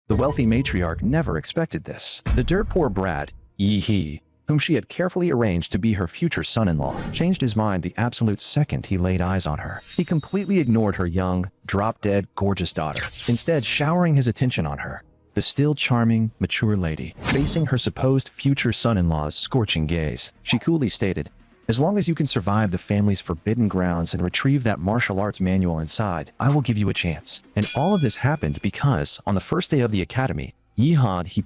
The wealthy matriarch never expected this. The dirt-poor brat, Yi, whom she had carefully arranged to be her future son-in-law, changed his mind the absolute second he laid eyes on her. He completely ignored her young, drop-dead, gorgeous daughter, instead showering his attention on her, the still charming, mature lady, facing her supposed future son-in-law's scorching gaze. She coolly stated, "As long as you can survive the family's forbidden grounds and retrieve that martial arts manual inside, I will give you a chance." And all of this happened because, on the first day of the academy, he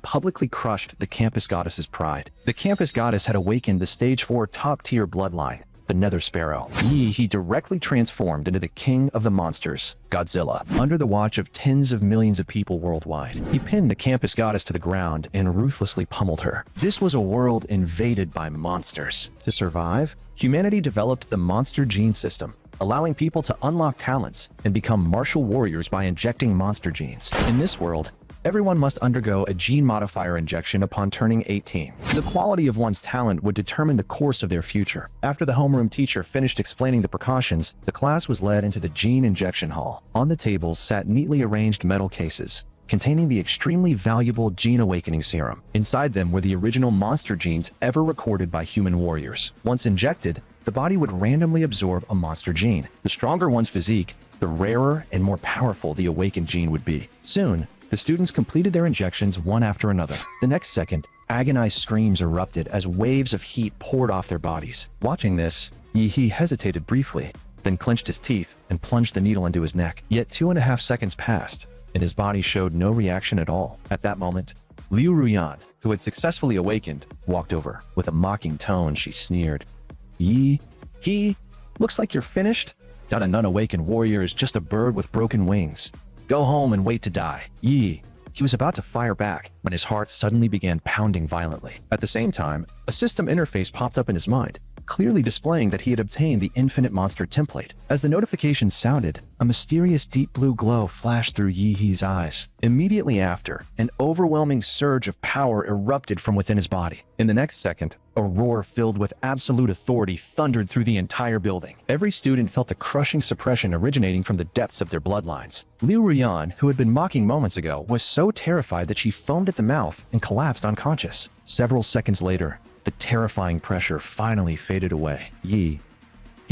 publicly crushed the campus goddess's pride. The campus goddess had awakened the stage 4 top-tier bloodline, the Nether Sparrow. He directly transformed into the king of the monsters, Godzilla, under the watch of tens of millions of people worldwide. He pinned the campus goddess to the ground and ruthlessly pummeled her. This was a world invaded by monsters. To survive, humanity developed the monster gene system, allowing people to unlock talents and become martial warriors by injecting monster genes. In this world, everyone must undergo a gene modifier injection upon turning 18. The quality of one's talent would determine the course of their future. After the homeroom teacher finished explaining the precautions, the class was led into the gene injection hall. On the tables sat neatly arranged metal cases containing the extremely valuable Gene Awakening Serum. Inside them were the original monster genes ever recorded by human warriors. Once injected, the body would randomly absorb a monster gene. The stronger one's physique, the rarer and more powerful the awakened gene would be. Soon, the students completed their injections one after another. The next second, agonized screams erupted as waves of heat poured off their bodies. Watching this, Yi hesitated briefly, then clenched his teeth and plunged the needle into his neck. Yet 2.5 seconds passed, and his body showed no reaction at all. At that moment, Liu Ruyan, who had successfully awakened, walked over. With a mocking tone, she sneered, Looks like you're finished? Not an unawakened warrior is just a bird with broken wings. Go home and wait to die." He was about to fire back when his heart suddenly began pounding violently. At the same time, a system interface popped up in his mind, clearly displaying that he had obtained the Infinite Monster template. As the notification sounded, a mysterious deep blue glow flashed through Yi's eyes. Immediately after, an overwhelming surge of power erupted from within his body. In the next second, a roar filled with absolute authority thundered through the entire building. Every student felt a crushing suppression originating from the depths of their bloodlines. Liu Ruyan, who had been mocking moments ago, was so terrified that she foamed at the mouth and collapsed unconscious. Several seconds later, the terrifying pressure finally faded away. He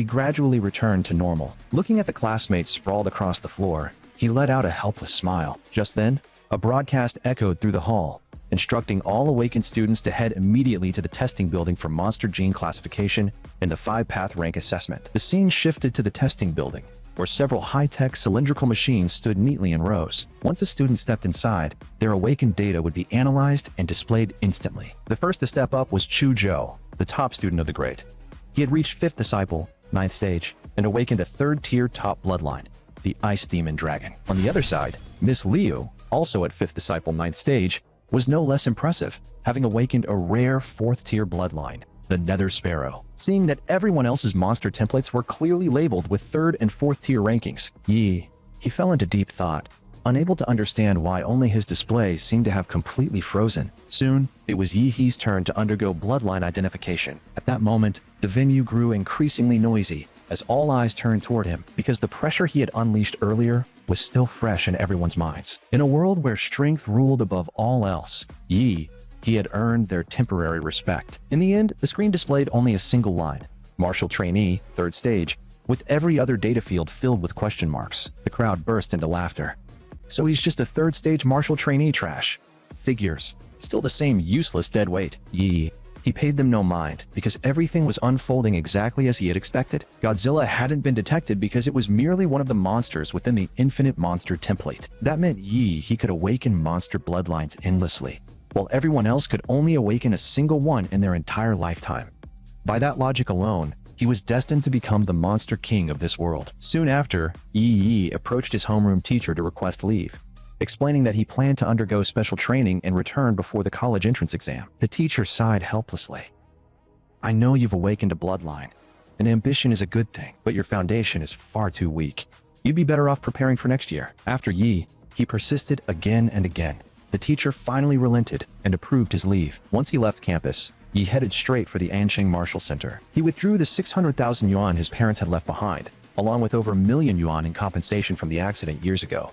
gradually returned to normal. Looking at the classmates sprawled across the floor, he let out a helpless smile. Just then, a broadcast echoed through the hall, instructing all awakened students to head immediately to the testing building for monster gene classification and the 5-path rank assessment. The scene shifted to the testing building, where several high-tech cylindrical machines stood neatly in rows. Once a student stepped inside, their awakened data would be analyzed and displayed instantly. The first to step up was Chu Zhou, the top student of the grade. He had reached 5th Disciple, 9th stage, and awakened a 3rd-tier top bloodline, the Ice Demon Dragon. On the other side, Miss Liu, also at 5th Disciple, 9th stage, was no less impressive, having awakened a rare 4th-tier bloodline, the Nether Sparrow. Seeing that everyone else's monster templates were clearly labeled with 3rd and 4th tier rankings, he fell into deep thought, unable to understand why only his display seemed to have completely frozen. Soon, it was Yi's turn to undergo bloodline identification. At that moment, the venue grew increasingly noisy as all eyes turned toward him because the pressure he had unleashed earlier was still fresh in everyone's minds. In a world where strength ruled above all else, he had earned their temporary respect. In the end, the screen displayed only a single line: Martial Trainee, 3rd stage, with every other data field filled with question marks. The crowd burst into laughter. So he's just a 3rd stage Martial Trainee trash. Figures. Still the same useless dead weight. He paid them no mind because everything was unfolding exactly as he had expected. Godzilla hadn't been detected because it was merely one of the monsters within the Infinite Monster template. That meant he could awaken monster bloodlines endlessly, while everyone else could only awaken a single one in their entire lifetime. By that logic alone, he was destined to become the monster king of this world. Soon after, Yi approached his homeroom teacher to request leave, explaining that he planned to undergo special training and return before the college entrance exam. The teacher sighed helplessly. "I know you've awakened a bloodline, and ambition is a good thing, but your foundation is far too weak. You'd be better off preparing for next year." After he persisted again and again. The teacher finally relented and approved his leave. Once he left campus, he headed straight for the Ansheng Martial Center. He withdrew the 600,000 yuan his parents had left behind, along with over 1 million yuan in compensation from the accident years ago.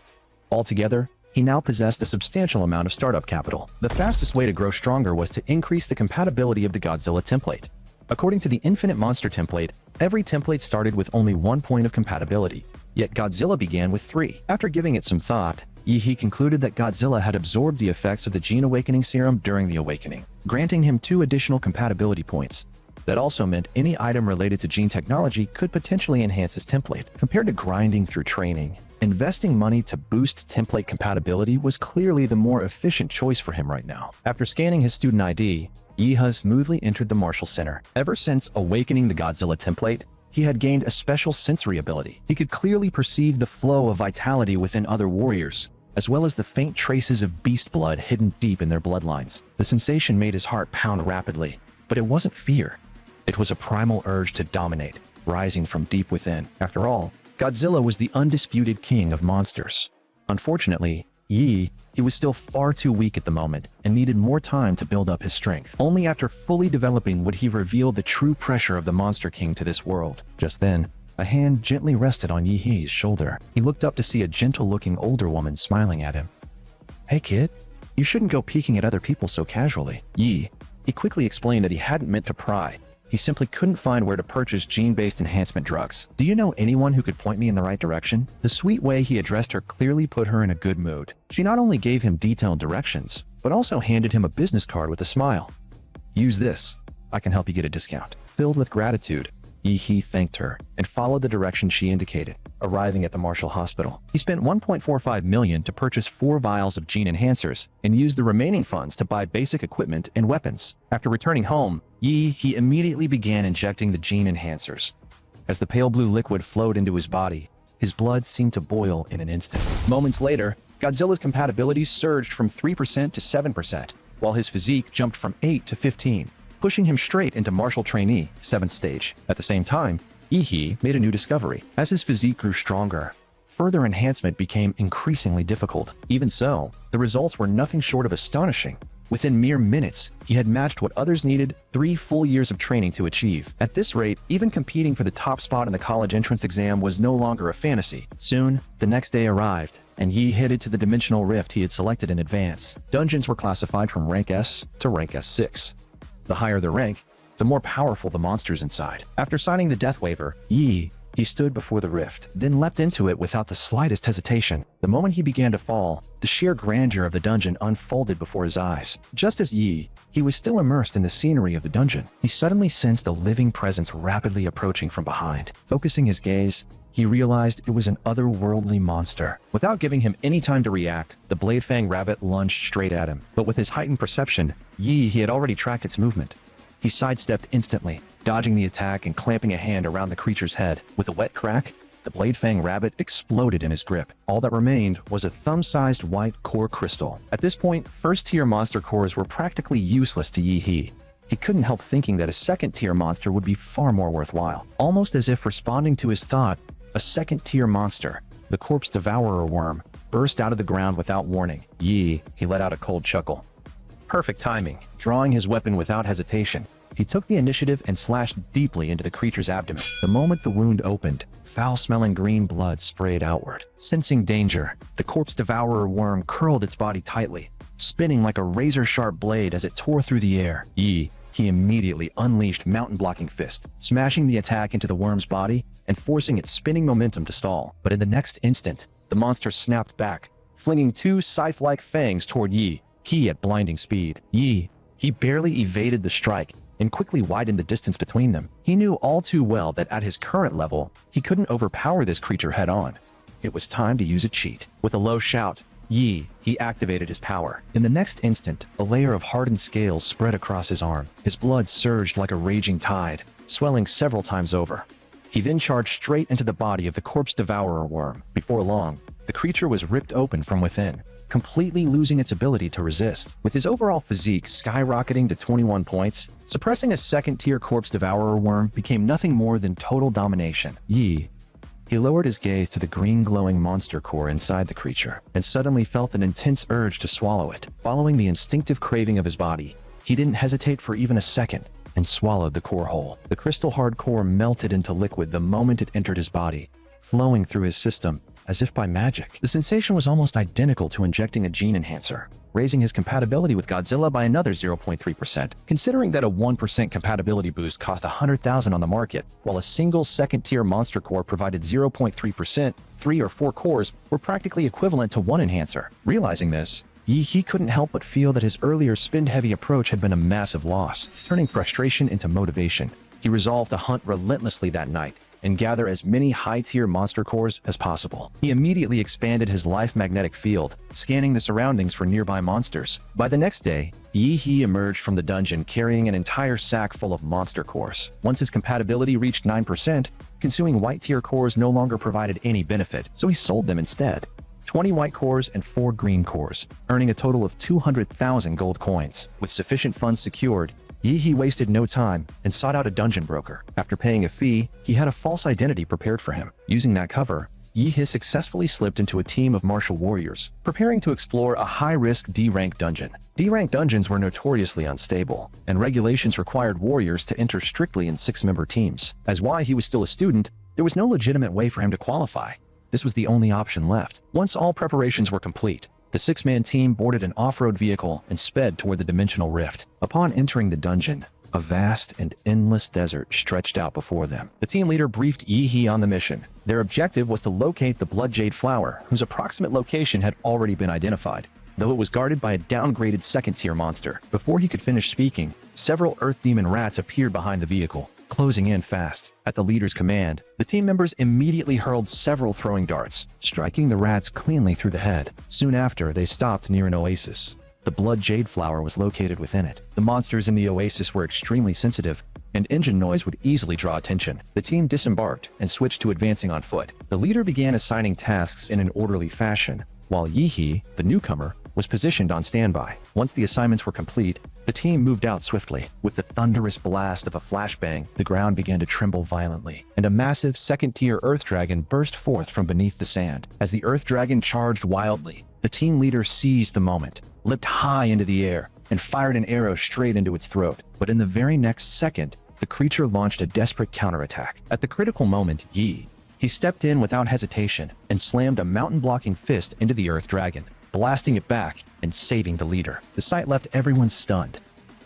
Altogether, he now possessed a substantial amount of startup capital. The fastest way to grow stronger was to increase the compatibility of the Godzilla template. According to the Infinite Monster template, every template started with only 1 point of compatibility, yet Godzilla began with 3. After giving it some thought, he concluded that Godzilla had absorbed the effects of the Gene Awakening Serum during the awakening, granting him 2 additional compatibility points. That also meant any item related to gene technology could potentially enhance his template. Compared to grinding through training, investing money to boost template compatibility was clearly the more efficient choice for him right now. After scanning his student ID, Yeeha smoothly entered the Martial Center. Ever since awakening the Godzilla template, he had gained a special sensory ability. He could clearly perceive the flow of vitality within other warriors, as well as the faint traces of beast blood hidden deep in their bloodlines. The sensation made his heart pound rapidly, but it wasn't fear. It was a primal urge to dominate, rising from deep within. After all, Godzilla was the undisputed king of monsters. Unfortunately, he was still far too weak at the moment and needed more time to build up his strength. Only after fully developing would he reveal the true pressure of the Monster King to this world. Just then, a hand gently rested on Yee's shoulder. He looked up to see a gentle-looking older woman smiling at him. "Hey kid, you shouldn't go peeking at other people so casually." He quickly explained that he hadn't meant to pry. He simply couldn't find where to purchase gene-based enhancement drugs. "Do you know anyone who could point me in the right direction?" The sweet way he addressed her clearly put her in a good mood. She not only gave him detailed directions, but also handed him a business card with a smile. "Use this. I can help you get a discount." Filled with gratitude, he thanked her and followed the direction she indicated, arriving at the Martial Hospital. He spent 1.45 million to purchase 4 vials of gene enhancers and used the remaining funds to buy basic equipment and weapons. After returning home, he immediately began injecting the gene enhancers. As the pale blue liquid flowed into his body, his blood seemed to boil in an instant. Moments later, Godzilla's compatibility surged from 3% to 7%, while his physique jumped from 8 to 15. Pushing him straight into Martial Trainee, 7th stage. At the same time, He made a new discovery. As his physique grew stronger, further enhancement became increasingly difficult. Even so, the results were nothing short of astonishing. Within mere minutes, he had matched what others needed 3 full years of training to achieve. At this rate, even competing for the top spot in the college entrance exam was no longer a fantasy. Soon, the next day arrived, and he headed to the dimensional rift he had selected in advance. Dungeons were classified from rank S to rank S6. The higher the rank, the more powerful the monsters inside. After signing the death waiver, he stood before the rift, then leapt into it without the slightest hesitation. The moment he began to fall, the sheer grandeur of the dungeon unfolded before his eyes. Just as he was still immersed in the scenery of the dungeon, he suddenly sensed a living presence rapidly approaching from behind. Focusing his gaze, he realized it was an otherworldly monster. Without giving him any time to react, the Blade Fang rabbit lunged straight at him. But with his heightened perception, he had already tracked its movement. He sidestepped instantly, dodging the attack and clamping a hand around the creature's head. With a wet crack, the Blade Fang rabbit exploded in his grip. All that remained was a thumb-sized white core crystal. At this point, first-tier monster cores were practically useless to He couldn't help thinking that a second-tier monster would be far more worthwhile. Almost as if responding to his thought, a second-tier monster, the Corpse Devourer worm, burst out of the ground without warning. He let out a cold chuckle. Perfect timing. Drawing his weapon without hesitation, he took the initiative and slashed deeply into the creature's abdomen. The moment the wound opened, foul-smelling green blood sprayed outward. Sensing danger, the Corpse Devourer worm curled its body tightly, spinning like a razor-sharp blade as it tore through the air. He immediately unleashed mountain-blocking fist, smashing the attack into the worm's body and forcing its spinning momentum to stall. But in the next instant, the monster snapped back, flinging 2 scythe-like fangs toward He at blinding speed. He barely evaded the strike and quickly widened the distance between them. He knew all too well that at his current level, he couldn't overpower this creature head-on. It was time to use a cheat. With a low shout, he activated his power. In the next instant, a layer of hardened scales spread across his arm. His blood surged like a raging tide, swelling several times over. He then charged straight into the body of the Corpse Devourer worm. Before long, the creature was ripped open from within, completely losing its ability to resist. With his overall physique skyrocketing to 21 points, suppressing a second-tier Corpse Devourer worm became nothing more than total domination. He lowered his gaze to the green glowing monster core inside the creature, and suddenly felt an intense urge to swallow it. Following the instinctive craving of his body, he didn't hesitate for even a second, and swallowed the core whole. The crystal-hard core melted into liquid the moment it entered his body, flowing through his system as if by magic. The sensation was almost identical to injecting a gene enhancer, raising his compatibility with Godzilla by another 0.3%. Considering that a 1% compatibility boost cost 100,000 on the market, while a single second-tier monster core provided 0.3%, 3 or 4 cores were practically equivalent to one enhancer. Realizing this, he couldn't help but feel that his earlier spend-heavy approach had been a massive loss. Turning frustration into motivation, he resolved to hunt relentlessly that night and gather as many high-tier monster cores as possible. He immediately expanded his life magnetic field, scanning the surroundings for nearby monsters. By the next day, he emerged from the dungeon carrying an entire sack full of monster cores. Once his compatibility reached 9%, consuming white-tier cores no longer provided any benefit, so he sold them instead. 20 white cores and 4 green cores, earning a total of 200,000 gold coins. With sufficient funds secured, he wasted no time and sought out a dungeon broker. After paying a fee, he had a false identity prepared for him. Using that cover, Yi successfully slipped into a team of martial warriors, preparing to explore a high-risk D-rank dungeon. D-rank dungeons were notoriously unstable, and regulations required warriors to enter strictly in 6-member teams. As Yi was still a student, there was no legitimate way for him to qualify. This was the only option left. Once all preparations were complete, the 6-man team boarded an off-road vehicle and sped toward the dimensional rift. Upon entering the dungeon, a vast and endless desert stretched out before them. The team leader briefed Yi on the mission. Their objective was to locate the Blood Jade Flower, whose approximate location had already been identified, though it was guarded by a downgraded second-tier monster. Before he could finish speaking, several Earth Demon rats appeared behind the vehicle, closing in fast. At the leader's command, the team members immediately hurled several throwing darts, striking the rats cleanly through the head. Soon after, they stopped near an oasis. The Blood Jade Flower was located within it. The monsters in the oasis were extremely sensitive, and engine noise would easily draw attention. The team disembarked and switched to advancing on foot. The leader began assigning tasks in an orderly fashion, while Yi, the newcomer, was positioned on standby. Once the assignments were complete, the team moved out swiftly. With the thunderous blast of a flashbang, the ground began to tremble violently, and a massive second-tier Earth Dragon burst forth from beneath the sand. As the Earth Dragon charged wildly, the team leader seized the moment, leapt high into the air, and fired an arrow straight into its throat. But in the very next second, the creature launched a desperate counterattack. At the critical moment, he stepped in without hesitation and slammed a mountain-blocking fist into the Earth Dragon, blasting it back and saving the leader. The sight left everyone stunned.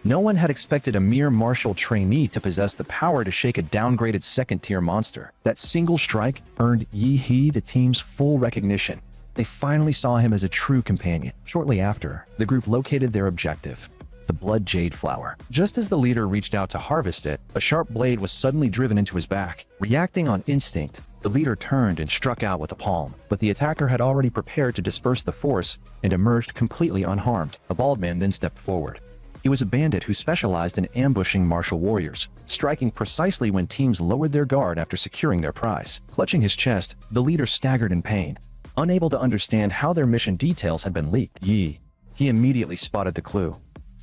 No one had expected a mere martial trainee to possess the power to shake a downgraded second-tier monster. That single strike earned Yi the team's full recognition. They finally saw him as a true companion. Shortly after, the group located their objective, the Blood Jade Flower. Just as the leader reached out to harvest it, a sharp blade was suddenly driven into his back. Reacting on instinct, the leader turned and struck out with a palm, but the attacker had already prepared to disperse the force and emerged completely unharmed. A bald man then stepped forward. He was a bandit who specialized in ambushing martial warriors, striking precisely when teams lowered their guard after securing their prize. Clutching his chest, the leader staggered in pain, unable to understand how their mission details had been leaked. He immediately spotted the clue.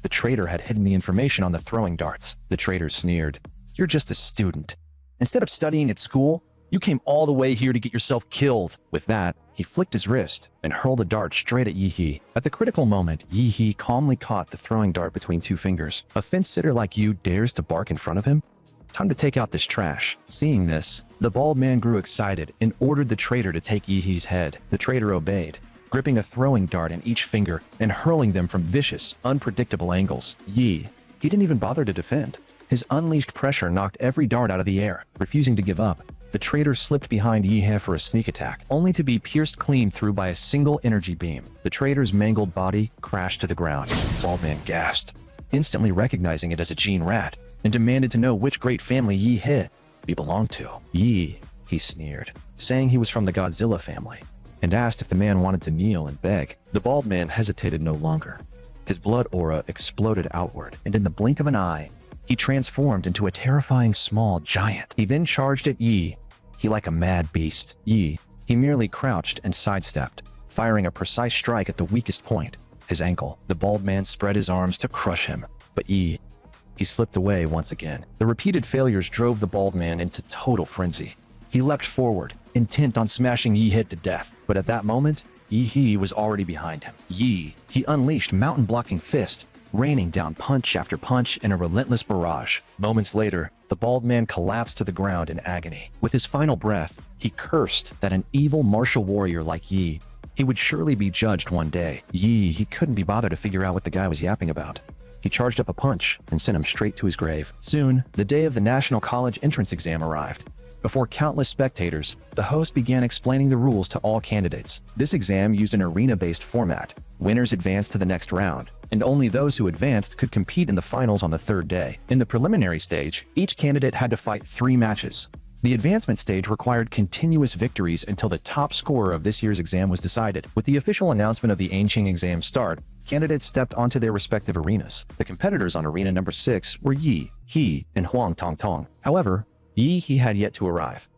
The traitor had hidden the information on the throwing darts. The traitor sneered, "You're just a student. Instead of studying at school, you came all the way here to get yourself killed." With that, he flicked his wrist and hurled a dart straight at Yi. At the critical moment, Yi calmly caught the throwing dart between 2 fingers. A fence-sitter like you dares to bark in front of him? Time to take out this trash. Seeing this, the bald man grew excited and ordered the traitor to take Yi's head. The traitor obeyed, gripping a throwing dart in each finger and hurling them from vicious, unpredictable angles. He didn't even bother to defend. His unleashed pressure knocked every dart out of the air. Refusing to give up, the traitor slipped behind Yi for a sneak attack, only to be pierced clean through by a single energy beam. The traitor's mangled body crashed to the ground. The bald man gasped, instantly recognizing it as a gene rat, and demanded to know which great family Yi belonged to. He sneered, saying he was from the Godzilla family, and asked if the man wanted to kneel and beg. The bald man hesitated no longer. His blood aura exploded outward, and in the blink of an eye, he transformed into a terrifying small giant. He then charged at Yi like a mad beast. He merely crouched and sidestepped, firing a precise strike at the weakest point, his ankle. The bald man spread his arms to crush him, but he slipped away once again. The repeated failures drove the bald man into total frenzy. He leapt forward, intent on smashing Yi to death, but at that moment, Yi was already behind him. He unleashed mountain-blocking fist, raining down punch after punch in a relentless barrage. Moments later, the bald man collapsed to the ground in agony. With his final breath, he cursed that an evil martial warrior like Yi, he would surely be judged one day. Yi, he couldn't be bothered to figure out what the guy was yapping about. He charged up a punch and sent him straight to his grave. Soon, the day of the National College entrance exam arrived. Before countless spectators, the host began explaining the rules to all candidates. This exam used an arena-based format. Winners advanced to the next round, and only those who advanced could compete in the finals on the third day. In the preliminary stage, each candidate had to fight 3 matches. The advancement stage required continuous victories until the top scorer of this year's exam was decided. With the official announcement of the Anqing exam start, candidates stepped onto their respective arenas. The competitors on arena number 6 were Yi, He, and Huang Tongtong. However, Yi, he had yet to arrive.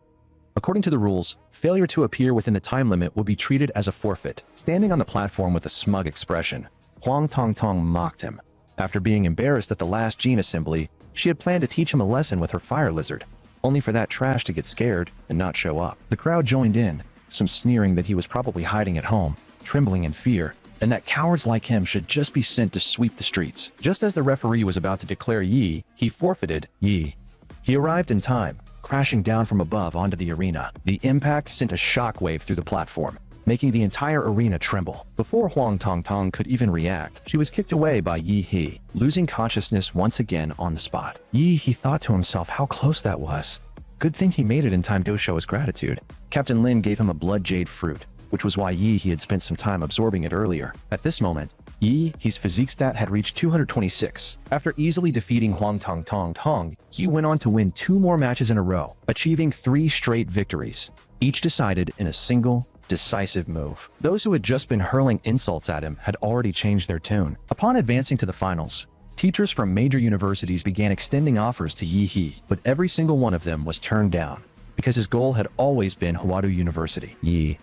According to the rules, failure to appear within the time limit would be treated as a forfeit. Standing on the platform with a smug expression, Huang Tongtong mocked him. After being embarrassed at the last Gene assembly, she had planned to teach him a lesson with her fire lizard, only for that trash to get scared and not show up. The crowd joined in, some sneering that he was probably hiding at home, trembling in fear, and that cowards like him should just be sent to sweep the streets. Just as the referee was about to declare Yi, he forfeited Yi. He arrived in time, crashing down from above onto the arena. The impact sent a shockwave through the platform, making the entire arena tremble. Before Huang Tongtong could even react, she was kicked away by Yi He, losing consciousness once again on the spot. Yi He thought to himself how close that was. Good thing he made it in time to show his gratitude. Captain Lin gave him a blood jade fruit, which was why Yi He had spent some time absorbing it earlier. At this moment, Yi He's physique stat had reached 226. After easily defeating Huang Tong, he went on to win 2 more matches in a row, achieving 3 straight victories, each decided in a single, decisive move. Those who had just been hurling insults at him had already changed their tune. Upon advancing to the finals, teachers from major universities began extending offers to Yi He, but every single one of them was turned down, because his goal had always been Huadu University. Yi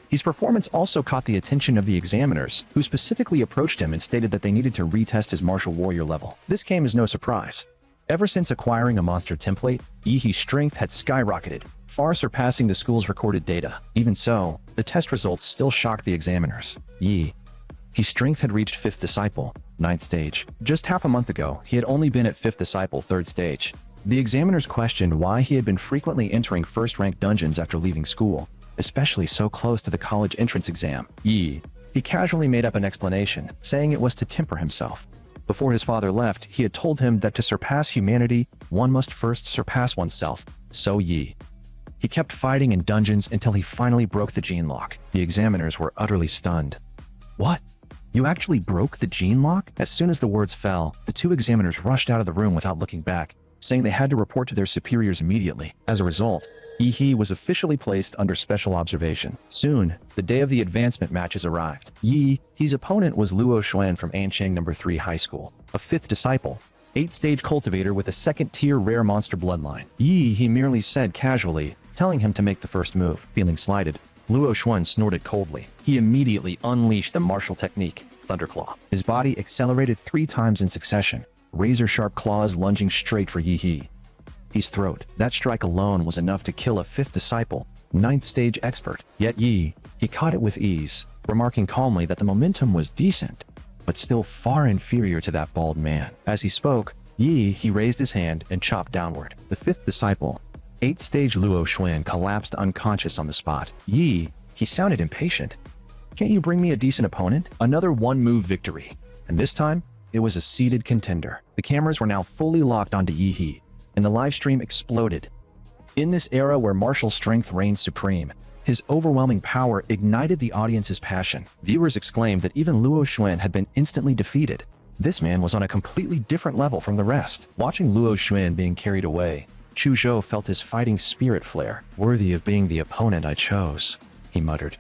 He's performance also caught the attention of the examiners, who specifically approached him and stated that they needed to retest his martial warrior level. This came as no surprise. Ever since acquiring a monster template, Yi He's strength had skyrocketed, far surpassing the school's recorded data. Even so, the test results still shocked the examiners. Yi He's strength had reached 5th disciple, 9th stage. Just half a month ago, he had only been at 5th disciple, 3rd stage. The examiners questioned why he had been frequently entering first-rank dungeons after leaving school, especially so close to the college entrance exam. He casually made up an explanation, saying it was to temper himself. Before his father left, he had told him that to surpass humanity, one must first surpass oneself. So He kept fighting in dungeons until he finally broke the gene lock. The examiners were utterly stunned. What? You actually broke the gene lock? As soon as the words fell, the 2 examiners rushed out of the room without looking back, saying they had to report to their superiors immediately. As a result, Yi He was officially placed under special observation. Soon, the day of the advancement matches arrived. Yi He's opponent was Luo Xuan from Anqing No. 3 High School, a 5th disciple, 8th-stage cultivator with a 2nd-tier rare monster bloodline. Yi He merely said casually, telling him to make the first move. Feeling slighted, Luo Xuan snorted coldly. He immediately unleashed the martial technique, Thunderclaw. His body accelerated 3 times in succession, razor-sharp claws lunging straight for Yi He. He's throat. That strike alone was enough to kill a 5th disciple, 9th stage expert. Yet Yi he caught it with ease, remarking calmly that the momentum was decent, but still far inferior to that bald man. As he spoke, Yi he raised his hand and chopped downward. The 5th disciple, 8th stage Luo Xuan, collapsed unconscious on the spot. Yi he sounded impatient. Can't you bring me a decent opponent? Another 1-move victory. And this time, it was a seeded contender. The cameras were now fully locked onto Yi He, and the live stream exploded. In this era where martial strength reigned supreme, his overwhelming power ignited the audience's passion. Viewers exclaimed that even Luo Xuan had been instantly defeated. This man was on a completely different level from the rest. Watching Luo Xuan being carried away, Chu Zhou felt his fighting spirit flare. Worthy of being the opponent I chose, he muttered.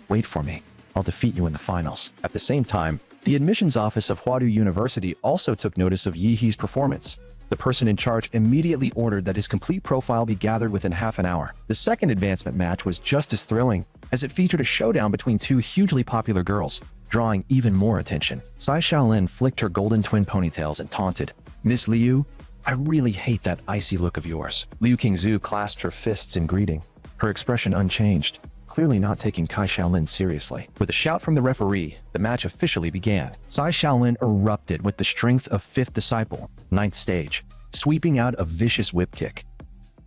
Wait for me. I'll defeat you in the finals. At the same time, the admissions office of Huadu University also took notice of Yi He's performance. The person in charge immediately ordered that his complete profile be gathered within half an hour. The second advancement match was just as thrilling, as it featured a showdown between 2 hugely popular girls, drawing even more attention. Sai Shaolin flicked her golden twin ponytails and taunted, "Miss Liu, I really hate that icy look of yours." Liu Qingzhu clasped her fists in greeting, her expression unchanged, clearly not taking Kai Shaolin seriously. With a shout from the referee, the match officially began. Kai Shaolin erupted with the strength of fifth disciple, ninth stage, sweeping out a vicious whip kick.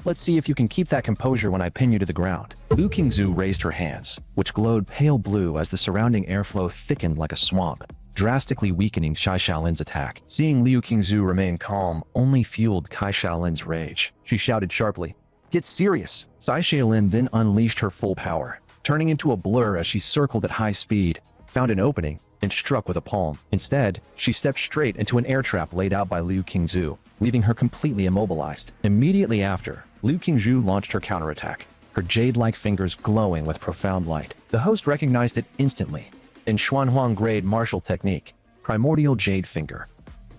Let's see if you can keep that composure when I pin you to the ground. Liu Qingzhu raised her hands, which glowed pale blue as the surrounding airflow thickened like a swamp, drastically weakening Kai Shaolin's attack. Seeing Liu Qingzhu remain calm only fueled Kai Shaolin's rage. She shouted sharply, "Get serious!" Kai Shaolin then unleashed her full power, turning into a blur as she circled at high speed, found an opening, and struck with a palm. Instead, she stepped straight into an air trap laid out by Liu Qingzhu, leaving her completely immobilized. Immediately after, Liu Qingzhu launched her counterattack, her jade-like fingers glowing with profound light. The host recognized it instantly. In Xuanhuang grade martial technique, primordial jade finger.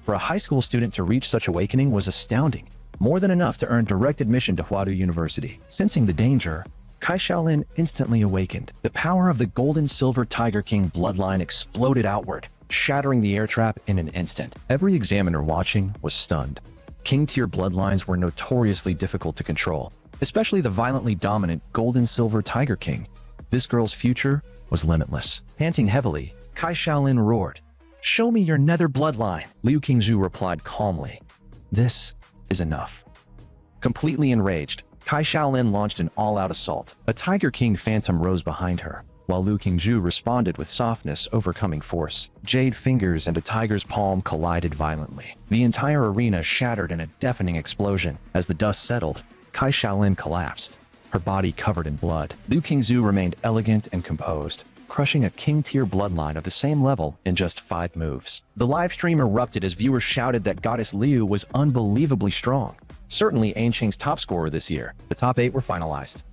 For a high school student to reach such awakening was astounding, more than enough to earn direct admission to Huadu University. Sensing the danger, Kai Shaolin instantly awakened. The power of the Golden-Silver Tiger King bloodline exploded outward, shattering the air trap in an instant. Every examiner watching was stunned. King-tier bloodlines were notoriously difficult to control, especially the violently dominant Golden-Silver Tiger King. This girl's future was limitless. Panting heavily, Kai Shaolin roared, "Show me your nether bloodline!" Liu Qingzhu replied calmly, "This is enough." Completely enraged, Kai Shaolin launched an all-out assault. A Tiger King phantom rose behind her, while Liu Qingzhu responded with softness, overcoming force. Jade fingers and a tiger's palm collided violently. The entire arena shattered in a deafening explosion. As the dust settled, Kai Shaolin collapsed, her body covered in blood. Liu Qingzhu remained elegant and composed, crushing a king-tier bloodline of the same level in just 5 moves. The live stream erupted as viewers shouted that Goddess Liu was unbelievably strong. Certainly Anqing's top scorer this year. The top 8 were finalized.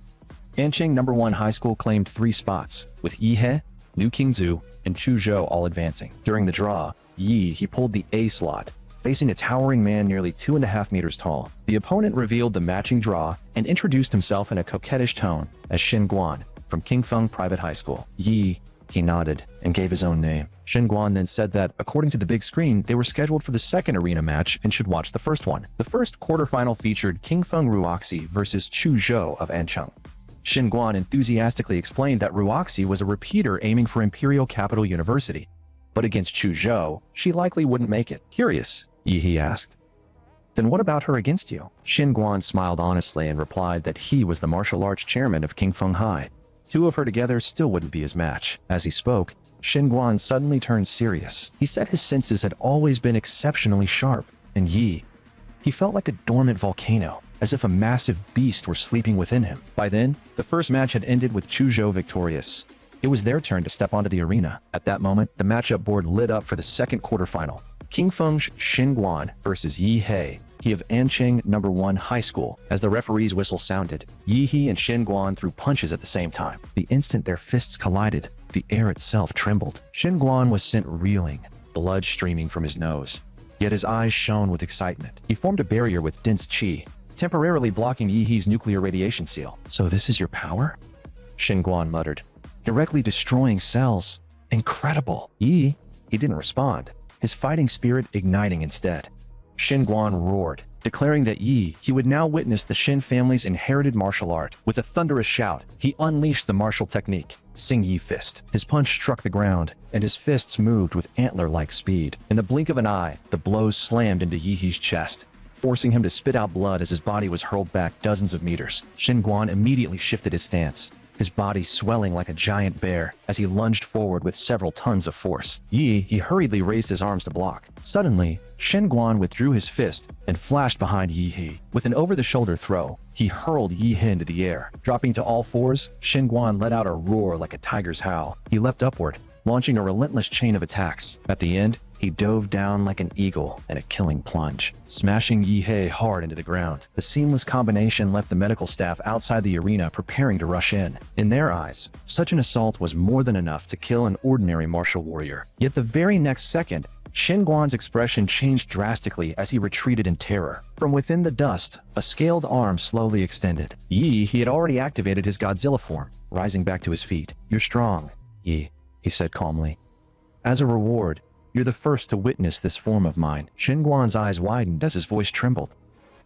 Anqing #1 high school claimed 3 spots, with Yihe, Liu Qingzhu, and Chu Zhou all advancing. During the draw, he pulled the A slot, facing a towering man nearly 2.5 meters tall. The opponent revealed the matching draw and introduced himself in a coquettish tone as Xin Guan from Qingfeng Private High School. He nodded and gave his own name. Xin Guan then said that, according to the big screen, they were scheduled for the second arena match and should watch the first one. The first quarterfinal featured Qingfeng Ruoxi versus Chu Zhou of Ancheng. Xin Guan enthusiastically explained that Ruoxi was a repeater aiming for Imperial Capital University, but against Chu Zhou, she likely wouldn't make it. Curious, He asked. Then what about her against you? Xin Guan smiled honestly and replied that he was the martial arts chairman of Qingfeng High. 2 of her together still wouldn't be his match. As he spoke, Xin Guan suddenly turned serious. He said his senses had always been exceptionally sharp, and he felt like a dormant volcano, as if a massive beast were sleeping within him. By then, the first match had ended with Chu Zhou victorious. It was their turn to step onto the arena. At that moment, the matchup board lit up for the second quarterfinal. Qingfeng's Xin Guan versus Yi He of Anqing #1 High School. As the referee's whistle sounded, Yi and Xin Guan threw punches at the same time. The instant their fists collided, the air itself trembled. Xin Guan was sent reeling, blood streaming from his nose. Yet his eyes shone with excitement. He formed a barrier with dense qi, temporarily blocking Yi's nuclear radiation seal. "So this is your power?" Xin Guan muttered. "Directly destroying cells. Incredible." He didn't respond, his fighting spirit igniting instead. Xin Guan roared, declaring that he would now witness the Xin family's inherited martial art. With a thunderous shout, he unleashed the martial technique, Xing Yi Fist. His punch struck the ground, and his fists moved with antler-like speed. In the blink of an eye, the blows slammed into Yi's chest, forcing him to spit out blood as his body was hurled back dozens of meters. Xin Guan immediately shifted his stance, his body swelling like a giant bear as he lunged forward with several tons of force. He hurriedly raised his arms to block. Suddenly, Xin Guan withdrew his fist and flashed behind Yi. With an over-the-shoulder throw, he hurled Yi into the air. Dropping to all fours, Xin Guan let out a roar like a tiger's howl. He leapt upward, launching a relentless chain of attacks. At the end, he dove down like an eagle in a killing plunge, smashing Yi hard into the ground. The seamless combination left the medical staff outside the arena preparing to rush in. In their eyes, such an assault was more than enough to kill an ordinary martial warrior. Yet the very next second, Xin Guan's expression changed drastically as he retreated in terror. From within the dust, a scaled arm slowly extended. He had already activated his Godzilla form, rising back to his feet. "You're strong, he said calmly. "As a reward, you're the first to witness this form of mine." Xin Guan's eyes widened as his voice trembled.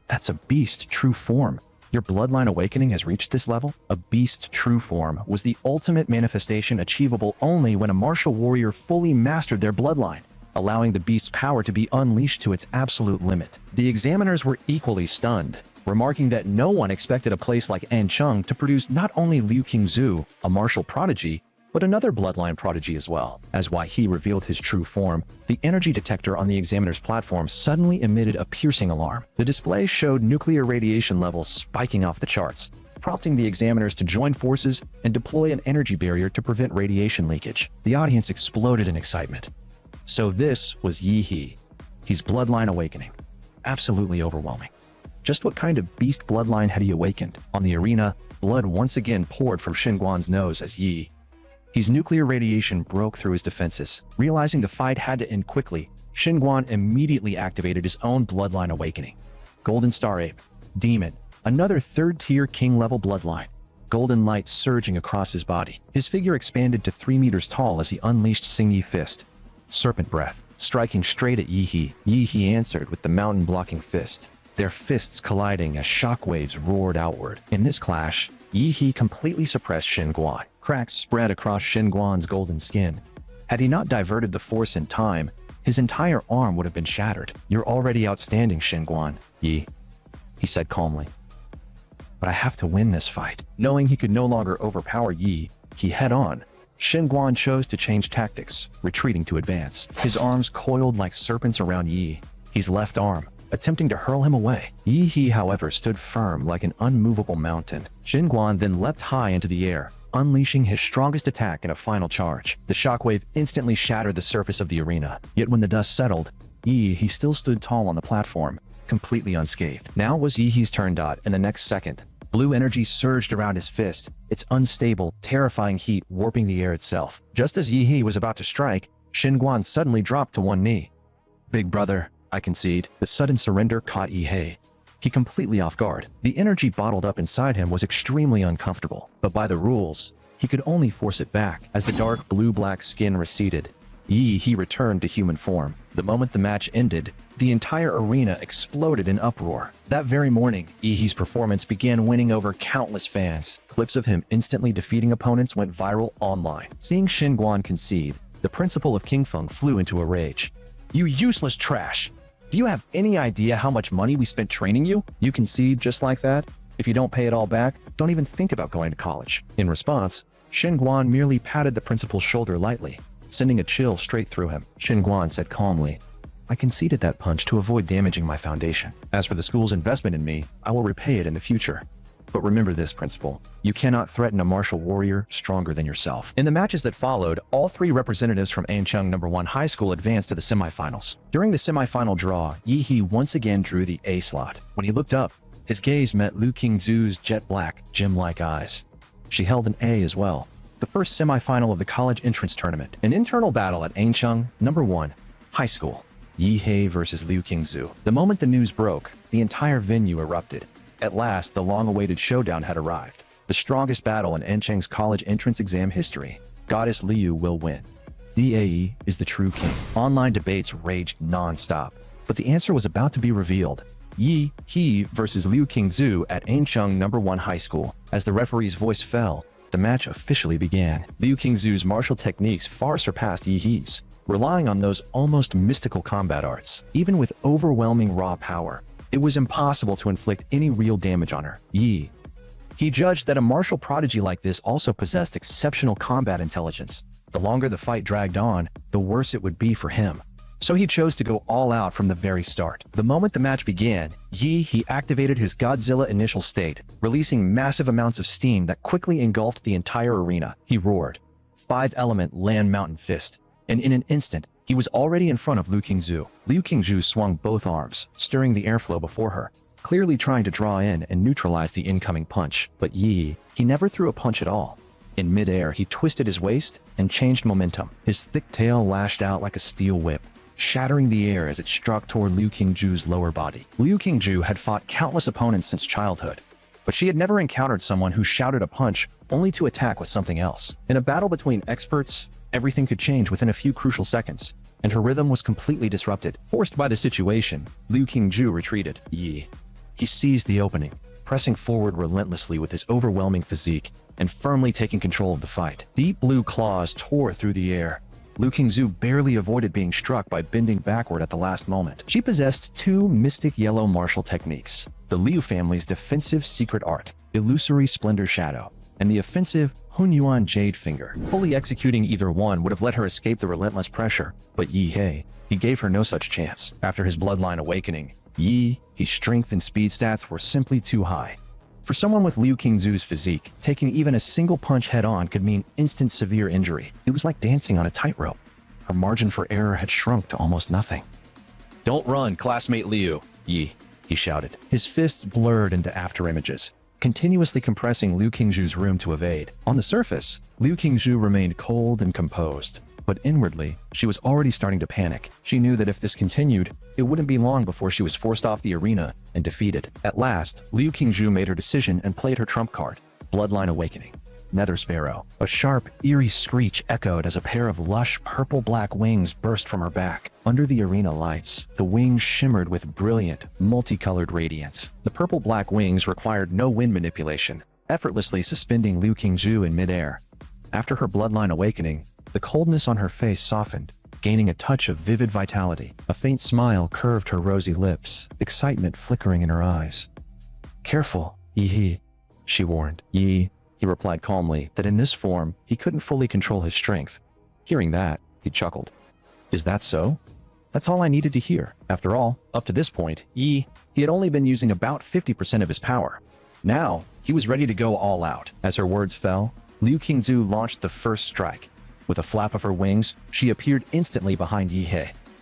"That's a beast true form. Your bloodline awakening has reached this level? A beast true form was the ultimate manifestation achievable only when a martial warrior fully mastered their bloodline, allowing the beast's power to be unleashed to its absolute limit. The examiners were equally stunned, remarking that no one expected a place like Ancheng to produce not only Liu Qingzu, a martial prodigy, but another bloodline prodigy as well. As He revealed his true form, the energy detector on the examiner's platform suddenly emitted a piercing alarm. The display showed nuclear radiation levels spiking off the charts, prompting the examiners to join forces and deploy an energy barrier to prevent radiation leakage. The audience exploded in excitement. So this was Yi He, his bloodline awakening. Absolutely overwhelming. Just what kind of beast bloodline had he awakened? On the arena, blood once again poured from Xinguan's nose as his nuclear radiation broke through his defenses. Realizing the fight had to end quickly, Xinguan immediately activated his own bloodline awakening. Golden Star Ape, Demon, another third-tier king-level bloodline. Golden light surging across his body. His figure expanded to 3 meters tall as he unleashed Xingyi Fist. Serpent Breath, striking straight at Yi He. Yi He answered with the mountain-blocking fist, their fists colliding as shockwaves roared outward. In this clash, Yi He completely suppressed Xinguan. Cracks spread across Xinguan's golden skin. Had he not diverted the force in time, his entire arm would have been shattered. You're already outstanding, Xinguan, he said calmly. But I have to win this fight. Knowing he could no longer overpower He head-on, Xinguan chose to change tactics, retreating to advance. His arms coiled like serpents around his left arm, attempting to hurl him away. He, however, stood firm like an unmovable mountain. Xinguan then leapt high into the air, unleashing his strongest attack in a final charge. The shockwave instantly shattered the surface of the arena. Yet when the dust settled, he still stood tall on the platform, completely unscathed. Now was He's turn. In the next second, blue energy surged around his fist, its unstable, terrifying heat warping the air itself. Just as He was about to strike, Xinguan suddenly dropped to one knee. Big brother, I concede. The sudden surrender caught He completely off guard. The energy bottled up inside him was extremely uncomfortable, but by the rules, he could only force it back. As the dark blue-black skin receded, He returned to human form. The moment the match ended, the entire arena exploded in uproar. That very morning, He's performance began winning over countless fans. Clips of him instantly defeating opponents went viral online. Seeing Xinguan concede, the principal of Qingfeng flew into a rage. You useless trash! Do you have any idea how much money we spent training you? You concede just like that? If you don't pay it all back, don't even think about going to college. In response, Xinguan merely patted the principal's shoulder lightly, sending a chill straight through him. Xinguan said calmly, I conceded that punch to avoid damaging my foundation. As for the school's investment in me, I will repay it in the future. But remember this, principal. You cannot threaten a martial warrior stronger than yourself. In the matches that followed, all 3 representatives from Ancheng No. 1 High School advanced to the semifinals. During the semifinal draw, He once again drew the A slot. When he looked up, his gaze met Liu Qingzu's jet black, gem-like eyes. She held an A as well. The first semifinal of the college entrance tournament, an internal battle at Ancheng No. 1 High School. Yi He versus Liu Qingzu. The moment the news broke, the entire venue erupted. At last, the long-awaited showdown had arrived. The strongest battle in Ancheng's college entrance exam history. Goddess Liu will win. DAE is the true king. Online debates raged non-stop, but the answer was about to be revealed. Yi He versus Liu Qingzu at Ancheng No. 1 High School. As the referee's voice fell, the match officially began. Liu Qingzu's martial techniques far surpassed Yi He's, relying on those almost mystical combat arts. Even with overwhelming raw power, it was impossible to inflict any real damage on her. He judged that a martial prodigy like this also possessed exceptional combat intelligence. The longer the fight dragged on, the worse it would be for him. So he chose to go all out from the very start. The moment the match began, he activated his Godzilla initial state, releasing massive amounts of steam that quickly engulfed the entire arena. He roared, 5-element land mountain fist, and in an instant, he was already in front of Liu Qingzu. Liu Qingzu swung both arms, stirring the airflow before her, clearly trying to draw in and neutralize the incoming punch. But he never threw a punch at all. In midair, he twisted his waist and changed momentum. His thick tail lashed out like a steel whip, shattering the air as it struck toward Liu Qingzu's lower body. Liu Qingzu had fought countless opponents since childhood, but she had never encountered someone who shouted a punch only to attack with something else. In a battle between experts, everything could change within a few crucial seconds, and her rhythm was completely disrupted. Forced by the situation, Liu Qingzu retreated. He seized the opening, pressing forward relentlessly with his overwhelming physique and firmly taking control of the fight. Deep blue claws tore through the air. Liu Qingzhu barely avoided being struck by bending backward at the last moment. She possessed two mystic yellow martial techniques: the Liu family's defensive secret art, Illusory Splendor Shadow, and the offensive Hunyuan Jade Finger. Fully executing either one would have let her escape the relentless pressure, but He gave her no such chance. After his bloodline awakening, his strength and speed stats were simply too high. For someone with Liu Qingzhu's physique, taking even a single punch head-on could mean instant severe injury. It was like dancing on a tightrope. Her margin for error had shrunk to almost nothing. "Don't run, classmate Liu," he shouted. His fists blurred into afterimages, continuously compressing Liu Qingzhu's room to evade. On the surface, Liu Qingzhu remained cold and composed, but inwardly, she was already starting to panic. She knew that if this continued, it wouldn't be long before she was forced off the arena and defeated. At last, Liu Qingzhu made her decision and played her trump card, Bloodline Awakening. Nether Sparrow. A sharp, eerie screech echoed as a pair of lush purple-black wings burst from her back. Under the arena lights, the wings shimmered with brilliant, multicolored radiance. The purple-black wings required no wind manipulation, effortlessly suspending Liu Qingzhu in midair. After her Bloodline Awakening, the coldness on her face softened, gaining a touch of vivid vitality. A faint smile curved her rosy lips, excitement flickering in her eyes. "Careful, she warned. He replied calmly that in this form, he couldn't fully control his strength. Hearing that, he chuckled. "Is that so? That's all I needed to hear." After all, up to this point, he had only been using about 50% of his power. Now, he was ready to go all out. As her words fell, Liu Qingzhu launched the first strike. With a flap of her wings, she appeared instantly behind He,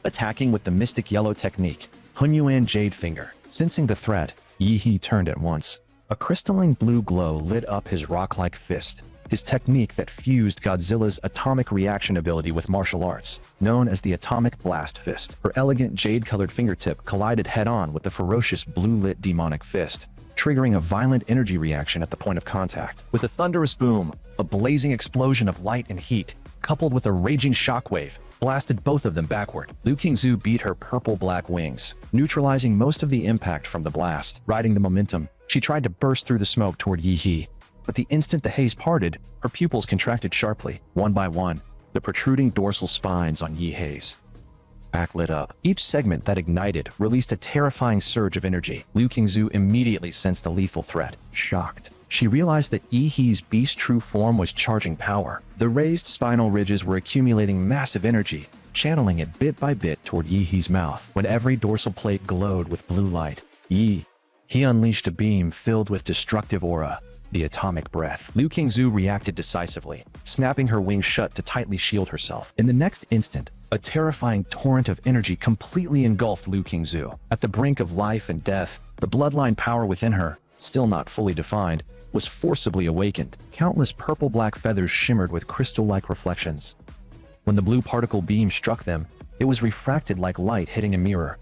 attacking with the mystic yellow technique, Hunyuan Jade Finger. Sensing the threat, He turned at once. A crystalline blue glow lit up his rock-like fist, his technique that fused Godzilla's atomic reaction ability with martial arts, known as the Atomic Blast Fist. Her elegant jade-colored fingertip collided head-on with the ferocious blue-lit demonic fist, triggering a violent energy reaction at the point of contact. With a thunderous boom, a blazing explosion of light and heat, coupled with a raging shockwave, blasted both of them backward. Liu Qingzhu beat her purple-black wings, neutralizing most of the impact from the blast. Riding the momentum, she tried to burst through the smoke toward He, but the instant the haze parted, her pupils contracted sharply. One by one, the protruding dorsal spines on He's back lit up. Each segment that ignited released a terrifying surge of energy. Liu Qingzhu immediately sensed a lethal threat. Shocked, she realized that He's beast true form was charging power. The raised spinal ridges were accumulating massive energy, channeling it bit by bit toward He's mouth. When every dorsal plate glowed with blue light, He unleashed a beam filled with destructive aura, the atomic breath. Liu Qingzhu reacted decisively, snapping her wings shut to tightly shield herself. In the next instant, a terrifying torrent of energy completely engulfed Liu Qingzhu. At the brink of life and death, the bloodline power within her, still not fully defined, was forcibly awakened. Countless purple-black feathers shimmered with crystal-like reflections. When the blue particle beam struck them, it was refracted like light hitting a mirror.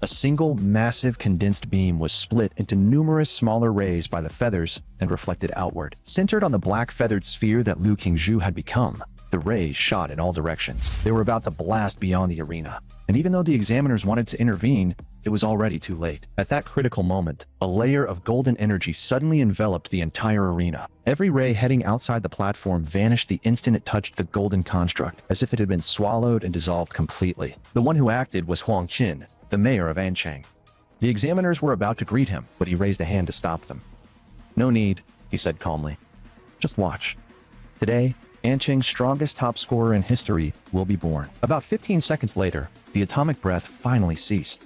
A single, massive condensed beam was split into numerous smaller rays by the feathers and reflected outward. Centered on the black feathered sphere that Liu Qingzhu had become, the rays shot in all directions. They were about to blast beyond the arena, and even though the examiners wanted to intervene, it was already too late. At that critical moment, a layer of golden energy suddenly enveloped the entire arena. Every ray heading outside the platform vanished the instant it touched the golden construct, as if it had been swallowed and dissolved completely. The one who acted was Huang Qin, the mayor of Anchang. The examiners were about to greet him, but he raised a hand to stop them. "No need," he said calmly. "Just watch. Today, Anchang's strongest top scorer in history will be born." About 15 seconds later, the atomic breath finally ceased.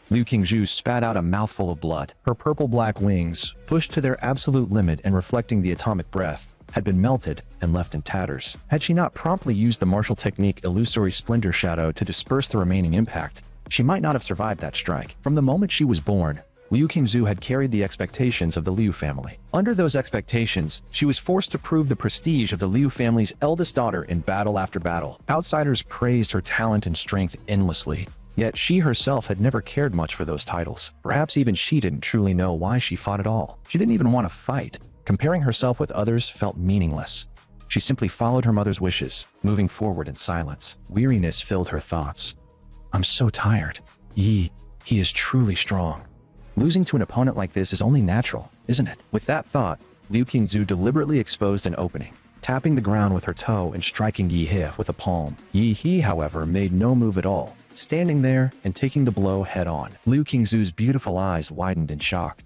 Liu Qingzhu spat out a mouthful of blood. Her purple-black wings, pushed to their absolute limit and reflecting the atomic breath, had been melted and left in tatters. Had she not promptly used the martial technique Illusory Splendor Shadow to disperse the remaining impact, she might not have survived that strike. From the moment she was born, Liu Qingzhu had carried the expectations of the Liu family. Under those expectations, she was forced to prove the prestige of the Liu family's eldest daughter in battle after battle. Outsiders praised her talent and strength endlessly, yet she herself had never cared much for those titles. Perhaps even she didn't truly know why she fought at all. She didn't even want to fight. Comparing herself with others felt meaningless. She simply followed her mother's wishes, moving forward in silence. Weariness filled her thoughts. "I'm so tired. He is truly strong." Losing to an opponent like this is only natural, isn't it? With that thought, Liu Qingzu deliberately exposed an opening, tapping the ground with her toe and striking Yi He with a palm. Yi He, however, made no move at all, standing there and taking the blow head-on. Liu Qingzu's beautiful eyes widened in shock.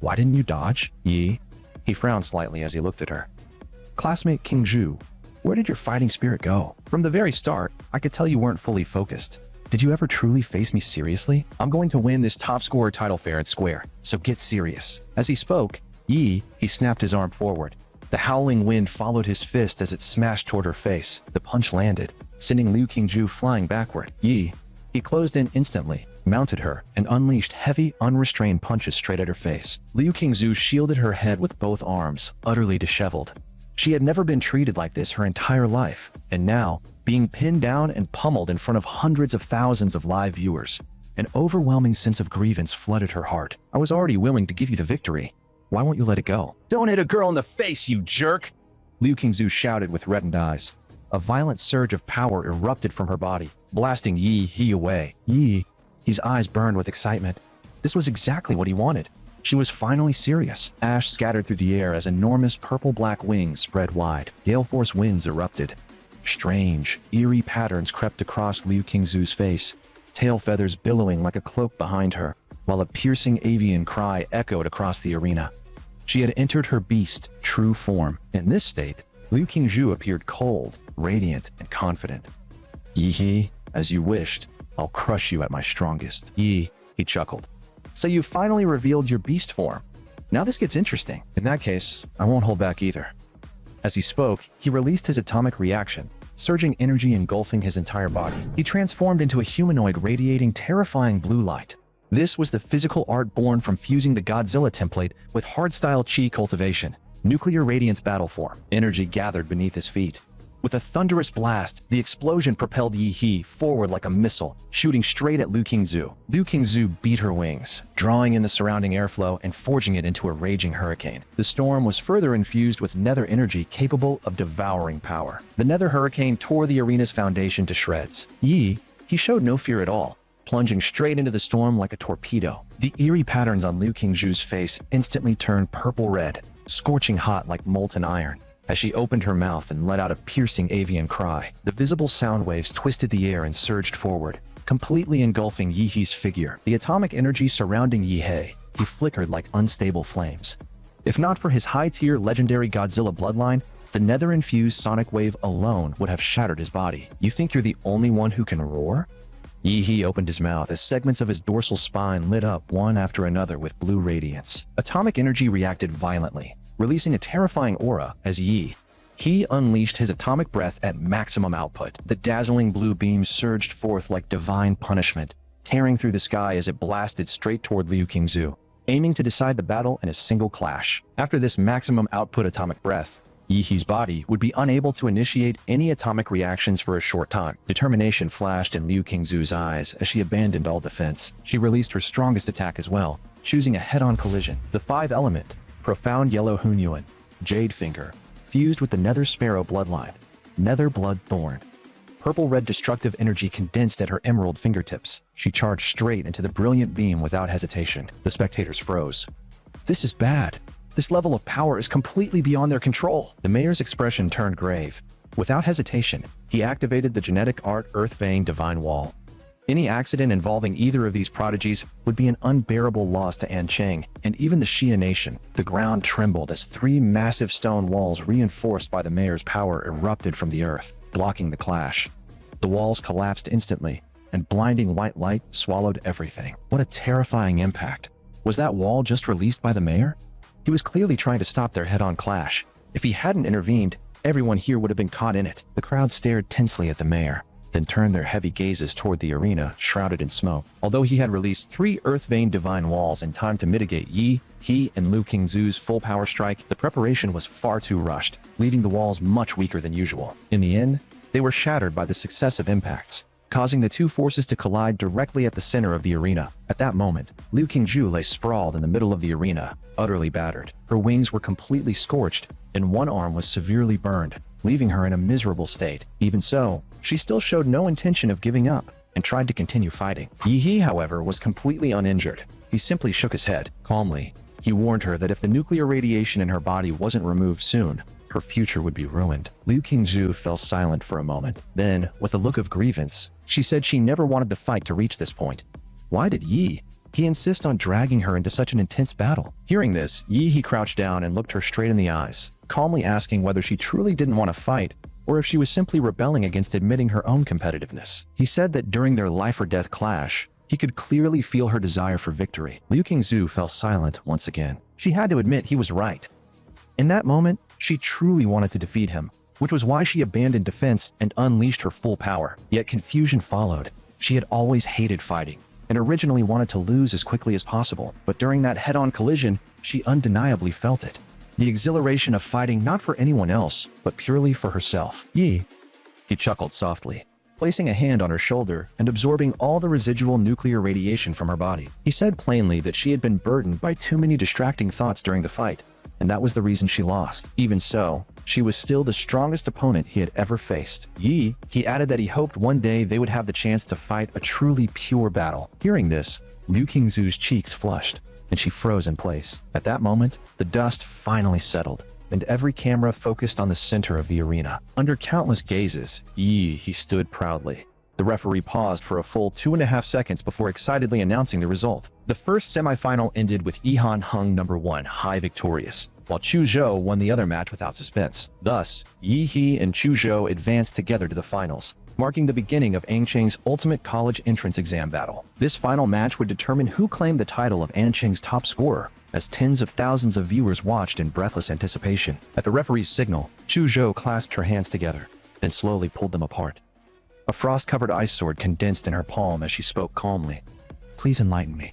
"Why didn't you dodge, Yi?" He frowned slightly as he looked at her. "Classmate Qingzhu, where did your fighting spirit go? From the very start, I could tell you weren't fully focused. Did you ever truly face me seriously? I'm going to win this top scorer title fair and square, so get serious." As he spoke, he snapped his arm forward. The howling wind followed his fist as it smashed toward her face. The punch landed, sending Liu Qingzhu flying backward. He closed in instantly, mounted her, and unleashed heavy, unrestrained punches straight at her face. Liu Qingzhu shielded her head with both arms, utterly disheveled. She had never been treated like this her entire life, and now, being pinned down and pummeled in front of hundreds of thousands of live viewers, an overwhelming sense of grievance flooded her heart. "I was already willing to give you the victory. Why won't you let it go?" "Don't hit a girl in the face, you jerk!" Liu Qingzhu shouted with reddened eyes. A violent surge of power erupted from her body, blasting Yi He away. His eyes burned with excitement. This was exactly what he wanted. She was finally serious. Ash scattered through the air as enormous purple-black wings spread wide. Gale force winds erupted. Strange, eerie patterns crept across Liu Qingzhu's face, tail feathers billowing like a cloak behind her, while a piercing avian cry echoed across the arena. She had entered her beast, true form. In this state, Liu Qingzhu appeared cold, radiant, and confident. "Yi, as you wished, I'll crush you at my strongest." He chuckled. "So you finally revealed your beast form. Now this gets interesting. In that case, I won't hold back either." As he spoke, he released his atomic reaction, surging energy engulfing his entire body. He transformed into a humanoid radiating terrifying blue light. This was the physical art born from fusing the Godzilla template with hardstyle chi cultivation. Nuclear radiance battle form. Energy gathered beneath his feet. With a thunderous blast, the explosion propelled Yi He forward like a missile, shooting straight at Liu Qingzhu. Liu Qingzhu beat her wings, drawing in the surrounding airflow and forging it into a raging hurricane. The storm was further infused with nether energy capable of devouring power. The nether hurricane tore the arena's foundation to shreds. He showed no fear at all, plunging straight into the storm like a torpedo. The eerie patterns on Liu Qingzhu's face instantly turned purple-red, scorching hot like molten iron. As she opened her mouth and let out a piercing avian cry, the visible sound waves twisted the air and surged forward, completely engulfing Yi He's figure. The atomic energy surrounding Yi He flickered like unstable flames. If not for his high-tier legendary Godzilla bloodline, the nether-infused sonic wave alone would have shattered his body. "You think you're the only one who can roar?" Yi He opened his mouth as segments of his dorsal spine lit up one after another with blue radiance. Atomic energy reacted violently, releasing a terrifying aura as He unleashed his atomic breath at maximum output. The dazzling blue beams surged forth like divine punishment, tearing through the sky as it blasted straight toward Liu Qingzhu, aiming to decide the battle in a single clash. After this maximum output atomic breath, Yi He's body would be unable to initiate any atomic reactions for a short time. Determination flashed in Liu Qingzhu's eyes as she abandoned all defense. She released her strongest attack as well, choosing a head-on collision. The 5-element, Profound Yellow Hunyuan, Jade Finger, fused with the Nether Sparrow bloodline, Nether Blood Thorn. Purple-red destructive energy condensed at her emerald fingertips. She charged straight into the brilliant beam without hesitation. The spectators froze. "This is bad. This level of power is completely beyond their control." The mayor's expression turned grave. Without hesitation, he activated the genetic art Earth Vein Divine Wall. Any accident involving either of these prodigies would be an unbearable loss to Ancheng and even the Xia nation. The ground trembled as 3 massive stone walls reinforced by the mayor's power erupted from the earth, blocking the clash. The walls collapsed instantly, and blinding white light swallowed everything. What a terrifying impact. Was that wall just released by the mayor? He was clearly trying to stop their head-on clash. If he hadn't intervened, everyone here would have been caught in it. The crowd stared tensely at the mayor, then turned their heavy gazes toward the arena, shrouded in smoke. Although he had released 3 Earth Vein Divine Walls in time to mitigate He and Liu Qingzhu's full power strike, the preparation was far too rushed, leaving the walls much weaker than usual. In the end, they were shattered by the successive impacts, causing the two forces to collide directly at the center of the arena. At that moment, Liu Qingzhu lay sprawled in the middle of the arena, utterly battered. Her wings were completely scorched, and one arm was severely burned, leaving her in a miserable state. Even so, she still showed no intention of giving up. and tried to continue fighting. Yi, however, was completely uninjured. He simply shook his head. Calmly, he warned her that if the nuclear radiation in her body wasn't removed soon, her future would be ruined. Liu Qingzhu fell silent for a moment. Then, with a look of grievance, she said she never wanted the fight to reach this point. Why did Yi? He insist on dragging her into such an intense battle. Hearing this, Yi crouched down and looked her straight in the eyes, calmly asking whether she truly didn't want to fight or if she was simply rebelling against admitting her own competitiveness. He said that during their life-or-death clash, he could clearly feel her desire for victory. Liu Qingzhu fell silent once again. She had to admit he was right. In that moment, she truly wanted to defeat him, which was why she abandoned defense and unleashed her full power. Yet confusion followed. She had always hated fighting, and originally wanted to lose as quickly as possible. But during that head-on collision, she undeniably felt it. The exhilaration of fighting not for anyone else, but purely for herself. Yi, he chuckled softly, placing a hand on her shoulder and absorbing all the residual nuclear radiation from her body. He said plainly that she had been burdened by too many distracting thoughts during the fight, and that was the reason she lost. Even so, she was still the strongest opponent he had ever faced. Yi, he added that he hoped one day they would have the chance to fight a truly pure battle. Hearing this, Liu Qingzhu's cheeks flushed, and she froze in place. At that moment, the dust finally settled, and every camera focused on the center of the arena. Under countless gazes, he stood proudly. The referee paused for a full 2.5 seconds before excitedly announcing the result. The first semifinal ended with Ihan Hung #1 high victorious, while Chu Zhou won the other match without suspense. Thus, Yi and Chu Zhou advanced together to the finals, marking the beginning of Anqing's ultimate college entrance exam battle. This final match would determine who claimed the title of Anqing's top scorer, as tens of thousands of viewers watched in breathless anticipation. At the referee's signal, Chu Zhou clasped her hands together, then slowly pulled them apart. A frost-covered ice sword condensed in her palm as she spoke calmly. "Please enlighten me."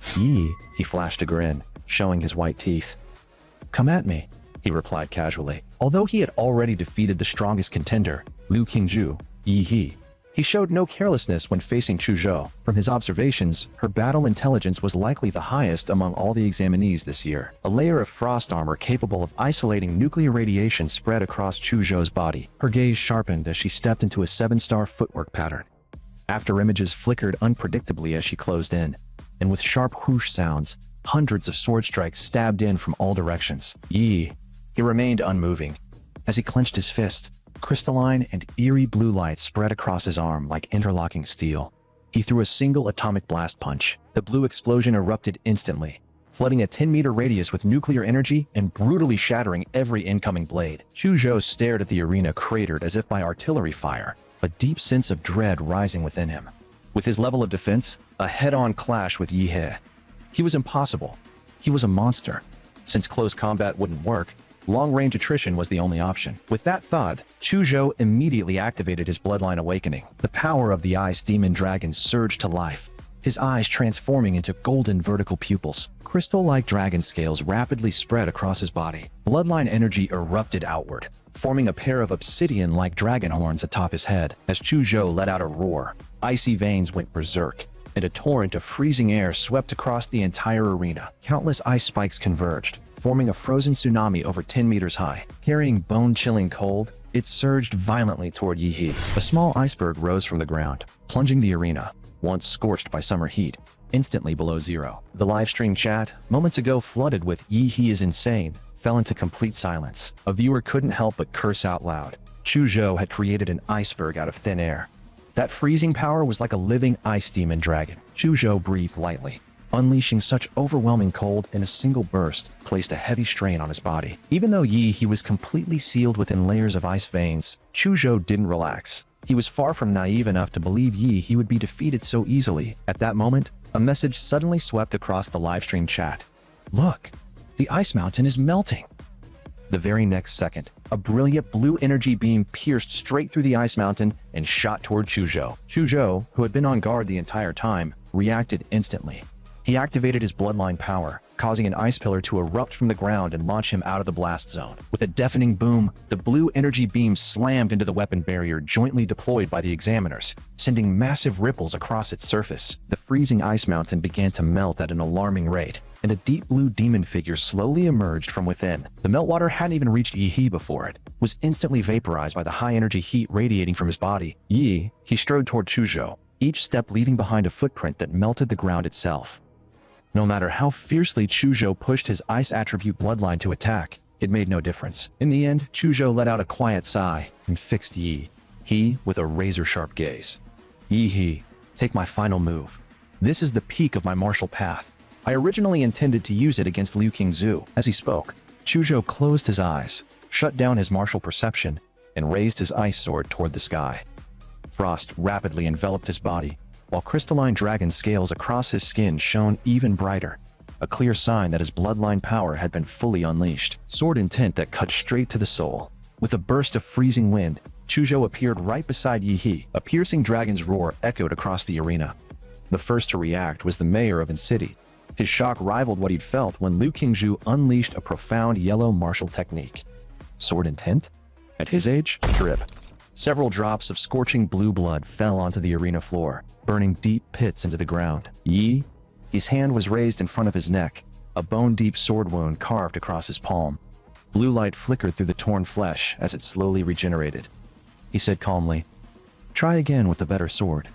He flashed a grin, showing his white teeth. "Come at me," he replied casually. Although he had already defeated the strongest contender, Liu Qingzhu, he showed no carelessness when facing Chu Zhou. From his observations, her battle intelligence was likely the highest among all the examinees this year. A layer of frost armor capable of isolating nuclear radiation spread across Chu Zhou's body. Her gaze sharpened as she stepped into a 7-star footwork pattern. After images flickered unpredictably as she closed in, and with sharp whoosh sounds, hundreds of sword strikes stabbed in from all directions. He remained unmoving. As he clenched his fist, crystalline and eerie blue light spread across his arm like interlocking steel. He threw a single atomic blast punch. The blue explosion erupted instantly, flooding a 10-meter radius with nuclear energy and brutally shattering every incoming blade. Chu Zhou stared at the arena cratered as if by artillery fire, a deep sense of dread rising within him. With his level of defense, a head-on clash with Yi he was impossible. He was a monster. Since close combat wouldn't work, long-range attrition was the only option. With that thought, Chu Zhou immediately activated his bloodline awakening. The power of the Ice Demon Dragon surged to life, his eyes transforming into golden vertical pupils. Crystal-like dragon scales rapidly spread across his body. Bloodline energy erupted outward, forming a pair of obsidian-like dragon horns atop his head. As Chu Zhou let out a roar, icy veins went berserk, and a torrent of freezing air swept across the entire arena. Countless ice spikes converged, forming a frozen tsunami over 10 meters high. Carrying bone-chilling cold, it surged violently toward Yi. A small iceberg rose from the ground, plunging the arena, once scorched by summer heat, instantly below zero. The livestream chat, moments ago flooded with "Yi is insane," fell into complete silence. A viewer couldn't help but curse out loud. Chu Zhou had created an iceberg out of thin air. That freezing power was like a living ice demon dragon. Chu Zhou breathed lightly. Unleashing such overwhelming cold in a single burst placed a heavy strain on his body. Even though he was completely sealed within layers of ice veins, Chu Zhou didn't relax. He was far from naive enough to believe he would be defeated so easily. At that moment, a message suddenly swept across the livestream chat. "Look, the ice mountain is melting." The very next second, a brilliant blue energy beam pierced straight through the ice mountain and shot toward Chu Zhou. Chu Zhou, who had been on guard the entire time, reacted instantly. He activated his bloodline power, causing an ice pillar to erupt from the ground and launch him out of the blast zone. With a deafening boom, the blue energy beam slammed into the weapon barrier jointly deployed by the examiners, sending massive ripples across its surface. The freezing ice mountain began to melt at an alarming rate, and a deep blue demon figure slowly emerged from within. The meltwater hadn't even reached Yi before it was instantly vaporized by the high energy heat radiating from his body. He strode toward Chu Zhou, each step leaving behind a footprint that melted the ground itself. No matter how fiercely Chuzhou pushed his ice attribute bloodline to attack, it made no difference. In the end, Chuzhou let out a quiet sigh and fixed Yi. He with a razor-sharp gaze. Yi, take my final move. This is the peak of my martial path. I originally intended to use it against Liu Qingzu. As he spoke, Chuzhou closed his eyes, shut down his martial perception, and raised his ice sword toward the sky. Frost rapidly enveloped his body, while crystalline dragon scales across his skin shone even brighter, a clear sign that his bloodline power had been fully unleashed. Sword intent that cut straight to the soul. With a burst of freezing wind, Chuzhou appeared right beside Yi. A piercing dragon's roar echoed across the arena. The first to react was the mayor of Incity. His shock rivaled what he'd felt when Liu Qingzu unleashed a profound yellow martial technique. Sword intent? At his age? Drip. Several drops of scorching blue blood fell onto the arena floor, burning deep pits into the ground. Yi? His hand was raised in front of his neck, a bone-deep sword wound carved across his palm. Blue light flickered through the torn flesh as it slowly regenerated. He said calmly, "Try again with a better sword.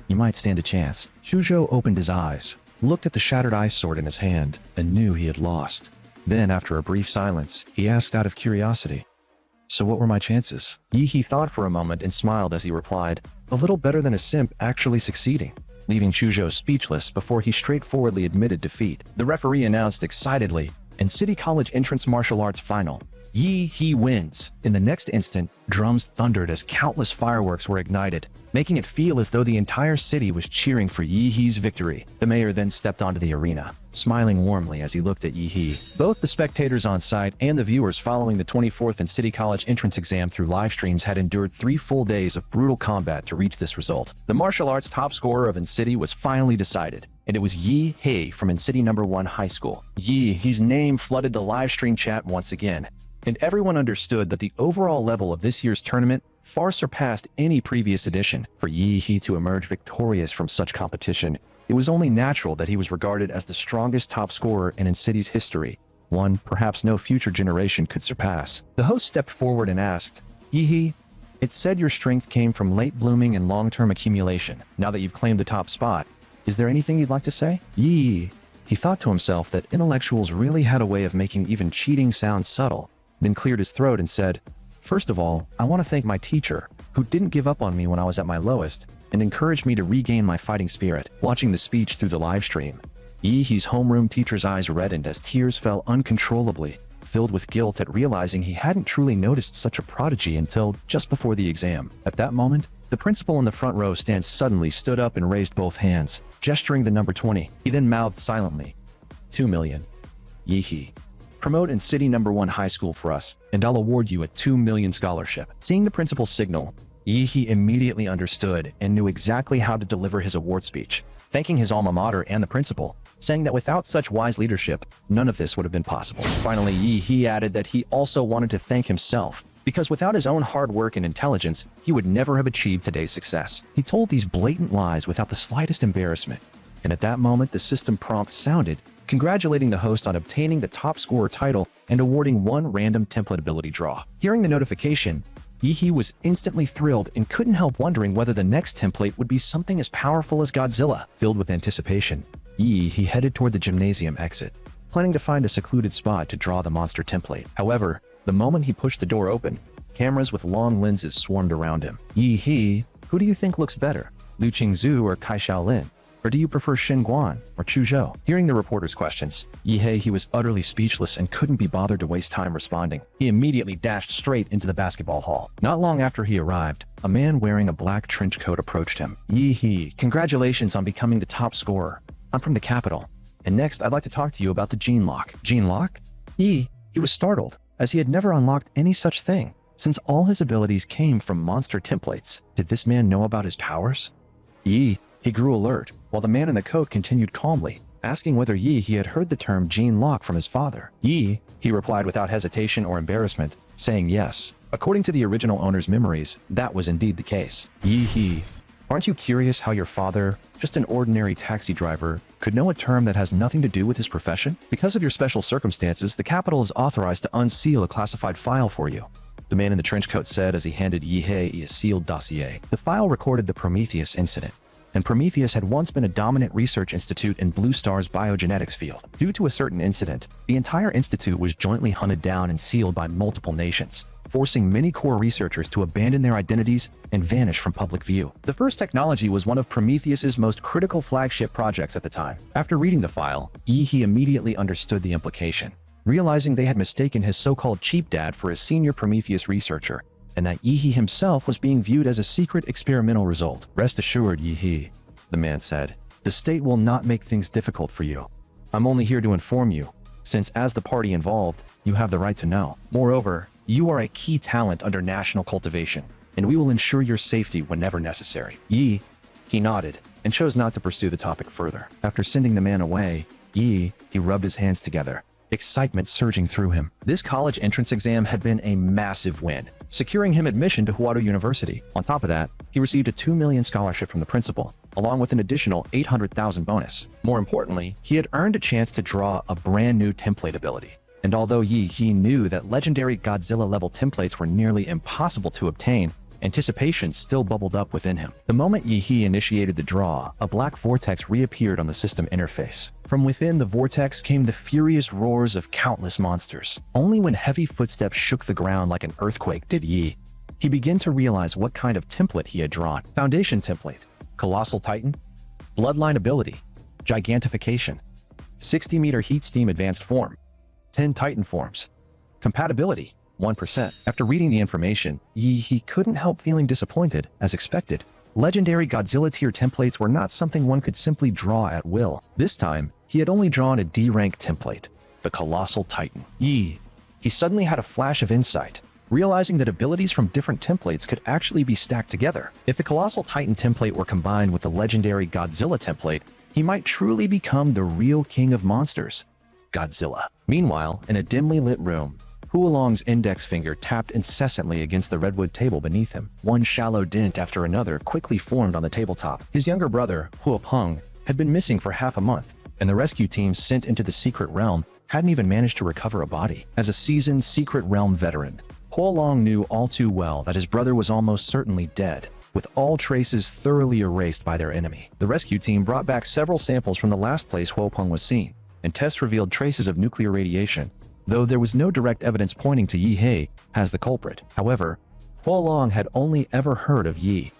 You might stand a chance." Chuzhou opened his eyes, looked at the shattered ice sword in his hand, and knew he had lost. Then, after a brief silence, he asked out of curiosity, "So what were my chances?" Yi thought for a moment and smiled as he replied, "A little better than a simp actually succeeding," leaving Chuzhou speechless before he straightforwardly admitted defeat. The referee announced excitedly, "In City College Entrance Martial Arts Final, Yi wins." In the next instant, drums thundered as countless fireworks were ignited, making it feel as though the entire city was cheering for Yi's victory. The mayor then stepped onto the arena, smiling warmly as he looked at Yi. Both the spectators on site and the viewers following the 24th and City College entrance exam through live streams had endured 3 full days of brutal combat to reach this result. The martial arts top scorer of Incity was finally decided, and it was Yi from Incity No. 1 High School. Yi's name flooded the live stream chat once again, and everyone understood that the overall level of this year's tournament far surpassed any previous edition. For Yi to emerge victorious from such competition, it was only natural that he was regarded as the strongest top scorer in Incity's history, one perhaps no future generation could surpass. The host stepped forward and asked, "Yi, it said your strength came from late blooming and long-term accumulation. Now that you've claimed the top spot, is there anything you'd like to say?" Yi, he thought to himself that intellectuals really had a way of making even cheating sound subtle, then cleared his throat and said, "First of all, I want to thank my teacher, who didn't give up on me when I was at my lowest, and encouraged me to regain my fighting spirit." Watching the speech through the live stream, Yi's homeroom teacher's eyes reddened as tears fell uncontrollably, filled with guilt at realizing he hadn't truly noticed such a prodigy until just before the exam. At that moment, the principal in the front row stand suddenly stood up and raised both hands, gesturing the number 20. He then mouthed silently, 2 million. Yi, promote in City No. 1 High School for us, and I'll award you a 2 million scholarship. Seeing the principal's signal, Yi immediately understood and knew exactly how to deliver his award speech, thanking his alma mater and the principal, saying that without such wise leadership, none of this would have been possible. Finally, Yi added that he also wanted to thank himself, because without his own hard work and intelligence, he would never have achieved today's success. He told these blatant lies without the slightest embarrassment, and at that moment the system prompt sounded, congratulating the host on obtaining the top scorer title and awarding one random template ability draw. Hearing the notification, Yi was instantly thrilled and couldn't help wondering whether the next template would be something as powerful as Godzilla. Filled with anticipation, Yi headed toward the gymnasium exit, planning to find a secluded spot to draw the monster template. However, the moment he pushed the door open, cameras with long lenses swarmed around him. Yi, who do you think looks better, Liu Qingzu or Kai Shaolin? Or do you prefer Shen Guan or Chuzhou? Hearing the reporter's questions, he was utterly speechless and couldn't be bothered to waste time responding. He immediately dashed straight into the basketball hall. Not long after he arrived, a man wearing a black trench coat approached him. Yi, congratulations on becoming the top scorer. I'm from the capital, and next I'd like to talk to you about the gene lock. Gene lock? He was startled, as he had never unlocked any such thing, since all his abilities came from monster templates. Did this man know about his powers? He grew alert, while the man in the coat continued calmly, asking whether he had heard the term gene lock from his father. He replied without hesitation or embarrassment, saying yes. According to the original owner's memories, that was indeed the case. Aren't you curious how your father, just an ordinary taxi driver, could know a term that has nothing to do with his profession? Because of your special circumstances, the capital is authorized to unseal a classified file for you, the man in the trench coat said as he handed Yi a sealed dossier. The file recorded the Prometheus incident, and Prometheus had once been a dominant research institute in Blue Star's biogenetics field. Due to a certain incident, the entire institute was jointly hunted down and sealed by multiple nations, forcing many core researchers to abandon their identities and vanish from public view. The first technology was one of Prometheus's most critical flagship projects at the time. After reading the file, he immediately understood the implication, realizing they had mistaken his so-called cheap dad for a senior Prometheus researcher, and that Yi himself was being viewed as a secret experimental result. "Rest assured, Yi," the man said, "the state will not make things difficult for you. I'm only here to inform you, since as the party involved, you have the right to know. Moreover, you are a key talent under national cultivation, and we will ensure your safety whenever necessary." He nodded, and chose not to pursue the topic further. After sending the man away, he rubbed his hands together, excitement surging through him. This college entrance exam had been a massive win, securing him admission to Huado University. On top of that, he received a $2 million scholarship from the principal, along with an additional $800,000 bonus. More importantly, he had earned a chance to draw a brand new template ability. And although he knew that legendary Godzilla-level templates were nearly impossible to obtain, anticipation still bubbled up within him. The moment Yi initiated the draw, a black vortex reappeared on the system interface. From within the vortex came the furious roars of countless monsters. Only when heavy footsteps shook the ground like an earthquake did he begin to realize what kind of template he had drawn. Foundation template, Colossal Titan, Bloodline ability, Gigantification, 60-meter heat steam advanced form, 10 Titan forms, compatibility, 1%. After reading the information, he couldn't help feeling disappointed. As expected, legendary Godzilla tier templates were not something one could simply draw at will. This time, he had only drawn a D-rank template, the Colossal Titan. He suddenly had a flash of insight, realizing that abilities from different templates could actually be stacked together. If the Colossal Titan template were combined with the legendary Godzilla template, he might truly become the real king of monsters, Godzilla. Meanwhile, in a dimly lit room, Huolong's index finger tapped incessantly against the redwood table beneath him. One shallow dent after another quickly formed on the tabletop. His younger brother, Huopeng, had been missing for half a month, and the rescue team sent into the secret realm hadn't even managed to recover a body. As a seasoned secret realm veteran, Huolong knew all too well that his brother was almost certainly dead, with all traces thoroughly erased by their enemy. The rescue team brought back several samples from the last place Huopeng was seen, and tests revealed traces of nuclear radiation, though there was no direct evidence pointing to Yi as the culprit. However, Huolong had only ever heard of Yi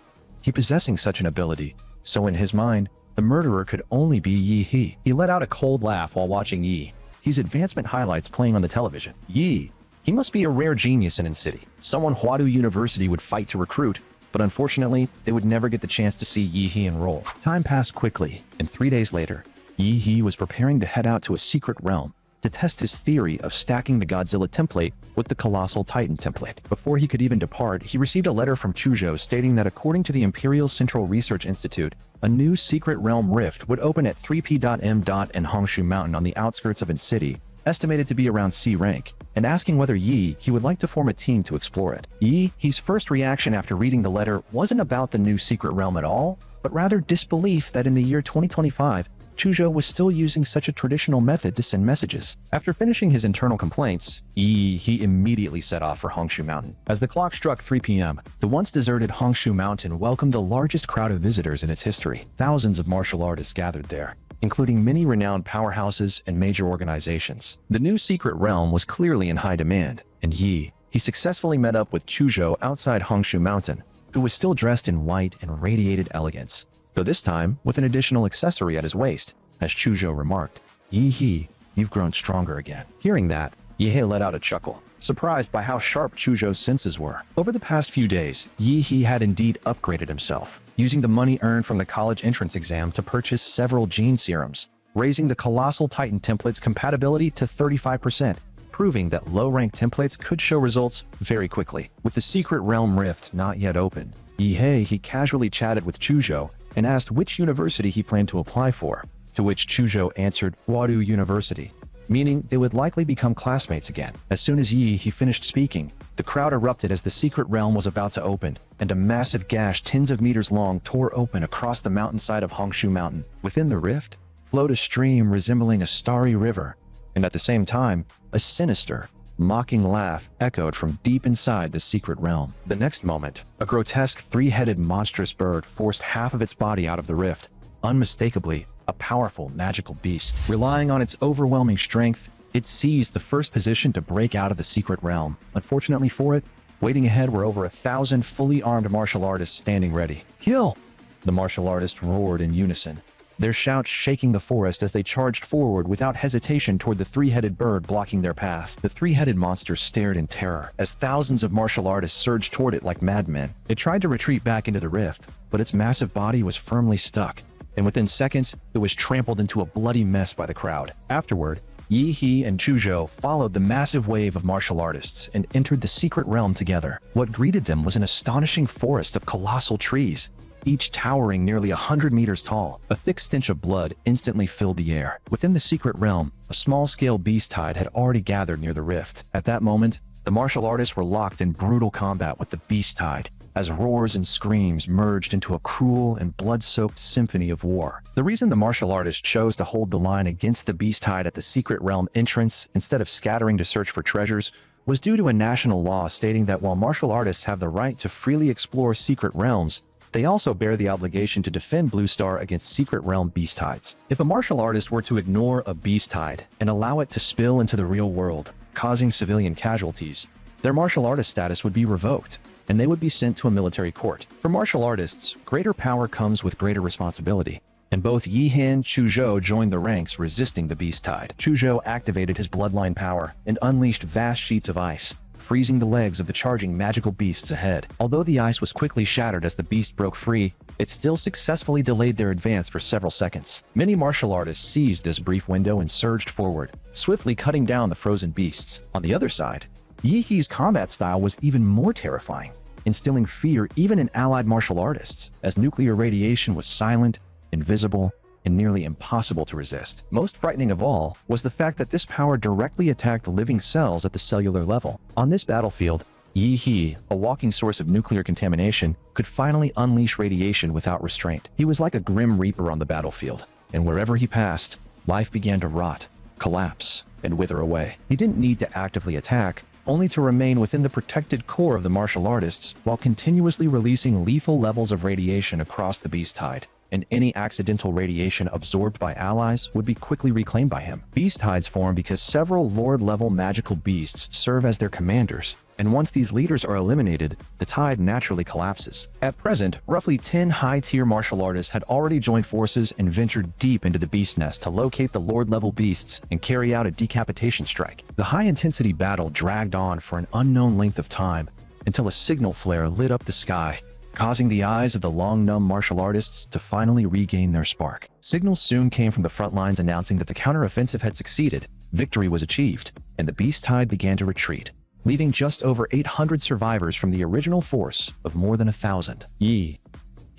possessing such an ability, so in his mind, the murderer could only be Yi. He let out a cold laugh while watching Yi's advancement highlights playing on the television. He must be a rare genius in City. Someone Huado University would fight to recruit, but unfortunately, they would never get the chance to see Yi enroll. Time passed quickly, and 3 days later, Yi was preparing to head out to a secret realm to test his theory of stacking the Godzilla template with the Colossal Titan template. Before he could even depart, he received a letter from Chuzhou stating that according to the Imperial Central Research Institute, a new secret realm rift would open at 3P.M. and Hongshu Mountain on the outskirts of City, estimated to be around C rank, and asking whether he would like to form a team to explore it. Yi's first reaction after reading the letter wasn't about the new secret realm at all, but rather disbelief that in the year 2025, Chuzhou was still using such a traditional method to send messages. After finishing his internal complaints, he immediately set off for Hongshu Mountain. As the clock struck 3 p.m., the once deserted Hongshu Mountain welcomed the largest crowd of visitors in its history. Thousands of martial artists gathered there, including many renowned powerhouses and major organizations. The new secret realm was clearly in high demand, and he successfully met up with Chuzhou outside Hongshu Mountain, who was still dressed in white and radiated elegance, though this time with an additional accessory at his waist. As Chuzhou remarked, "You've grown stronger again." Hearing that, Yahello let out a chuckle, surprised by how sharp Chuzhou's senses were. Over the past few days, Yi had indeed upgraded himself, using the money earned from the college entrance exam to purchase several gene serums, raising the Colossal Titan template's compatibility to 35%, proving that low-rank templates could show results very quickly. With the secret realm rift not yet open, he casually chatted with Chuzhou and asked which university he planned to apply for, to which Chuzhou answered Huado University, meaning they would likely become classmates again. As soon as he finished speaking, the crowd erupted as the secret realm was about to open, and a massive gash tens of meters long tore open across the mountainside of Hongshu Mountain. Within the rift flowed a stream resembling a starry river, and at the same time, a sinister, Mocking laugh echoed from deep inside the secret realm. The next moment, a grotesque three-headed monstrous bird forced half of its body out of the rift, unmistakably a powerful magical beast. Relying on its overwhelming strength, it seized the first position to break out of the secret realm. Unfortunately for it, waiting ahead were over 1,000 fully armed martial artists standing ready. "Kill!" the martial artists roared in unison, their shouts shaking the forest as they charged forward without hesitation toward the three-headed bird blocking their path. The three-headed monster stared in terror as thousands of martial artists surged toward it like madmen. It tried to retreat back into the rift, but its massive body was firmly stuck, and within seconds, it was trampled into a bloody mess by the crowd. Afterward, Yi He and Chuzhou followed the massive wave of martial artists and entered the secret realm together. What greeted them was an astonishing forest of colossal trees, each towering nearly 100 meters tall. A thick stench of blood instantly filled the air. Within the secret realm, a small-scale beast tide had already gathered near the rift. At that moment, the martial artists were locked in brutal combat with the beast tide, as roars and screams merged into a cruel and blood-soaked symphony of war. The reason the martial artists chose to hold the line against the beast tide at the secret realm entrance instead of scattering to search for treasures was due to a national law stating that while martial artists have the right to freely explore secret realms, they also bear the obligation to defend Blue Star against secret realm beast tides. If a martial artist were to ignore a beast tide and allow it to spill into the real world, causing civilian casualties, their martial artist status would be revoked, and they would be sent to a military court. For martial artists, greater power comes with greater responsibility, and both Yi He and Chuzhou joined the ranks resisting the beast tide. Chuzhou activated his bloodline power and unleashed vast sheets of ice, freezing the legs of the charging magical beasts ahead. Although the ice was quickly shattered as the beast broke free, it still successfully delayed their advance for several seconds. Many martial artists seized this brief window and surged forward, swiftly cutting down the frozen beasts. On the other side, Yi He's combat style was even more terrifying, instilling fear even in allied martial artists, as nuclear radiation was silent, invisible, and nearly impossible to resist. Most frightening of all was the fact that this power directly attacked living cells at the cellular level. On this battlefield, Yi He, a walking source of nuclear contamination, could finally unleash radiation without restraint. He was like a grim reaper on the battlefield, and wherever he passed, life began to rot, collapse, and wither away. He didn't need to actively attack, only to remain within the protected core of the martial artists while continuously releasing lethal levels of radiation across the beast tide, and any accidental radiation absorbed by allies would be quickly reclaimed by him. Beast tides form because several Lord-level magical beasts serve as their commanders, and once these leaders are eliminated, the tide naturally collapses. At present, roughly 10 high-tier martial artists had already joined forces and ventured deep into the beast nest to locate the Lord-level beasts and carry out a decapitation strike. The high-intensity battle dragged on for an unknown length of time until a signal flare lit up the sky, causing the eyes of the long-numb martial artists to finally regain their spark. Signals soon came from the front lines announcing that the counter-offensive had succeeded, victory was achieved, and the beast tide began to retreat, leaving just over 800 survivors from the original force of more than 1,000. He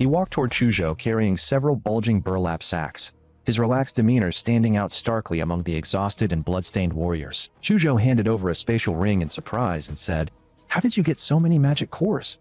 walked toward Chuzhou carrying several bulging burlap sacks, his relaxed demeanor standing out starkly among the exhausted and bloodstained warriors. Chuzhou handed over a spatial ring in surprise and said, "How did you get so many magic cores?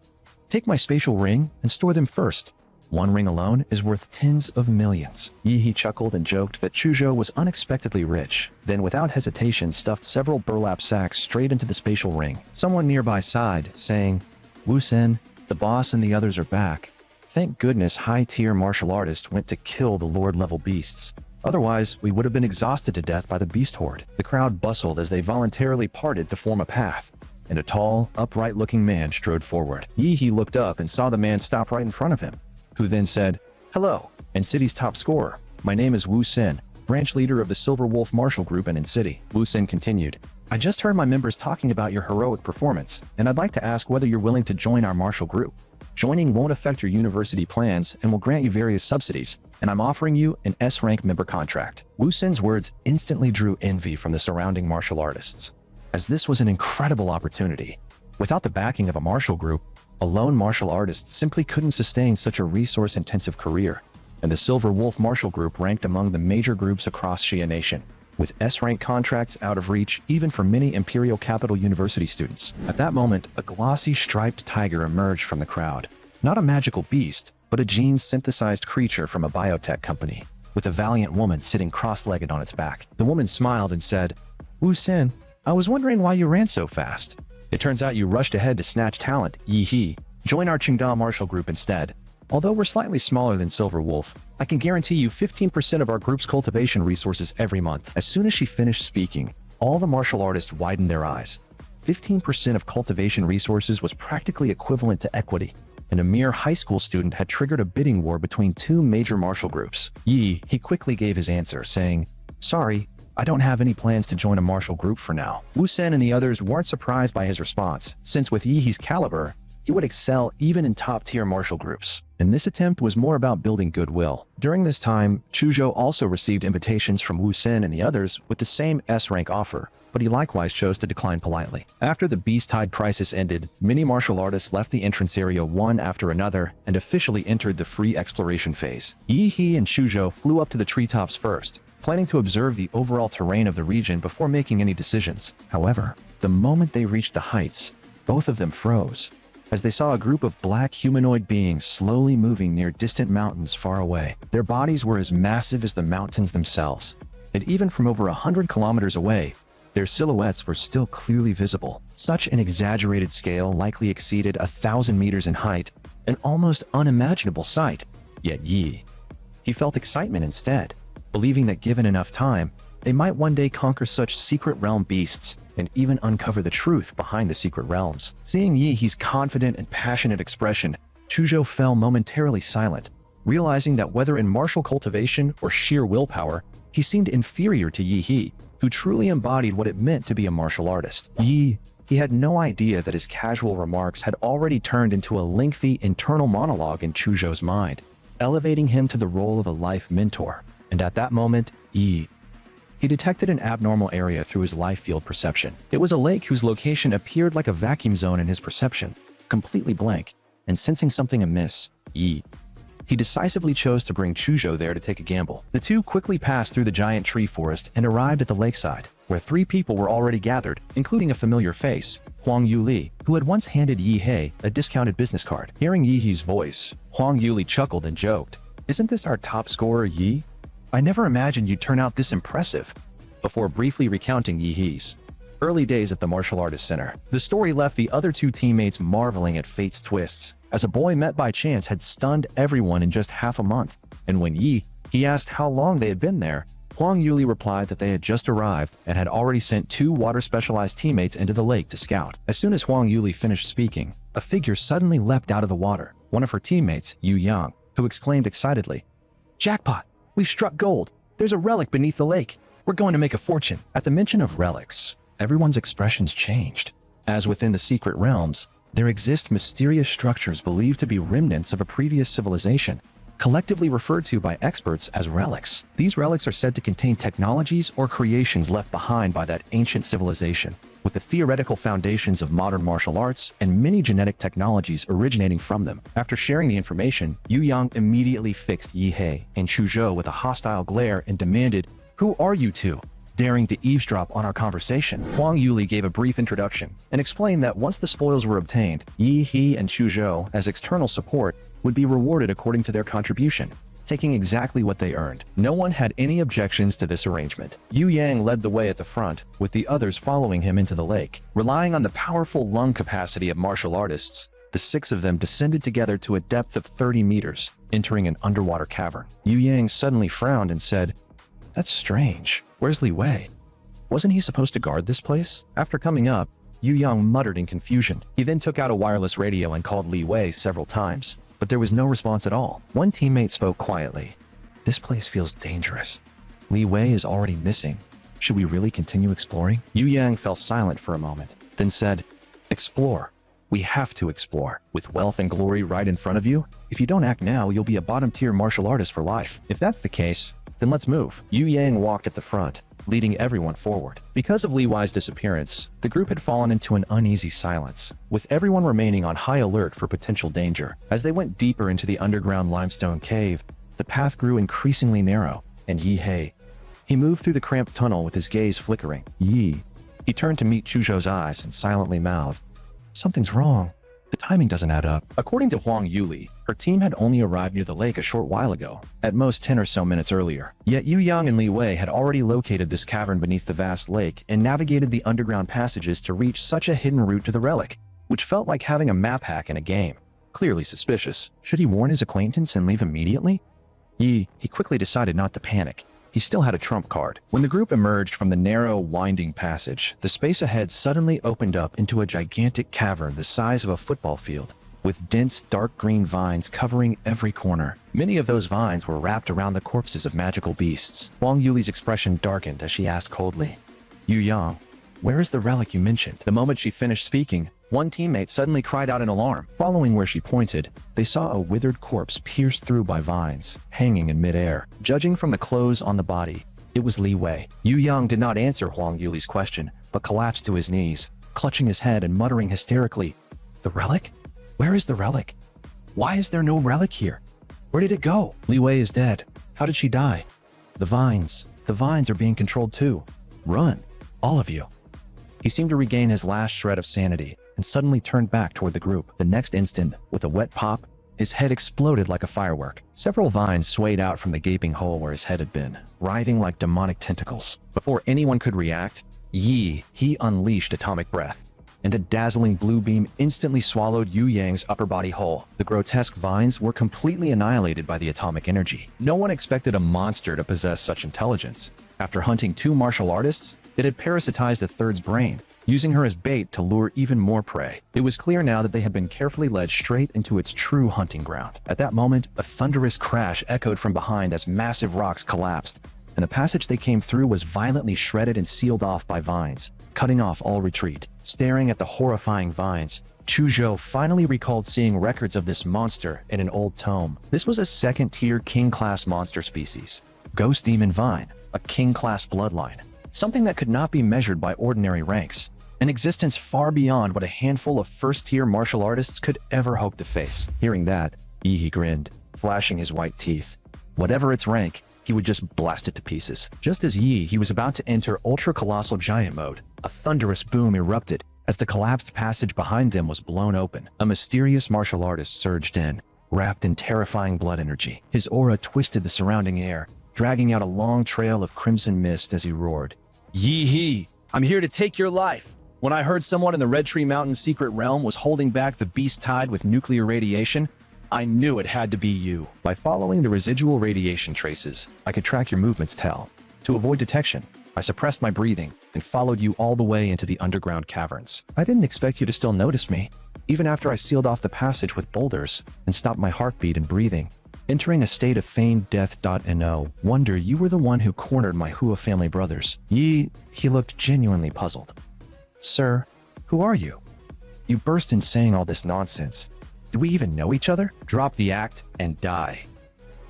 Take my spatial ring and store them first. One ring alone is worth tens of millions." Yi He chuckled and joked that Chuzhou was unexpectedly rich, then without hesitation stuffed several burlap sacks straight into the spatial ring. Someone nearby sighed, saying, "Wu Sen, the boss and the others are back. Thank goodness high-tier martial artists went to kill the Lord-level beasts. Otherwise, we would have been exhausted to death by the beast horde." The crowd bustled as they voluntarily parted to form a path, and a tall, upright-looking man strode forward. Yi He looked up and saw the man stop right in front of him, who then said, "Hello, and City's top scorer. My name is Wu Sen, branch leader of the Silver Wolf Martial Group and in City." Wu Sen continued, "I just heard my members talking about your heroic performance, and I'd like to ask whether you're willing to join our martial group. Joining won't affect your university plans and will grant you various subsidies, and I'm offering you an S-rank member contract." Wu Sen's words instantly drew envy from the surrounding martial artists, as this was an incredible opportunity. Without the backing of a martial group, a lone martial artist simply couldn't sustain such a resource-intensive career, and the Silver Wolf Martial Group ranked among the major groups across Xia Nation, with S-rank contracts out of reach even for many Imperial Capital University students. At that moment, a glossy striped tiger emerged from the crowd. Not a magical beast, but a gene-synthesized creature from a biotech company, with a valiant woman sitting cross-legged on its back. The woman smiled and said, "Wu Sen, I was wondering why you ran so fast. It turns out you rushed ahead to snatch talent, Yi. Join our Qingda martial group instead. Although we're slightly smaller than Silver Wolf, I can guarantee you 15% of our group's cultivation resources every month. As soon as she finished speaking, all the martial artists widened their eyes. 15% of cultivation resources was practically equivalent to equity, and a mere high school student had triggered a bidding war between two major martial groups. He quickly gave his answer, saying, "Sorry, I don't have any plans to join a martial group for now." Wu Sen and the others weren't surprised by his response, since with Yi's caliber, he would excel even in top-tier martial groups. And this attempt was more about building goodwill. During this time, Chuzhou also received invitations from Wu Sen and the others with the same S-rank offer, but he likewise chose to decline politely. After the Beast Tide crisis ended, many martial artists left the entrance area one after another and officially entered the free exploration phase. Yi and Chuzhou flew up to the treetops first, planning to observe the overall terrain of the region before making any decisions. However, the moment they reached the heights, both of them froze, as they saw a group of black humanoid beings slowly moving near distant mountains far away. Their bodies were as massive as the mountains themselves, and even from over 100 kilometers away, their silhouettes were still clearly visible. Such an exaggerated scale likely exceeded 1,000 meters in height, an almost unimaginable sight. Yet he felt excitement instead, believing that given enough time, they might one day conquer such secret realm beasts and even uncover the truth behind the secret realms. Seeing Yi's confident and passionate expression, Chuzhou fell momentarily silent, realizing that whether in martial cultivation or sheer willpower, he seemed inferior to Yi, who truly embodied what it meant to be a martial artist. He had no idea that his casual remarks had already turned into a lengthy internal monologue in Chuzhou's mind, elevating him to the role of a life mentor. And at that moment, he detected an abnormal area through his life field perception. It was a lake whose location appeared like a vacuum zone in his perception, completely blank, and sensing something amiss, he decisively chose to bring Chuzhou there to take a gamble. The two quickly passed through the giant tree forest and arrived at the lakeside, where 3 people were already gathered, including a familiar face, Huang Yuli, who had once handed Yi a discounted business card. Hearing Yi's voice, Huang Yuli chuckled and joked, "Isn't this our top scorer, Yi? I never imagined you'd turn out this impressive," before briefly recounting Yi's early days at the Martial Artist Center. The story left the other 2 teammates marveling at fate's twists, as a boy met by chance had stunned everyone in just half a month. And when he asked how long they had been there, Huang Yuli replied that they had just arrived and had already sent 2 water-specialized teammates into the lake to scout. As soon as Huang Yuli finished speaking, a figure suddenly leapt out of the water, one of her teammates, Yu Yang, who exclaimed excitedly, "Jackpot! We've struck gold! There's a relic beneath the lake! We're going to make a fortune!" At the mention of relics, everyone's expressions changed. As within the secret realms, there exist mysterious structures believed to be remnants of a previous civilization, collectively referred to by experts as relics. These relics are said to contain technologies or creations left behind by that ancient civilization, with the theoretical foundations of modern martial arts and many genetic technologies originating from them. After sharing the information, Yu Yang immediately fixed Yi and Chuzhou with a hostile glare and demanded, "Who are you two, daring to eavesdrop on our conversation?" Huang Yuli gave a brief introduction and explained that once the spoils were obtained, Yi and Chuzhou, as external support, would be rewarded according to their contribution, taking exactly what they earned. No one had any objections to this arrangement. Yu Yang led the way at the front, with the others following him into the lake. Relying on the powerful lung capacity of martial artists, the 6 of them descended together to a depth of 30 meters, entering an underwater cavern. Yu Yang suddenly frowned and said, "That's strange. Where's Li Wei? Wasn't he supposed to guard this place?" After coming up, Yu Yang muttered in confusion. He then took out a wireless radio and called Li Wei several times, but there was no response at all. One teammate spoke quietly. "This place feels dangerous. Li Wei is already missing. Should we really continue exploring?" Yu Yang fell silent for a moment, then said, "Explore. We have to explore. With wealth and glory right in front of you, if you don't act now, you'll be a bottom-tier martial artist for life. If that's the case, then let's move." Yu Yang walked at the front, leading everyone forward. Because of Li Wei's disappearance, the group had fallen into an uneasy silence, with everyone remaining on high alert for potential danger. As they went deeper into the underground limestone cave, the path grew increasingly narrow, and he moved through the cramped tunnel with his gaze flickering. He turned to meet Chuzhou's eyes and silently mouthed, "Something's wrong." The timing doesn't add up. According to Huang Yuli, her team had only arrived near the lake a short while ago, at most 10 or so minutes earlier. Yet Yu Yang and Li Wei had already located this cavern beneath the vast lake and navigated the underground passages to reach such a hidden route to the relic, which felt like having a map hack in a game. Clearly suspicious. Should he warn his acquaintance and leave immediately? He quickly decided not to panic. He still had a trump card. When the group emerged from the narrow, winding passage, the space ahead suddenly opened up into a gigantic cavern the size of a football field, with dense, dark green vines covering every corner. Many of those vines were wrapped around the corpses of magical beasts. Huang Yuli's expression darkened as she asked coldly, "Yu Yang, where is the relic you mentioned?" The moment she finished speaking, one teammate suddenly cried out in alarm. Following where she pointed, they saw a withered corpse pierced through by vines, hanging in midair. Judging from the clothes on the body, it was Li Wei. Yu Yang did not answer Huang Yuli's question, but collapsed to his knees, clutching his head and muttering hysterically, "The relic? Where is the relic? Why is there no relic here? Where did it go?" "Li Wei is dead. How did she die?" The vines are being controlled too. Run, all of you." He seemed to regain his last shred of sanity and suddenly turned back toward the group. The next instant, with a wet pop, his head exploded like a firework. Several vines swayed out from the gaping hole where his head had been, writhing like demonic tentacles. Before anyone could react, he unleashed atomic breath, and a dazzling blue beam instantly swallowed Yu Yang's upper body whole. The grotesque vines were completely annihilated by the atomic energy. No one expected a monster to possess such intelligence. After hunting 2 martial artists, it had parasitized a third's brain, using her as bait to lure even more prey. It was clear now that they had been carefully led straight into its true hunting ground. At that moment, a thunderous crash echoed from behind as massive rocks collapsed, and the passage they came through was violently shredded and sealed off by vines, cutting off all retreat. Staring at the horrifying vines, Chuzhou finally recalled seeing records of this monster in an old tome. This was a second-tier king-class monster species. Ghost Demon Vine, a king-class bloodline. Something that could not be measured by ordinary ranks. An existence far beyond what a handful of first-tier martial artists could ever hope to face. Hearing that, he grinned, flashing his white teeth. Whatever its rank, he would just blast it to pieces. Just as he was about to enter ultra-colossal giant mode, a thunderous boom erupted as the collapsed passage behind them was blown open. A mysterious martial artist surged in, wrapped in terrifying blood energy. His aura twisted the surrounding air, dragging out a long trail of crimson mist as he roared. "Yi, I'm here to take your life. When I heard someone in the Red Tree Mountain secret realm was holding back the beast tide with nuclear radiation, I knew it had to be you. By following the residual radiation traces, I could track your movements. To avoid detection, I suppressed my breathing and followed you all the way into the underground caverns. I didn't expect you to still notice me, even after I sealed off the passage with boulders and stopped my heartbeat and breathing. Entering a state of feigned death. No wonder you were the one who cornered my Hua family brothers." He looked genuinely puzzled. "Sir, who are you? You burst in saying all this nonsense. Do we even know each other? Drop the act and die."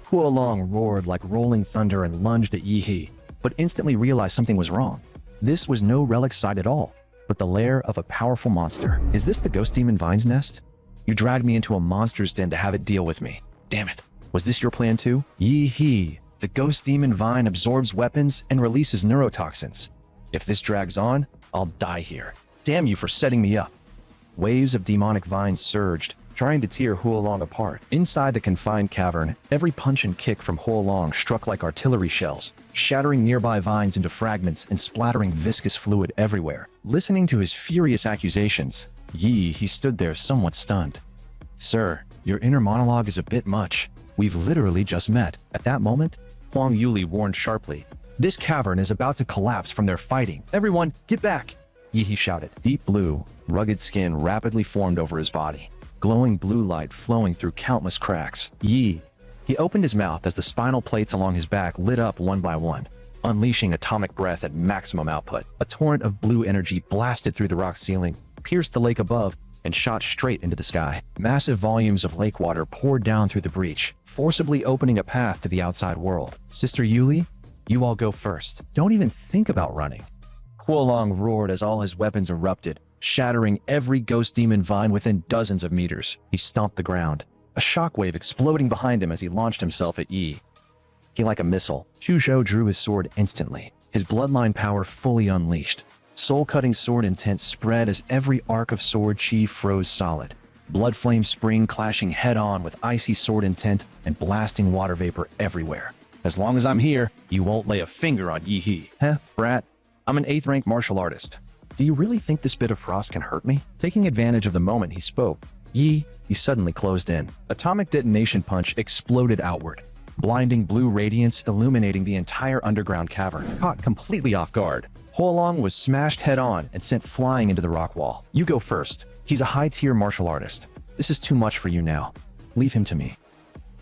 Hua Long roared like rolling thunder and lunged at Yi, but instantly realized something was wrong. This was no relic site at all, but the lair of a powerful monster. "Is this the Ghost Demon Vine's nest? You dragged me into a monster's den to have it deal with me. Damn it. Was this your plan too?" "Yi, the Ghost Demon Vine absorbs weapons and releases neurotoxins. If this drags on, I'll die here. Damn you for setting me up." Waves of demonic vines surged, trying to tear Huolong apart. Inside the confined cavern, every punch and kick from Huolong struck like artillery shells, shattering nearby vines into fragments and splattering viscous fluid everywhere. Listening to his furious accusations, he stood there somewhat stunned. "Sir, your inner monologue is a bit much. We've literally just met." At that moment, Huang Yuli warned sharply, "This cavern is about to collapse from their fighting. Everyone, get back!" Yi shouted. Deep blue, rugged skin rapidly formed over his body, glowing blue light flowing through countless cracks. He opened his mouth as the spinal plates along his back lit up one by one, unleashing atomic breath at maximum output. A torrent of blue energy blasted through the rock ceiling, pierced the lake above, and shot straight into the sky. Massive volumes of lake water poured down through the breach, forcibly opening a path to the outside world. "Sister Yuli, you all go first. Don't even think about running." Huolong roared as all his weapons erupted, shattering every ghost demon vine within dozens of meters. He stomped the ground, a shockwave exploding behind him as he launched himself at Yi. He like a missile. Chuzhou drew his sword instantly, his bloodline power fully unleashed. Soul-cutting sword intent spread as every arc of sword chi froze solid, blood flames spring clashing head-on with icy sword intent and blasting water vapor everywhere. As long as I'm here, you won't lay a finger on Yi. Heh, brat. I'm an 8th rank martial artist. Do you really think this bit of frost can hurt me? Taking advantage of the moment he spoke, he suddenly closed in. Atomic detonation punch exploded outward, blinding blue radiance illuminating the entire underground cavern. Caught completely off guard, Huolong was smashed head-on and sent flying into the rock wall. You go first. He's a high-tier martial artist. This is too much for you now. Leave him to me.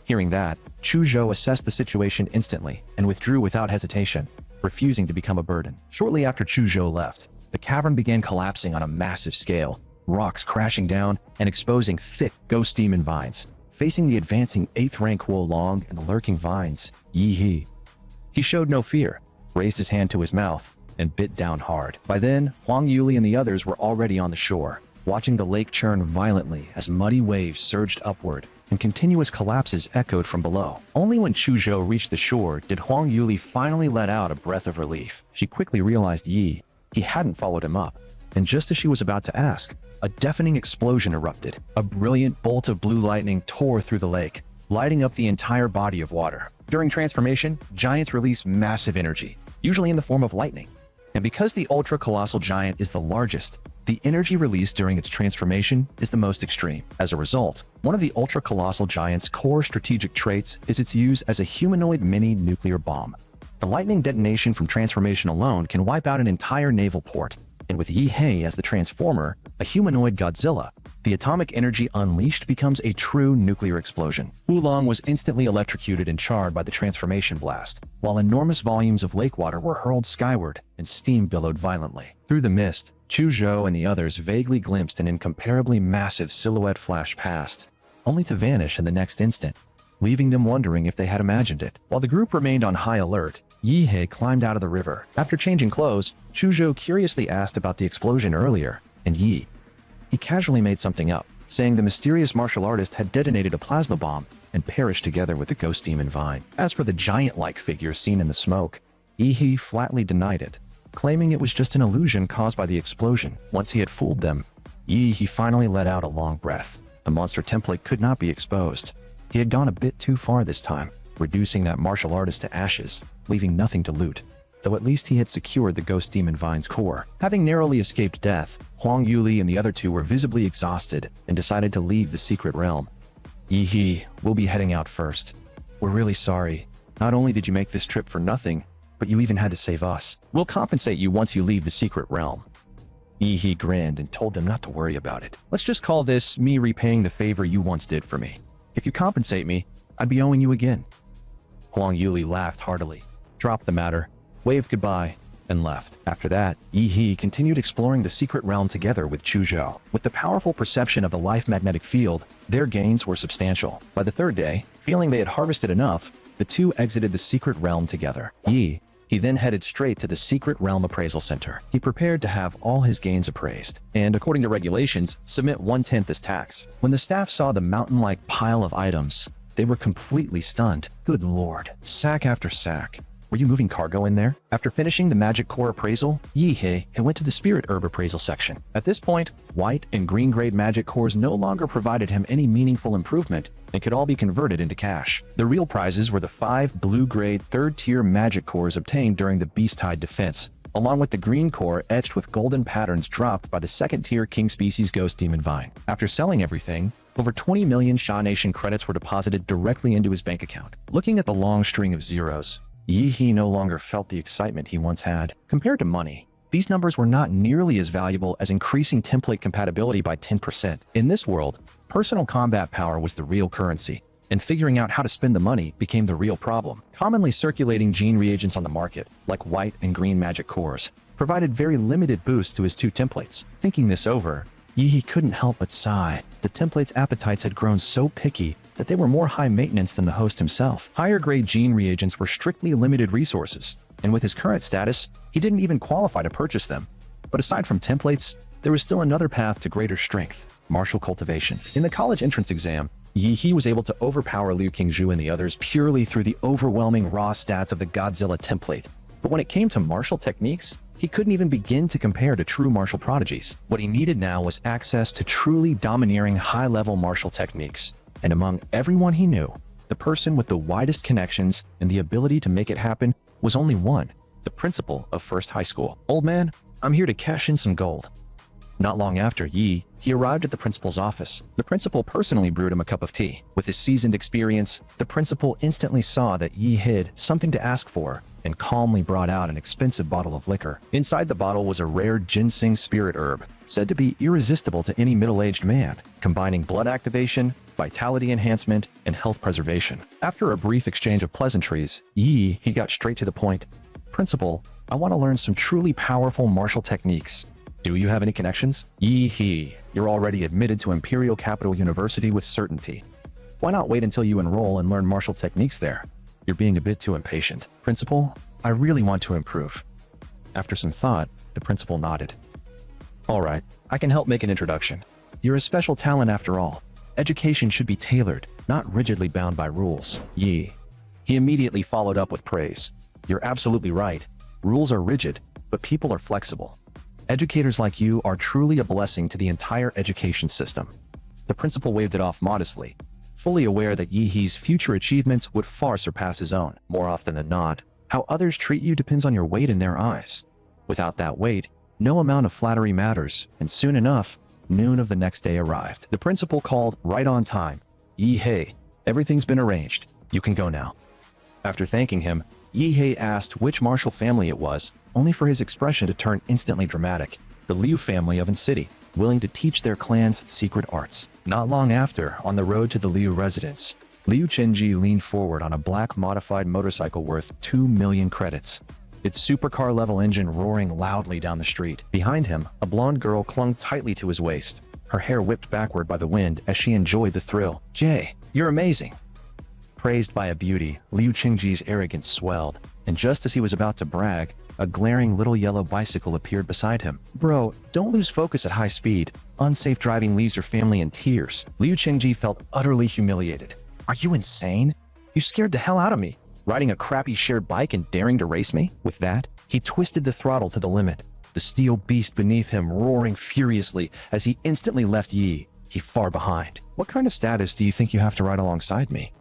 Hearing that, Chuzhou assessed the situation instantly and withdrew without hesitation, refusing to become a burden. Shortly after Chuzhou left, the cavern began collapsing on a massive scale, rocks crashing down and exposing thick ghost demon vines. Facing the advancing 8th rank Huolong and the lurking vines, Yi. He showed no fear, raised his hand to his mouth, and bit down hard. By then, Huang Yuli and the others were already on the shore, watching the lake churn violently as muddy waves surged upward and continuous collapses echoed from below. Only when Chuzhou reached the shore did Huang Yuli finally let out a breath of relief. She quickly realized he hadn't followed him up, and just as she was about to ask, a deafening explosion erupted. A brilliant bolt of blue lightning tore through the lake, lighting up the entire body of water. During transformation, giants release massive energy, usually in the form of lightning. And because the ultra-colossal giant is the largest, the energy released during its transformation is the most extreme. As a result, one of the ultra-colossal giant's core strategic traits is its use as a humanoid mini-nuclear bomb. The lightning detonation from transformation alone can wipe out an entire naval port, and with Yi as the transformer, a humanoid Godzilla, the atomic energy unleashed becomes a true nuclear explosion. Huolong was instantly electrocuted and charred by the transformation blast, while enormous volumes of lake water were hurled skyward and steam billowed violently. Through the mist, Chuzhou and the others vaguely glimpsed an incomparably massive silhouette flash past, only to vanish in the next instant, leaving them wondering if they had imagined it. While the group remained on high alert, Yi climbed out of the river. After changing clothes, Chuzhou curiously asked about the explosion earlier, and he casually made something up, saying the mysterious martial artist had detonated a plasma bomb and perished together with the ghost demon vine. As for the giant-like figure seen in the smoke, Yi flatly denied it, claiming it was just an illusion caused by the explosion. Once he had fooled them, Yi finally let out a long breath. The monster template could not be exposed. He had gone a bit too far this time, reducing that martial artist to ashes, leaving nothing to loot, though at least he had secured the ghost demon vine's core. Having narrowly escaped death, Huang Yuli and the other two were visibly exhausted and decided to leave the secret realm. Yi, we'll be heading out first. We're really sorry. Not only did you make this trip for nothing, but you even had to save us. We'll compensate you once you leave the secret realm. Yi grinned and told them not to worry about it. Let's just call this me repaying the favor you once did for me. If you compensate me, I'd be owing you again. Huang Yuli laughed heartily, dropped the matter, waved goodbye, and left. After that, Yi continued exploring the secret realm together with Chuzhou. With the powerful perception of the life magnetic field, their gains were substantial. By the third day, feeling they had harvested enough, the two exited the secret realm together. He then headed straight to the secret realm appraisal center. He prepared to have all his gains appraised, and according to regulations, submit 1/10 as tax. When the staff saw the mountain-like pile of items, they were completely stunned. Good lord, sack after sack. Were you moving cargo in there? After finishing the magic core appraisal, Yi went to the spirit herb appraisal section. At this point, white and green grade magic cores no longer provided him any meaningful improvement and could all be converted into cash. The real prizes were the 5 blue grade 3rd tier magic cores obtained during the Beast Tide defense, along with the green core etched with golden patterns dropped by the 2nd tier king species ghost demon vine. After selling everything, over 20 million Sha Nation credits were deposited directly into his bank account. Looking at the long string of zeros, Yi no longer felt the excitement he once had. Compared to money, these numbers were not nearly as valuable as increasing template compatibility by 10%. In this world, personal combat power was the real currency, and figuring out how to spend the money became the real problem. Commonly circulating gene reagents on the market, like white and green magic cores, provided very limited boosts to his 2 templates. Thinking this over, Yi couldn't help but sigh. The template's appetites had grown so picky that they were more high maintenance than the host himself. Higher grade gene reagents were strictly limited resources, and with his current status, he didn't even qualify to purchase them. But aside from templates, there was still another path to greater strength: martial cultivation. In the college entrance exam, Yi was able to overpower Liu Qingzhu and the others purely through the overwhelming raw stats of the Godzilla template. But when it came to martial techniques, He couldn't even begin to compare to true martial prodigies. What he needed now was access to truly domineering high-level martial techniques. And among everyone he knew, the person with the widest connections and the ability to make it happen was only one: the principal of First High School. "Old man, I'm here to cash in some gold." Not long after he arrived at the principal's office. The principal personally brewed him a cup of tea. With his seasoned experience, the principal instantly saw that Yi hid something to ask for and calmly brought out an expensive bottle of liquor. Inside the bottle was a rare ginseng spirit herb, said to be irresistible to any middle-aged man, combining blood activation, vitality enhancement, and health preservation. After a brief exchange of pleasantries, he got straight to the point. "Principal, I want to learn some truly powerful martial techniques. Do you have any connections?" "You're already admitted to Imperial Capital University with certainty. Why not wait until you enroll and learn martial techniques there? You're being a bit too impatient." "Principal, I really want to improve." After some thought, the principal nodded. "All right, I can help make an introduction. You're a special talent after all. Education should be tailored, not rigidly bound by rules." He immediately followed up with praise. "You're absolutely right. Rules are rigid, but people are flexible. Educators like you are truly a blessing to the entire education system." The principal waved it off modestly, fully aware that Yi's future achievements would far surpass his own. More often than not, how others treat you depends on your weight in their eyes. Without that weight, no amount of flattery matters, and soon enough, noon of the next day arrived. The principal called right on time. "Hey, everything's been arranged. You can go now." After thanking him, Yi asked which martial family it was, only for his expression to turn instantly dramatic. "The Liu family of An City, willing to teach their clan's secret arts." Not long after, on the road to the Liu residence, Liu Qingji leaned forward on a black modified motorcycle worth 2 million credits. Its supercar-level engine roaring loudly down the street. Behind him, a blonde girl clung tightly to his waist, her hair whipped backward by the wind as she enjoyed the thrill. "Jay, you're amazing." Praised by a beauty, Liu Qingji's arrogance swelled, and just as he was about to brag, a glaring little yellow bicycle appeared beside him. "Bro, don't lose focus at high speed. Unsafe driving leaves your family in tears." Liu Qingji felt utterly humiliated. "Are you insane? You scared the hell out of me, riding a crappy shared bike and daring to race me?" With that, he twisted the throttle to the limit, the steel beast beneath him roaring furiously as he instantly left Yi far behind. "What kind of status do you think you have to ride alongside me?"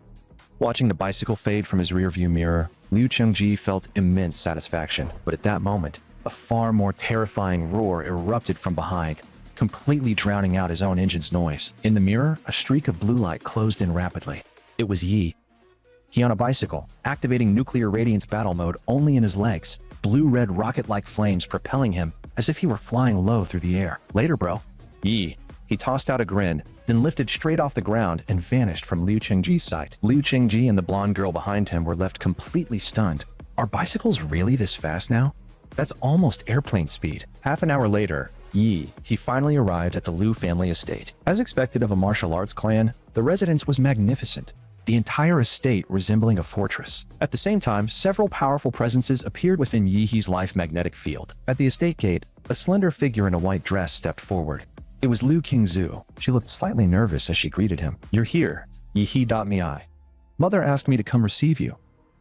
Watching the bicycle fade from his rearview mirror, Liu Qingji felt immense satisfaction. But at that moment, a far more terrifying roar erupted from behind, completely drowning out his own engine's noise. In the mirror, a streak of blue light closed in rapidly. It was Yi. He on a bicycle, activating nuclear radiance battle mode only in his legs, blue-red rocket-like flames propelling him as if he were flying low through the air. "Later, bro." He tossed out a grin, then lifted straight off the ground and vanished from Liu Qingji's sight. Liu Qingji and the blonde girl behind him were left completely stunned. Are bicycles really this fast now? That's almost airplane speed. Half an hour later, he finally arrived at the Liu family estate. As expected of a martial arts clan, the residence was magnificent, the entire estate resembling a fortress. At the same time, several powerful presences appeared within Yi's life magnetic field. At the estate gate, a slender figure in a white dress stepped forward. It was Liu Qingzu. She looked slightly nervous as she greeted him. "You're here." "Me. Mother asked me to come receive you.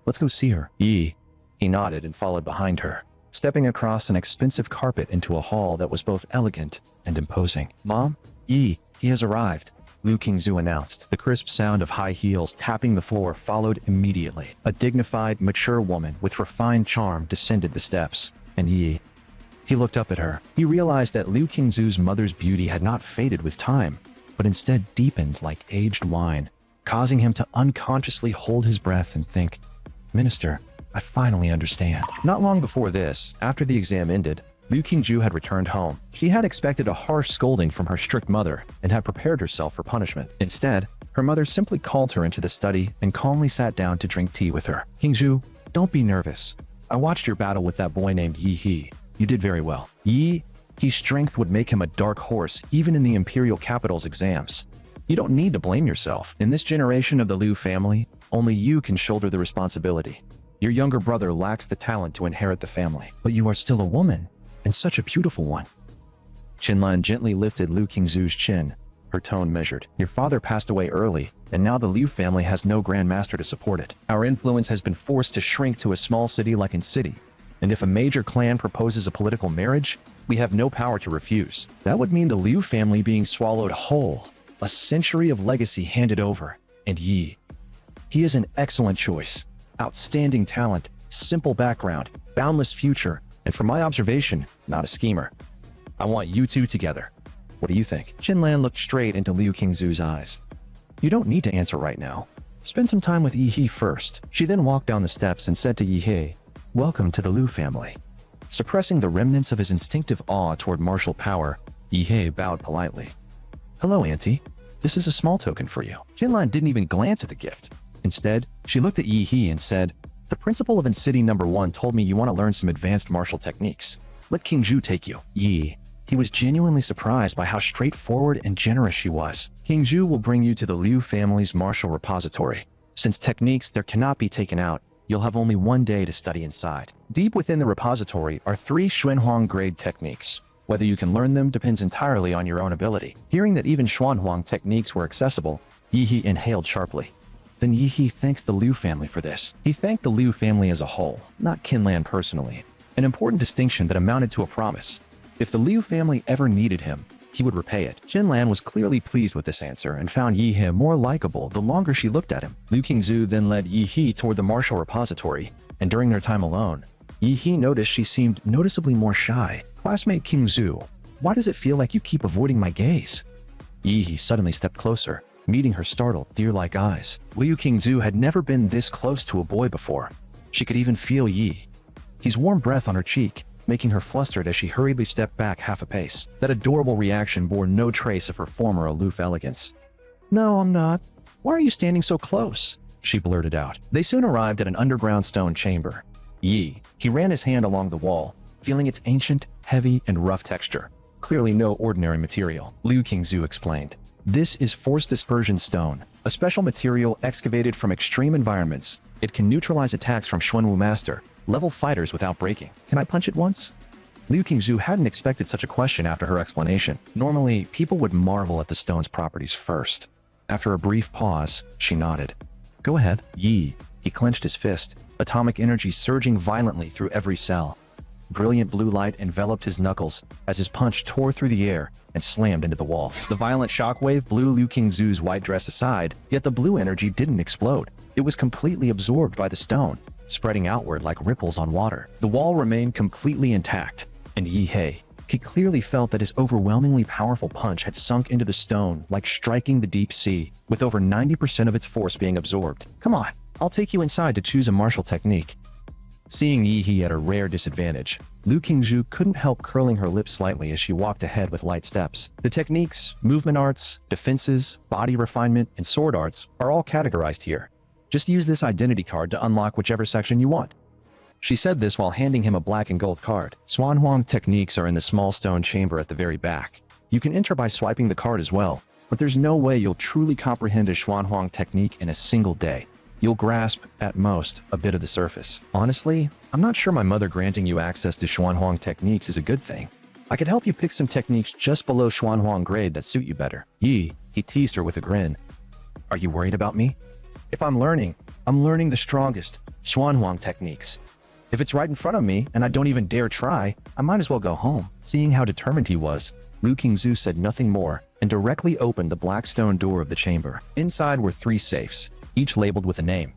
Let's go see her." He nodded and followed behind her, stepping across an expensive carpet into a hall that was both elegant and imposing. "Mom, he has arrived," Liu Qingzu announced. The crisp sound of high heels tapping the floor followed immediately. A dignified, mature woman with refined charm descended the steps, and he looked up at her. He realized that Liu Qingzu's mother's beauty had not faded with time, but instead deepened like aged wine, causing him to unconsciously hold his breath and think, "Minister, I finally understand." Not long before this, after the exam ended, Liu Qingzu had returned home. She had expected a harsh scolding from her strict mother and had prepared herself for punishment. Instead, her mother simply called her into the study and calmly sat down to drink tea with her. "Qingzu, don't be nervous. I watched your battle with that boy named Yi. You did very well." His strength would make him a dark horse even in the Imperial Capital's exams. You don't need to blame yourself. In this generation of the Liu family, only you can shoulder the responsibility. Your younger brother lacks the talent to inherit the family. But you are still a woman, and such a beautiful one. Qinlan gently lifted Liu Qingzu's chin, her tone measured. "Your father passed away early, and now the Liu family has no grandmaster to support it. Our influence has been forced to shrink to a small city like An City. And if a major clan proposes a political marriage, we have no power to refuse. That would mean the Liu family being swallowed whole, a century of legacy handed over, and Yi. He is an excellent choice. Outstanding talent, simple background, boundless future, and from my observation, not a schemer. I want you two together. What do you think? Qinlan looked straight into Liu Qingzu's eyes. You don't need to answer right now. Spend some time with Yi first. She then walked down the steps and said to Yi, "Welcome to the Liu family." Suppressing the remnants of his instinctive awe toward martial power, Yi bowed politely. "Hello, Auntie. This is a small token for you." Qinlan didn't even glance at the gift. Instead, she looked at Yi and said, "The principal of City Number 1 told me you want to learn some advanced martial techniques. Let Qingzhu take you." Yi. He was genuinely surprised by how straightforward and generous she was. "Qingzhu will bring you to the Liu family's martial repository. Since techniques there cannot be taken out, you'll have only 1 day to study inside. Deep within the repository are 3 Xuanhuang grade techniques. Whether you can learn them depends entirely on your own ability." Hearing that even Xuanhuang techniques were accessible, Yi inhaled sharply. Then Yi thanks the Liu family for this. He thanked the Liu family as a whole, not Qinlan personally. An important distinction that amounted to a promise. If the Liu family ever needed him, he would repay it. Qinlan was clearly pleased with this answer and found Yi more likable the longer she looked at him. Liu Qingzhu then led Yi toward the martial repository, and during their time alone, Yi noticed she seemed noticeably more shy. "Classmate Qingzhu, why does it feel like you keep avoiding my gaze?" Yi suddenly stepped closer, meeting her startled, deer-like eyes. Liu Qingzhu had never been this close to a boy before. She could even feel Yi's warm breath on her cheek, making her flustered as she hurriedly stepped back half a pace. That adorable reaction bore no trace of her former aloof elegance. "No, I'm not. Why are you standing so close?" she blurted out. They soon arrived at an underground stone chamber. He ran his hand along the wall, feeling its ancient, heavy, and rough texture. Clearly no ordinary material. Liu Qingzhu explained. "This is force dispersion stone, a special material excavated from extreme environments. It can neutralize attacks from Xuanwu Master, level fighters without breaking. Can I punch it once?" Liu Qingzhu hadn't expected such a question after her explanation. Normally, people would marvel at the stone's properties first. After a brief pause, she nodded. "Go ahead." He clenched his fist, atomic energy surging violently through every cell. Brilliant blue light enveloped his knuckles as his punch tore through the air and slammed into the wall. The violent shockwave blew Liu Qingzhu's white dress aside, yet the blue energy didn't explode. It was completely absorbed by the stone, spreading outward like ripples on water. The wall remained completely intact, and he clearly felt that his overwhelmingly powerful punch had sunk into the stone like striking the deep sea, with over 90% of its force being absorbed. "Come on, I'll take you inside to choose a martial technique." Seeing Yi at a rare disadvantage, Liu Qingzhu couldn't help curling her lips slightly as she walked ahead with light steps. The techniques, movement arts, defenses, body refinement, and sword arts are all categorized here. Just use this identity card to unlock whichever section you want. She said this while handing him a black and gold card. Xuanhuang techniques are in the small stone chamber at the very back. You can enter by swiping the card as well, but there's no way you'll truly comprehend a Xuanhuang technique in a single day. You'll grasp, at most, a bit of the surface. Honestly, I'm not sure my mother granting you access to Xuanhuang techniques is a good thing. I could help you pick some techniques just below Xuanhuang grade that suit you better. He teased her with a grin. Are you worried about me? If I'm learning the strongest Xuanhuang techniques. If it's right in front of me and I don't even dare try, I might as well go home. Seeing how determined he was, Liu Qingzhu said nothing more and directly opened the black stone door of the chamber. Inside were 3 safes, each labeled with a name.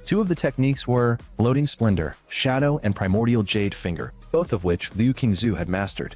2 of the techniques were Floating Splendor, Shadow, and Primordial Jade Finger, both of which Liu Qingzhu had mastered.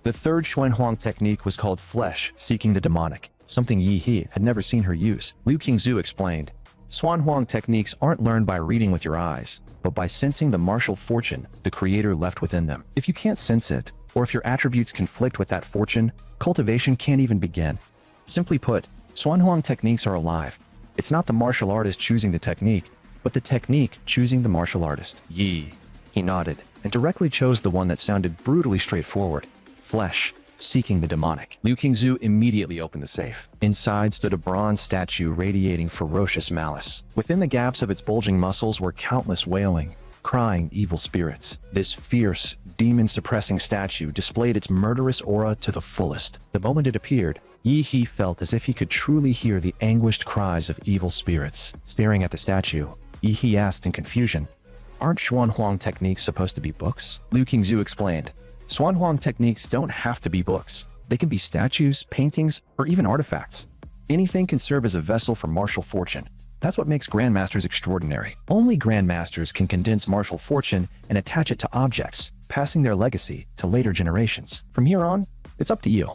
The 3rd Xuanhuang technique was called Flesh, Seeking the Demonic, something Yi had never seen her use. Liu Qingzhu explained, Xuanhuang techniques aren't learned by reading with your eyes, but by sensing the martial fortune the creator left within them. If you can't sense it, or if your attributes conflict with that fortune, cultivation can't even begin. Simply put, Xuanhuang techniques are alive. It's not the martial artist choosing the technique, but the technique choosing the martial artist. He nodded, and directly chose the one that sounded brutally straightforward. Flesh, Seeking the Demonic. Liu Qingzhu immediately opened the safe. Inside stood a bronze statue radiating ferocious malice. Within the gaps of its bulging muscles were countless wailing, crying evil spirits. This fierce, demon-suppressing statue displayed its murderous aura to the fullest. The moment it appeared, Yi felt as if he could truly hear the anguished cries of evil spirits. Staring at the statue, Yi asked in confusion, Aren't Xuanhuang techniques supposed to be books? Liu Qingzhu explained. Xuanhuang techniques don't have to be books. They can be statues, paintings, or even artifacts. Anything can serve as a vessel for martial fortune. That's what makes grandmasters extraordinary. Only grandmasters can condense martial fortune and attach it to objects, passing their legacy to later generations. From here on, it's up to you.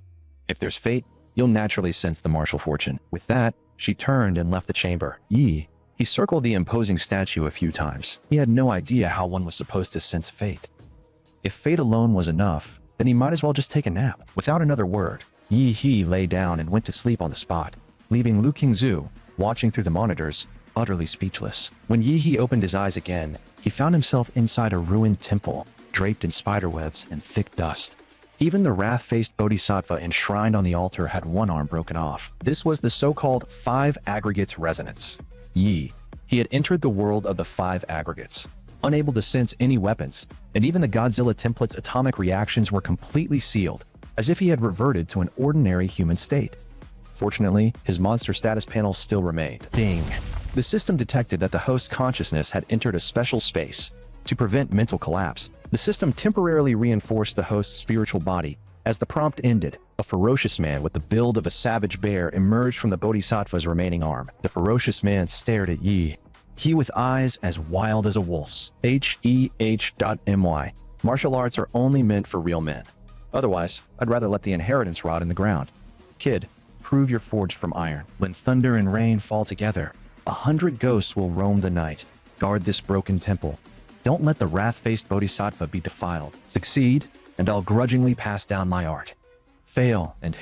If there's fate, you'll naturally sense the martial fortune. With that, she turned and left the chamber. He circled the imposing statue a few times. He had no idea how one was supposed to sense fate. If fate alone was enough, then he might as well just take a nap. Without another word, He lay down and went to sleep on the spot, leaving Liu Qingzhu watching through the monitors, utterly speechless. When He opened his eyes again, he found himself inside a ruined temple, draped in spiderwebs and thick dust. Even the wrath-faced bodhisattva enshrined on the altar had one arm broken off. This was the so-called Five Aggregates resonance. He had entered the world of the Five Aggregates, unable to sense any weapons, and even the Godzilla template's atomic reactions were completely sealed, as if he had reverted to an ordinary human state. Fortunately, his monster status panel still remained. Ding! The system detected that the host's consciousness had entered a special space. To prevent mental collapse, the system temporarily reinforced the host's spiritual body. As the prompt ended, a ferocious man with the build of a savage bear emerged from the bodhisattva's remaining arm. The ferocious man stared at He with eyes as wild as a wolf's. HEH.MY. Martial arts are only meant for real men. Otherwise, I'd rather let the inheritance rot in the ground. Kid, prove you're forged from iron. When thunder and rain fall together, 100 ghosts will roam the night. Guard this broken temple. Don't let the wrath-faced bodhisattva be defiled. Succeed, and I'll grudgingly pass down my art. Fail, and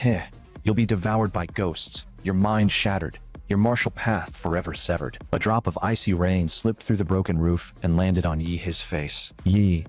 you'll be devoured by ghosts, your mind shattered, your martial path forever severed. A drop of icy rain slipped through the broken roof and landed on his face. He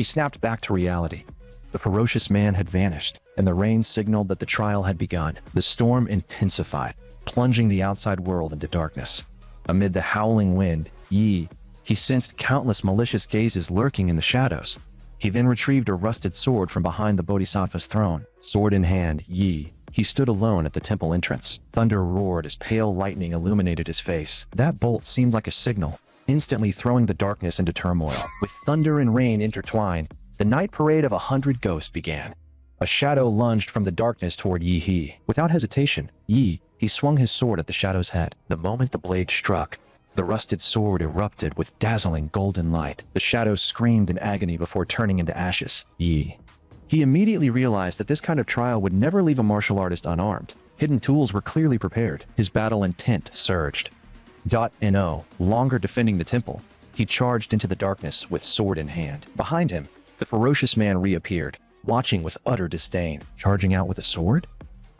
snapped back to reality. The ferocious man had vanished, and the rain signaled that the trial had begun. The storm intensified, plunging the outside world into darkness. Amid the howling wind, he sensed countless malicious gazes lurking in the shadows. He then retrieved a rusted sword from behind the bodhisattva's throne. Sword in hand, he stood alone at the temple entrance. Thunder roared as pale lightning illuminated his face. That bolt seemed like a signal, instantly throwing the darkness into turmoil. With thunder and rain intertwined, the night parade of 100 ghosts began. A shadow lunged from the darkness toward He. Without hesitation, he swung his sword at the shadow's head. The moment the blade struck, the rusted sword erupted with dazzling golden light. The shadow screamed in agony before turning into ashes. He immediately realized that this kind of trial would never leave a martial artist unarmed. Hidden tools were clearly prepared. His battle intent surged. No longer defending the temple, he charged into the darkness with sword in hand. Behind him, the ferocious man reappeared, watching with utter disdain. Charging out with a sword?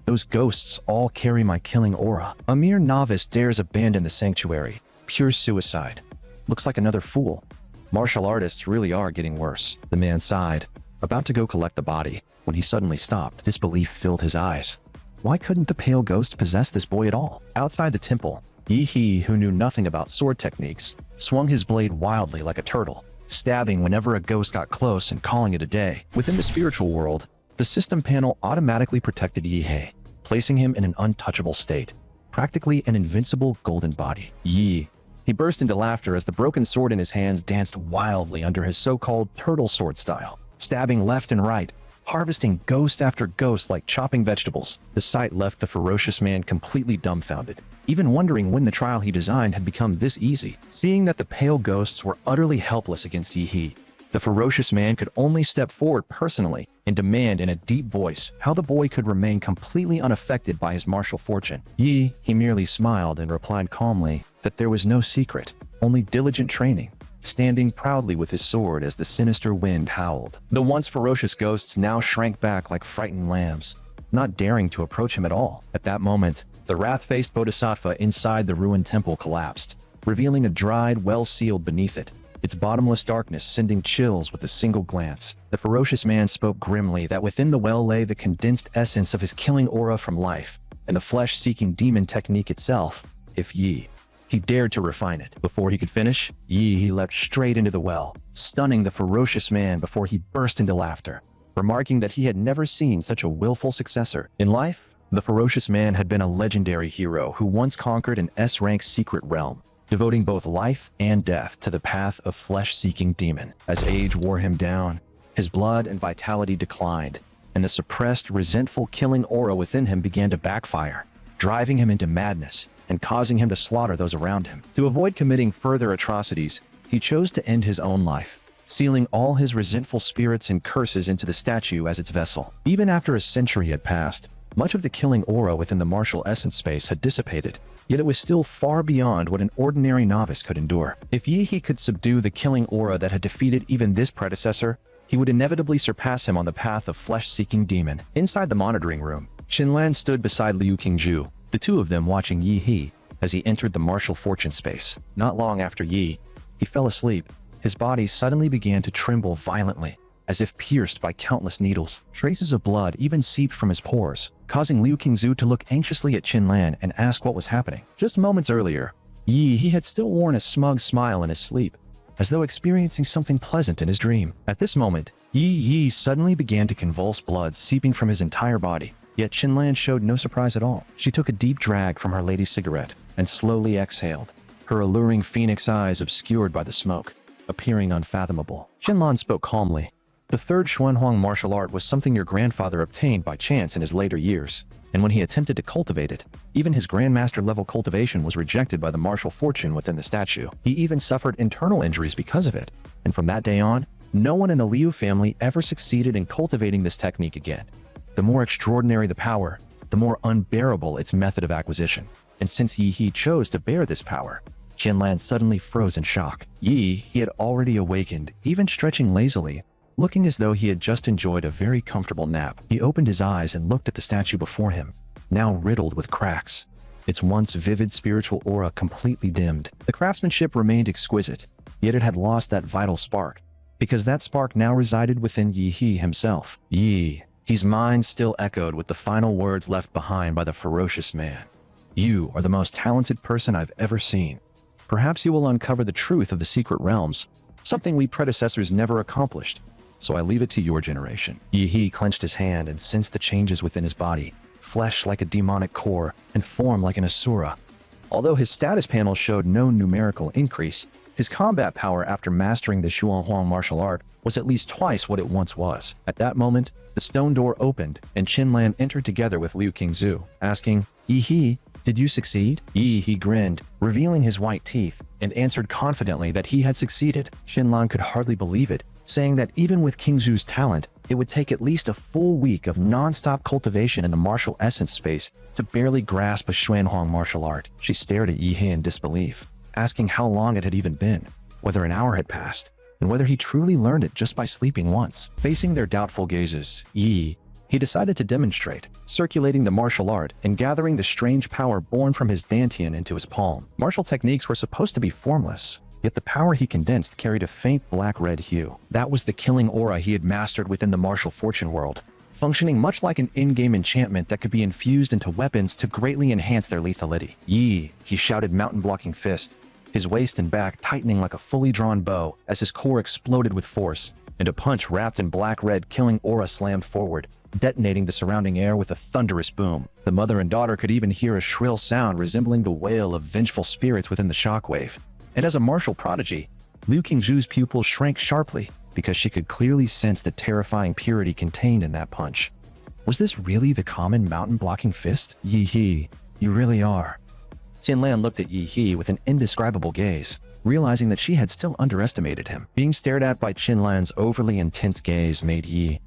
Those ghosts all carry my killing aura. A mere novice dares abandon the sanctuary. Pure suicide. Looks like another fool. Martial artists really are getting worse. The man sighed, about to go collect the body, when he suddenly stopped. Disbelief filled his eyes. Why couldn't the pale ghost possess this boy at all? Outside the temple, He, who knew nothing about sword techniques, swung his blade wildly like a turtle, stabbing whenever a ghost got close and calling it a day. Within the spiritual world, the system panel automatically protected He, placing him in an untouchable state, practically an invincible golden body. He burst into laughter as the broken sword in his hands danced wildly under his so-called turtle sword style, stabbing left and right, harvesting ghost after ghost like chopping vegetables. The sight left the ferocious man completely dumbfounded, even wondering when the trial he designed had become this easy. Seeing that the pale ghosts were utterly helpless against He, the ferocious man could only step forward personally and demand in a deep voice how the boy could remain completely unaffected by his martial fortune. He merely smiled and replied calmly that there was no secret, only diligent training, standing proudly with his sword as the sinister wind howled. The once ferocious ghosts now shrank back like frightened lambs, not daring to approach him at all. At that moment, the wrath-faced bodhisattva inside the ruined temple collapsed, revealing a dried well sealed beneath it, its bottomless darkness sending chills with a single glance. The ferocious man spoke grimly that within the well lay the condensed essence of his killing aura from life, and the flesh-seeking demon technique itself, if he dared to refine it. Before he could finish, he leapt straight into the well, stunning the ferocious man before he burst into laughter, remarking that he had never seen such a willful successor. In life, the ferocious man had been a legendary hero who once conquered an S-rank secret realm, devoting both life and death to the path of flesh-seeking demon. As age wore him down, his blood and vitality declined, and the suppressed, resentful killing aura within him began to backfire, driving him into madness and causing him to slaughter those around him. To avoid committing further atrocities, he chose to end his own life, sealing all his resentful spirits and curses into the statue as its vessel. Even after a century had passed, much of the killing aura within the martial essence space had dissipated, yet it was still far beyond what an ordinary novice could endure. If Yihe could subdue the killing aura that had defeated even this predecessor, he would inevitably surpass him on the path of flesh-seeking demon. Inside the monitoring room, Qinlan stood beside Liu Qingzhu, the two of them watching Yihe as he entered the martial fortune space. Not long after he fell asleep, his body suddenly began to tremble violently, as if pierced by countless needles. Traces of blood even seeped from his pores, causing Liu Qingzhu to look anxiously at Qinlan and ask what was happening. Just moments earlier, he had still worn a smug smile in his sleep, as though experiencing something pleasant in his dream. At this moment, Yi suddenly began to convulse, blood seeping from his entire body. Yet Qinlan showed no surprise at all. She took a deep drag from her lady's cigarette and slowly exhaled, her alluring phoenix eyes obscured by the smoke, appearing unfathomable. Qinlan spoke calmly. The third Xuanhuang martial art was something your grandfather obtained by chance in his later years, and when he attempted to cultivate it, even his grandmaster level cultivation was rejected by the martial fortune within the statue. He even suffered internal injuries because of it, and from that day on, no one in the Liu family ever succeeded in cultivating this technique again. The more extraordinary the power, the more unbearable its method of acquisition. And since Yi chose to bear this power, Qinlan suddenly froze in shock. He had already awakened, even stretching lazily, looking as though he had just enjoyed a very comfortable nap. He opened his eyes and looked at the statue before him, now riddled with cracks, its once vivid spiritual aura completely dimmed. The craftsmanship remained exquisite, yet it had lost that vital spark, because that spark now resided within Yi himself. His mind still echoed with the final words left behind by the ferocious man. You are the most talented person I've ever seen. Perhaps you will uncover the truth of the secret realms, something we predecessors never accomplished. So I leave it to your generation. Yi clenched his hand and sensed the changes within his body, flesh like a demonic core and form like an Asura. Although his status panel showed no numerical increase, his combat power after mastering the Xuanhuang martial art was at least twice what it once was. At that moment, the stone door opened and Qinlan entered together with Liu Qingzhu, asking, Yi, did you succeed? Yi grinned, revealing his white teeth, and answered confidently that he had succeeded. Qinlan could hardly believe it, saying that even with Qingzhu's talent, it would take at least a full week of non-stop cultivation in the martial essence space to barely grasp a Xuanhuang martial art. She stared at Yi in disbelief, asking how long it had even been, whether an hour had passed, and whether he truly learned it just by sleeping once. Facing their doubtful gazes, he decided to demonstrate, circulating the martial art and gathering the strange power born from his dantian into his palm. Martial techniques were supposed to be formless, yet the power he condensed carried a faint black-red hue. That was the killing aura he had mastered within the martial fortune world, functioning much like an in-game enchantment that could be infused into weapons to greatly enhance their lethality. He shouted, mountain-blocking fist, his waist and back tightening like a fully drawn bow as his core exploded with force, and a punch wrapped in black-red killing aura slammed forward, detonating the surrounding air with a thunderous boom. The mother and daughter could even hear a shrill sound resembling the wail of vengeful spirits within the shockwave. And as a martial prodigy, Liu Qingzhu's pupils shrank sharply because she could clearly sense the terrifying purity contained in that punch. Was this really the common mountain-blocking fist? Yi, you really are. Qinlan looked at Yi with an indescribable gaze, realizing that she had still underestimated him. Being stared at by Qinlan's overly intense gaze made Yi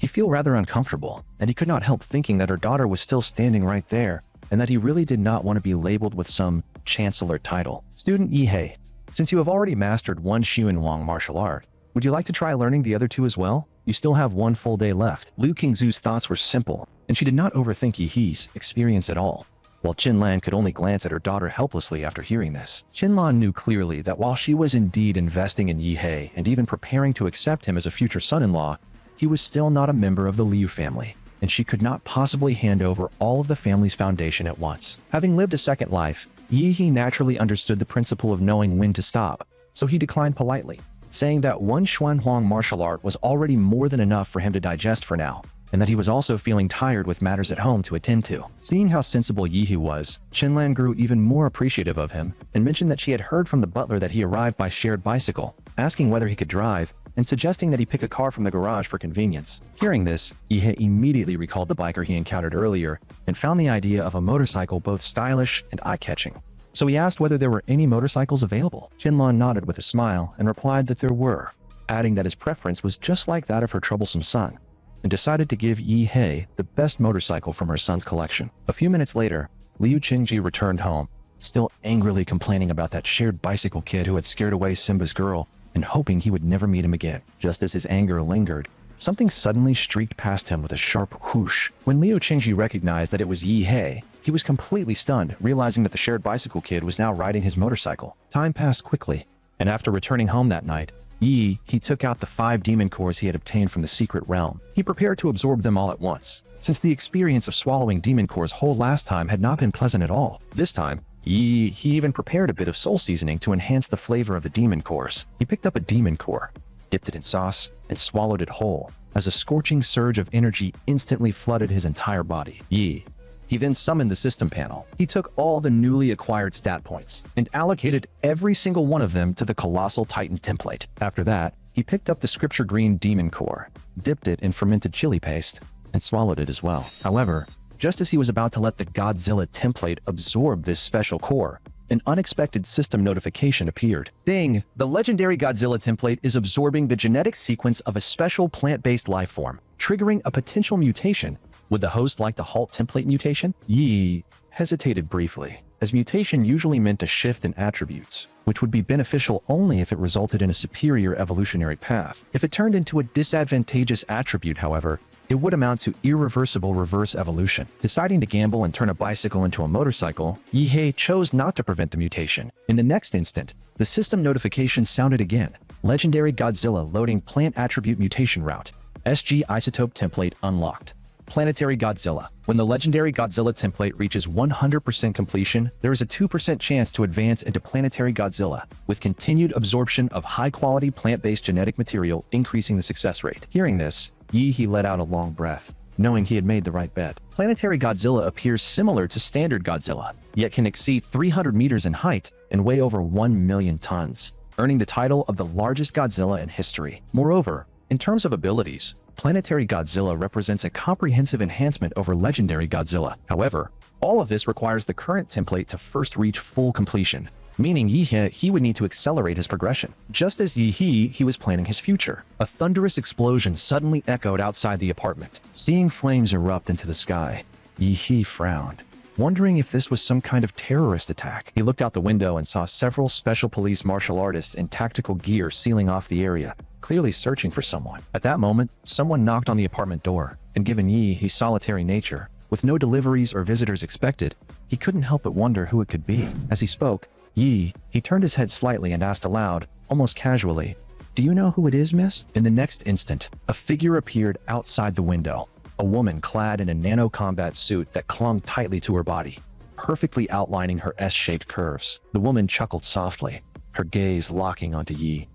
feel rather uncomfortable, and he could not help thinking that her daughter was still standing right there, and that he really did not want to be labeled with some chancellor title. Student Yi, since you have already mastered one Xuanhuang martial art, would you like to try learning the other two as well? You still have one full day left. Liu Qingzhu's thoughts were simple, and she did not overthink Yi's experience at all, while Qinlan could only glance at her daughter helplessly after hearing this. Qinlan knew clearly that while she was indeed investing in Yi and even preparing to accept him as a future son-in-law, he was still not a member of the Liu family, and she could not possibly hand over all of the family's foundation at once. Having lived a second life, Yi naturally understood the principle of knowing when to stop, so he declined politely, saying that one Xuanhuang martial art was already more than enough for him to digest for now, and that he was also feeling tired with matters at home to attend to. Seeing how sensible Yi was, Chinlan grew even more appreciative of him and mentioned that she had heard from the butler that he arrived by shared bicycle, asking whether he could drive, and suggesting that he pick a car from the garage for convenience. Hearing this, Yi immediately recalled the biker he encountered earlier and found the idea of a motorcycle both stylish and eye-catching. So he asked whether there were any motorcycles available. Chinlan nodded with a smile and replied that there were, adding that his preference was just like that of her troublesome son, and decided to give Yi the best motorcycle from her son's collection. A few minutes later, Liu Qingji returned home, still angrily complaining about that shared bicycle kid who had scared away Simba's girl and hoping he would never meet him again. Just as his anger lingered, something suddenly streaked past him with a sharp whoosh. When Liu Qingji recognized that it was Yi, he was completely stunned, realizing that the shared bicycle kid was now riding his motorcycle. Time passed quickly, and after returning home that night, he took out the 5 demon cores he had obtained from the secret realm. He prepared to absorb them all at once, since the experience of swallowing demon cores whole last time had not been pleasant at all. This time, he even prepared a bit of soul seasoning to enhance the flavor of the demon cores. He picked up a demon core, dipped it in sauce, and swallowed it whole, as a scorching surge of energy instantly flooded his entire body. He then summoned the system panel. He took all the newly acquired stat points and allocated every single one of them to the Colossal Titan template. After that, he picked up the Scripture Green Demon Core, dipped it in fermented chili paste, and swallowed it as well. However, just as he was about to let the Godzilla template absorb this special core, an unexpected system notification appeared. Ding! The legendary Godzilla template is absorbing the genetic sequence of a special plant-based life form, triggering a potential mutation. Would the host like to halt template mutation? Yi hesitated briefly, as mutation usually meant a shift in attributes, which would be beneficial only if it resulted in a superior evolutionary path. If it turned into a disadvantageous attribute, however, it would amount to irreversible reverse evolution. Deciding to gamble and turn a bicycle into a motorcycle, Yi chose not to prevent the mutation. In the next instant, the system notification sounded again. Legendary Godzilla loading plant attribute mutation route. SG isotope template unlocked. Planetary Godzilla. When the legendary Godzilla template reaches 100% completion, there is a 2% chance to advance into Planetary Godzilla, with continued absorption of high-quality plant-based genetic material increasing the success rate. Hearing this, Yi let out a long breath, knowing he had made the right bet. Planetary Godzilla appears similar to standard Godzilla, yet can exceed 300 meters in height and weigh over 1 million tons, earning the title of the largest Godzilla in history. Moreover, in terms of abilities, Planetary Godzilla represents a comprehensive enhancement over Legendary Godzilla. However, all of this requires the current template to first reach full completion, meaning he would need to accelerate his progression. Just as he was planning his future, a thunderous explosion suddenly echoed outside the apartment. Seeing flames erupt into the sky, Yi frowned, wondering if this was some kind of terrorist attack. He looked out the window and saw several special police martial artists in tactical gear sealing off the area, clearly searching for someone. At that moment, someone knocked on the apartment door, and given Yi's solitary nature, with no deliveries or visitors expected, he couldn't help but wonder who it could be. As he spoke, he turned his head slightly and asked aloud, almost casually, "Do you know who it is, miss?" In the next instant, a figure appeared outside the window, a woman clad in a nano-combat suit that clung tightly to her body, perfectly outlining her S-shaped curves. The woman chuckled softly, her gaze locking onto Yi.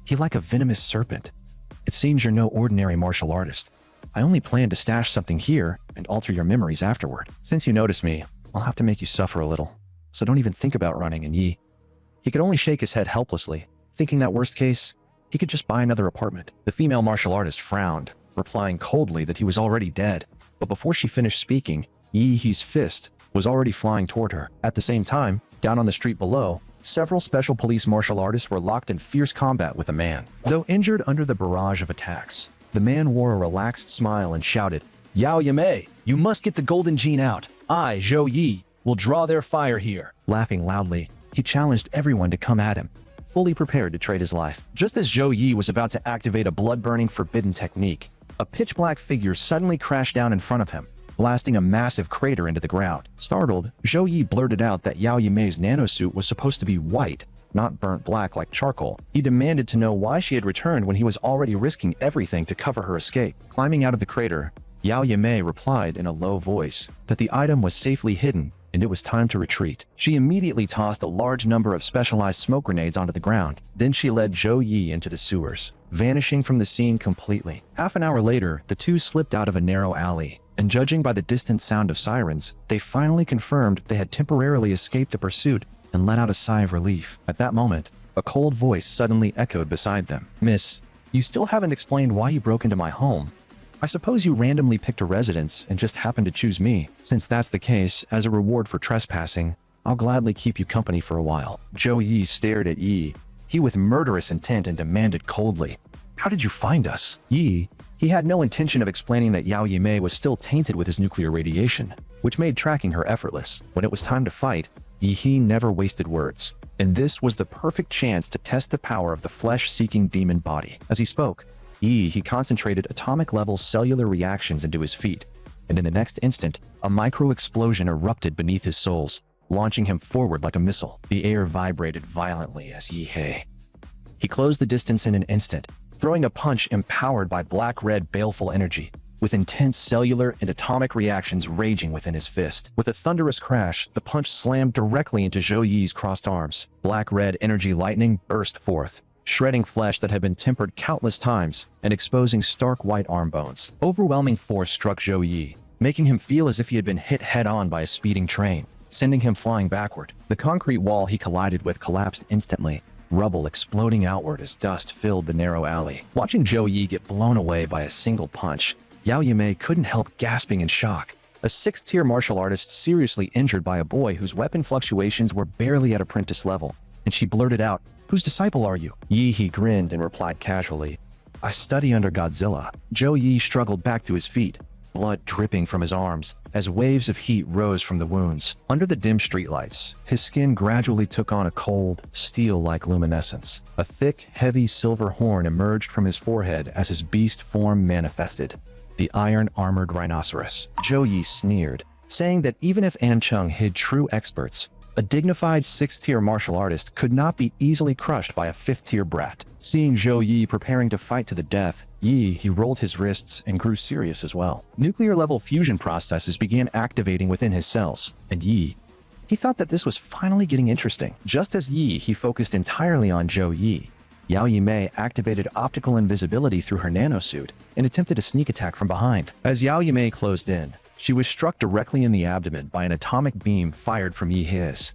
"You're like a venomous serpent. It seems you're no ordinary martial artist. I only plan to stash something here and alter your memories afterward. Since you notice me, I'll have to make you suffer a little. So don't even think about running." And Yi, he could only shake his head helplessly, thinking that worst case, he could just buy another apartment. The female martial artist frowned, replying coldly that he was already dead. But before she finished speaking, Yi's fist was already flying toward her. At the same time, down on the street below, several special police martial artists were locked in fierce combat with a man. Though injured under the barrage of attacks, the man wore a relaxed smile and shouted, "Yao Yamei, you must get the golden gene out. I, Zhou Yi, will draw their fire here." Laughing loudly, he challenged everyone to come at him, fully prepared to trade his life. Just as Zhou Yi was about to activate a blood-burning forbidden technique, a pitch-black figure suddenly crashed down in front of him, blasting a massive crater into the ground. Startled, Zhou Yi blurted out that Yao Yimei's nanosuit was supposed to be white, not burnt black like charcoal. He demanded to know why she had returned when he was already risking everything to cover her escape. Climbing out of the crater, Yao Yimei replied in a low voice that the item was safely hidden and it was time to retreat. She immediately tossed a large number of specialized smoke grenades onto the ground. Then she led Zhou Yi into the sewers, vanishing from the scene completely. Half an hour later, the two slipped out of a narrow alley, and judging by the distant sound of sirens, they finally confirmed they had temporarily escaped the pursuit and let out a sigh of relief. At that moment, a cold voice suddenly echoed beside them. "Miss, you still haven't explained why you broke into my home. I suppose you randomly picked a residence and just happened to choose me. Since that's the case, as a reward for trespassing, I'll gladly keep you company for a while." Zhou Yi stared at Yi, he with murderous intent, and demanded coldly, "How did you find us?" Yi, he had no intention of explaining that Yao Yimei was still tainted with his nuclear radiation, which made tracking her effortless. When it was time to fight, Yi never wasted words, and this was the perfect chance to test the power of the flesh-seeking demon body. As he spoke, he concentrated atomic-level cellular reactions into his feet, and in the next instant, a micro-explosion erupted beneath his soles, launching him forward like a missile. The air vibrated violently as He closed the distance in an instant, throwing a punch empowered by black-red baleful energy, with intense cellular and atomic reactions raging within his fist. With a thunderous crash, the punch slammed directly into Zhou Yi's crossed arms. Black-red energy lightning burst forth, shredding flesh that had been tempered countless times and exposing stark white arm bones. Overwhelming force struck Zhou Yi, making him feel as if he had been hit head-on by a speeding train, sending him flying backward. The concrete wall he collided with collapsed instantly, rubble exploding outward as dust filled the narrow alley. Watching Zhou Yi get blown away by a single punch, Yao Yimei couldn't help gasping in shock. A 6th-tier martial artist seriously injured by a boy whose weapon fluctuations were barely at apprentice level, and she blurted out, "Whose disciple are you?" He grinned and replied casually, "I study under Godzilla." Zhou Yi struggled back to his feet, blood dripping from his arms as waves of heat rose from the wounds. Under the dim streetlights, his skin gradually took on a cold, steel-like luminescence. A thick, heavy silver horn emerged from his forehead as his beast form manifested. The iron-armored rhinoceros. Zhou Yi sneered, saying that even if Ancheng hid true experts, a dignified 6th-tier martial artist could not be easily crushed by a 5th-tier brat. Seeing Zhou Yi preparing to fight to the death, he rolled his wrists and grew serious as well. Nuclear-level fusion processes began activating within his cells, and he thought that this was finally getting interesting. Just as he focused entirely on Zhou Yi, Yao Yimei activated optical invisibility through her nanosuit and attempted a sneak attack from behind. As Yao Yimei closed in, she was struck directly in the abdomen by an atomic beam fired from Yi's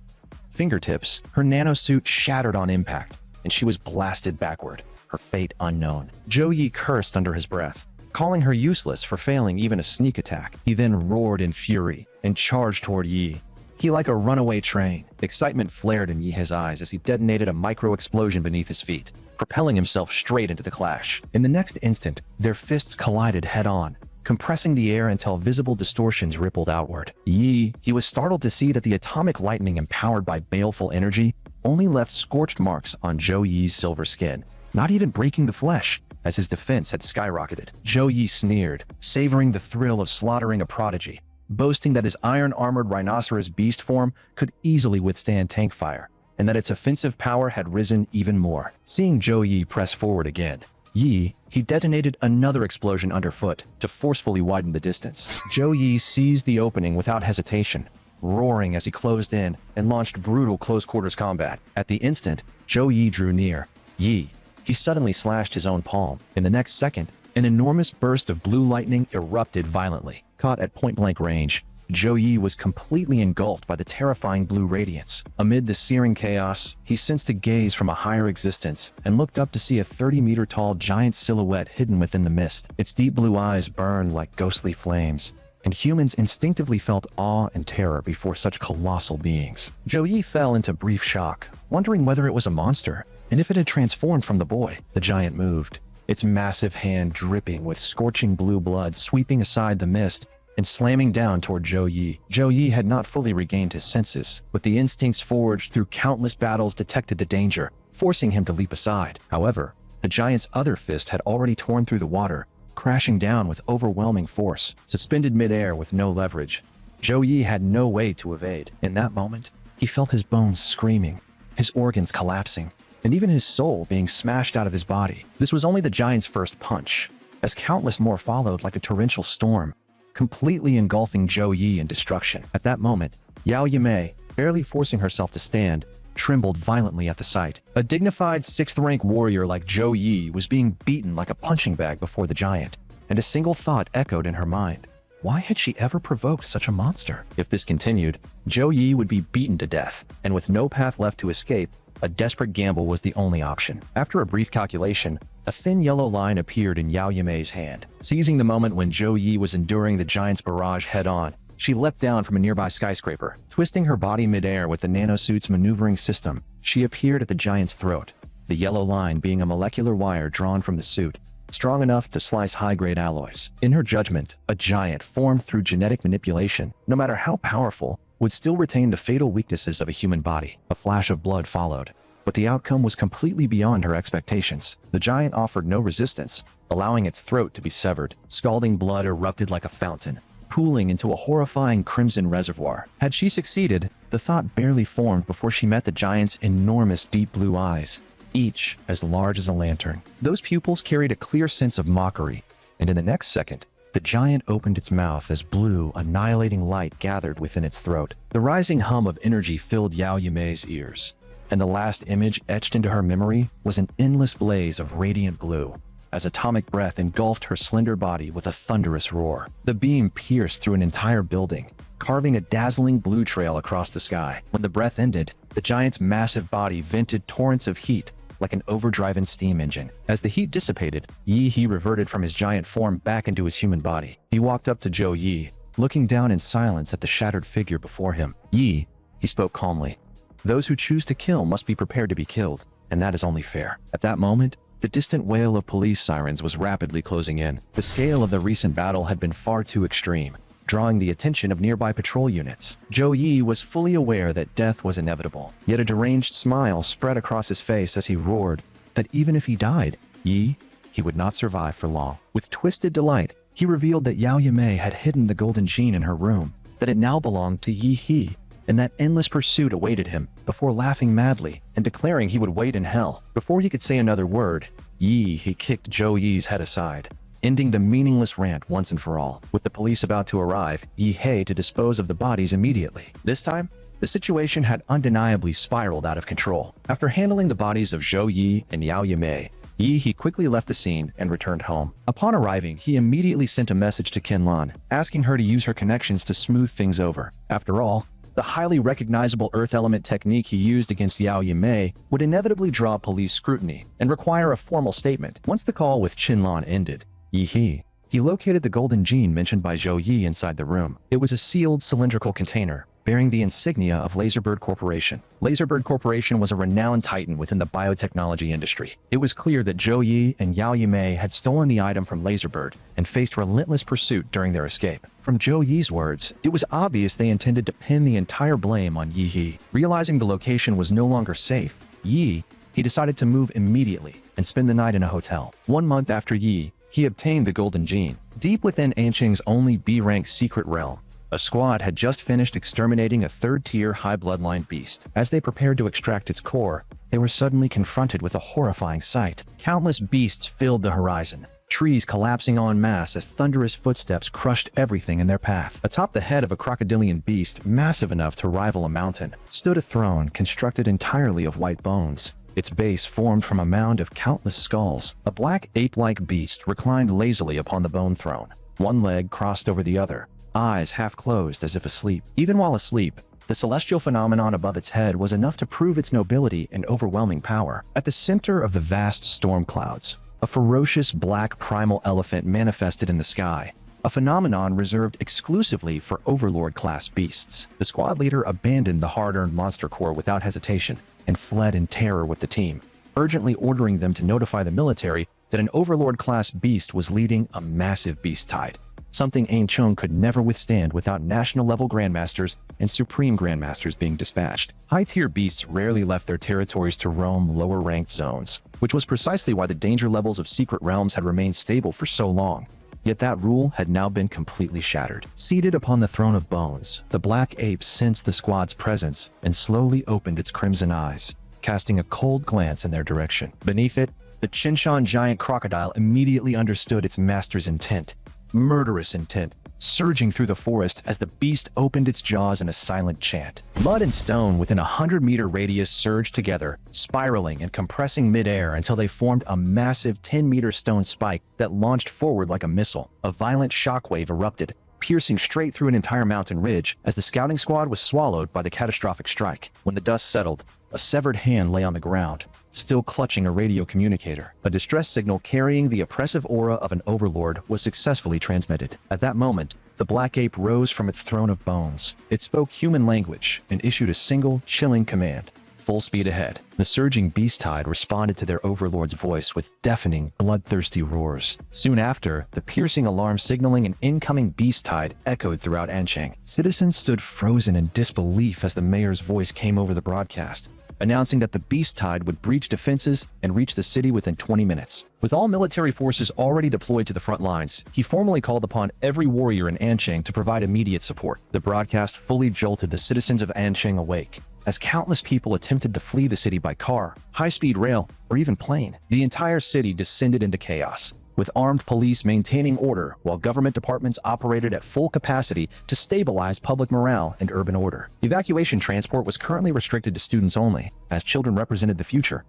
fingertips. Her nanosuit shattered on impact, and she was blasted backward, her fate unknown. Zhou Yi cursed under his breath, calling her useless for failing even a sneak attack. He then roared in fury and charged toward Yi. He like a runaway train. Excitement flared in Yi's eyes as he detonated a micro-explosion beneath his feet, propelling himself straight into the clash. In the next instant, their fists collided head-on, compressing the air until visible distortions rippled outward. He was startled to see that the atomic lightning empowered by baleful energy only left scorched marks on Zhou Yi's silver skin, not even breaking the flesh, as his defense had skyrocketed. Zhou Yi sneered, savoring the thrill of slaughtering a prodigy, boasting that his iron-armored rhinoceros beast form could easily withstand tank fire, and that its offensive power had risen even more. Seeing Zhou Yi press forward again, he detonated another explosion underfoot to forcefully widen the distance. Zhou Yi seized the opening without hesitation, roaring as he closed in and launched brutal close-quarters combat. At the instant Zhou Yi drew near, he suddenly slashed his own palm. In the next second, an enormous burst of blue lightning erupted violently. Caught at point-blank range, Zhou Yi was completely engulfed by the terrifying blue radiance. Amid the searing chaos, he sensed a gaze from a higher existence and looked up to see a 30-meter-tall giant silhouette hidden within the mist. Its deep blue eyes burned like ghostly flames, and humans instinctively felt awe and terror before such colossal beings. Zhou Yi fell into brief shock, wondering whether it was a monster, and if it had transformed from the boy. The giant moved, its massive hand dripping with scorching blue blood, sweeping aside the mist and slamming down toward Zhou Yi. Zhou Yi had not fully regained his senses, but the instincts forged through countless battles detected the danger, forcing him to leap aside. However, the giant's other fist had already torn through the water, crashing down with overwhelming force. Suspended midair with no leverage, Zhou Yi had no way to evade. In that moment, he felt his bones screaming, his organs collapsing, and even his soul being smashed out of his body. This was only the giant's first punch, as countless more followed like a torrential storm, completely engulfing Zhou Yi in destruction. At that moment, Yao Yimei, barely forcing herself to stand, trembled violently at the sight. A dignified 6th-rank warrior like Zhou Yi was being beaten like a punching bag before the giant, and a single thought echoed in her mind. Why had she ever provoked such a monster? If this continued, Zhou Yi would be beaten to death, and with no path left to escape, a desperate gamble was the only option. After a brief calculation, a thin yellow line appeared in Yao Yimei's hand. Seizing the moment when Zhou Yi was enduring the giant's barrage head-on, she leapt down from a nearby skyscraper. Twisting her body midair with the nanosuit's maneuvering system, she appeared at the giant's throat, the yellow line being a molecular wire drawn from the suit, strong enough to slice high-grade alloys. In her judgment, a giant formed through genetic manipulation, no matter how powerful, would still retain the fatal weaknesses of a human body. A flash of blood followed, but the outcome was completely beyond her expectations. The giant offered no resistance, allowing its throat to be severed. Scalding blood erupted like a fountain, pooling into a horrifying crimson reservoir. Had she succeeded, the thought barely formed before she met the giant's enormous deep blue eyes, each as large as a lantern. Those pupils carried a clear sense of mockery, and in the next second, the giant opened its mouth as blue, annihilating light gathered within its throat. The rising hum of energy filled Yao Yimei's ears, and the last image etched into her memory was an endless blaze of radiant blue, as atomic breath engulfed her slender body with a thunderous roar. The beam pierced through an entire building, carving a dazzling blue trail across the sky. When the breath ended, the giant's massive body vented torrents of heat like an overdriven steam engine. As the heat dissipated, He reverted from his giant form back into his human body. He walked up to Zhou Yi, looking down in silence at the shattered figure before him. He spoke calmly. Those who choose to kill must be prepared to be killed, and that is only fair. At that moment, the distant wail of police sirens was rapidly closing in. The scale of the recent battle had been far too extreme, drawing the attention of nearby patrol units. Zhou Yi was fully aware that death was inevitable, yet a deranged smile spread across his face as he roared that even if he died, he would not survive for long. With twisted delight, he revealed that Yao Yimei had hidden the golden gene in her room, that it now belonged to He, and that endless pursuit awaited him, before laughing madly and declaring he would wait in hell. Before he could say another word, he kicked Zhou Yi's head aside, ending the meaningless rant once and for all. With the police about to arrive, He to dispose of the bodies immediately. This time, the situation had undeniably spiraled out of control. After handling the bodies of Zhou Yi and Yao Yimei, he quickly left the scene and returned home. Upon arriving, he immediately sent a message to Qinlan, asking her to use her connections to smooth things over. After all, the highly recognizable earth element technique he used against Yao Yimei would inevitably draw police scrutiny and require a formal statement. Once the call with Qinlan ended, he located the golden gene mentioned by Zhou Yi inside the room. It was a sealed cylindrical container bearing the insignia of Laserbird Corporation. Laserbird Corporation was a renowned titan within the biotechnology industry. It was clear that Zhou Yi and Yao Yimei had stolen the item from Laserbird and faced relentless pursuit during their escape. From Zhou Yi's words, it was obvious they intended to pin the entire blame on Yi. Realizing the location was no longer safe, he decided to move immediately and spend the night in a hotel. 1 month after he obtained the golden gene. Deep within Anqing's only B-rank secret realm, a squad had just finished exterminating a third-tier high bloodline beast. As they prepared to extract its core, they were suddenly confronted with a horrifying sight. Countless beasts filled the horizon, trees collapsing en masse as thunderous footsteps crushed everything in their path. Atop the head of a crocodilian beast, massive enough to rival a mountain, stood a throne constructed entirely of white bones. Its base formed from a mound of countless skulls. A black ape-like beast reclined lazily upon the bone throne, one leg crossed over the other, eyes half closed as if asleep. Even while asleep, the celestial phenomenon above its head was enough to prove its nobility and overwhelming power. At the center of the vast storm clouds, a ferocious black primal elephant manifested in the sky, a phenomenon reserved exclusively for Overlord-class beasts. The squad leader abandoned the hard-earned monster core without hesitation and fled in terror with the team, urgently ordering them to notify the military that an Overlord-class beast was leading a massive beast tide, something Anqing could never withstand without national-level grandmasters and supreme grandmasters being dispatched. High-tier beasts rarely left their territories to roam lower-ranked zones, which was precisely why the danger levels of secret realms had remained stable for so long. Yet that rule had now been completely shattered. Seated upon the throne of bones, the black ape sensed the squad's presence and slowly opened its crimson eyes, casting a cold glance in their direction. Beneath it, the Qinshan giant crocodile immediately understood its master's intent. Murderous intent, surging through the forest as the beast opened its jaws in a silent chant. Mud and stone within a 100-meter radius surged together, spiraling and compressing midair until they formed a massive 10-meter stone spike that launched forward like a missile. A violent shockwave erupted, piercing straight through an entire mountain ridge as the scouting squad was swallowed by the catastrophic strike. When the dust settled, a severed hand lay on the ground, still clutching a radio communicator. A distress signal carrying the oppressive aura of an overlord was successfully transmitted. At that moment, the black ape rose from its throne of bones. It spoke human language and issued a single, chilling command: full speed ahead. The surging beast tide responded to their overlord's voice with deafening, bloodthirsty roars. Soon after, the piercing alarm signaling an incoming beast tide echoed throughout Anchang. Citizens stood frozen in disbelief as the mayor's voice came over the broadcast, announcing that the beast tide would breach defenses and reach the city within 20 minutes. With all military forces already deployed to the front lines, he formally called upon every warrior in Anchang to provide immediate support. The broadcast fully jolted the citizens of Anchang awake, as countless people attempted to flee the city by car, high-speed rail, or even plane. The entire city descended into chaos, with armed police maintaining order while government departments operated at full capacity to stabilize public morale and urban order. Evacuation transport was currently restricted to students only, as children represented the future,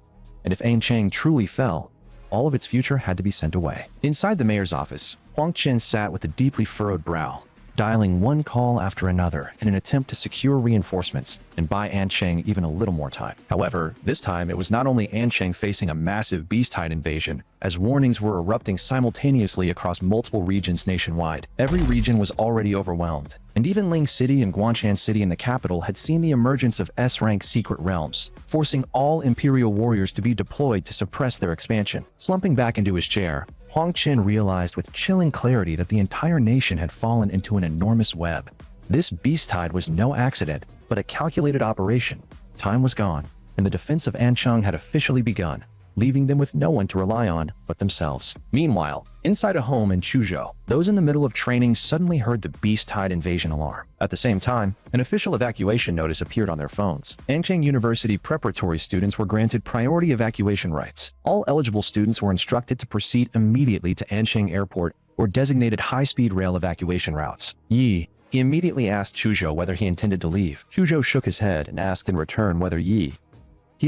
and if Anchang truly fell, all of its future had to be sent away. Inside the mayor's office, Huang Chen sat with a deeply furrowed brow, dialing one call after another in an attempt to secure reinforcements and buy Anchang even a little more time. However, this time it was not only Anchang facing a massive beast tide invasion, as warnings were erupting simultaneously across multiple regions nationwide. Every region was already overwhelmed, and even Ling City and Guangshan City in the capital had seen the emergence of S-rank secret realms, forcing all Imperial warriors to be deployed to suppress their expansion. Slumping back into his chair, Huang Chen realized with chilling clarity that the entire nation had fallen into an enormous web. This beast tide was no accident, but a calculated operation. Time was gone, and the defense of Anchang had officially begun, leaving them with no one to rely on but themselves. Meanwhile, inside a home in Chuzhou, those in the middle of training suddenly heard the beast tide invasion alarm. At the same time, an official evacuation notice appeared on their phones. Anchang University preparatory students were granted priority evacuation rights. All eligible students were instructed to proceed immediately to Anchang Airport or designated high-speed rail evacuation routes. He immediately asked Chuzhou whether he intended to leave. Chuzhou shook his head and asked in return whether he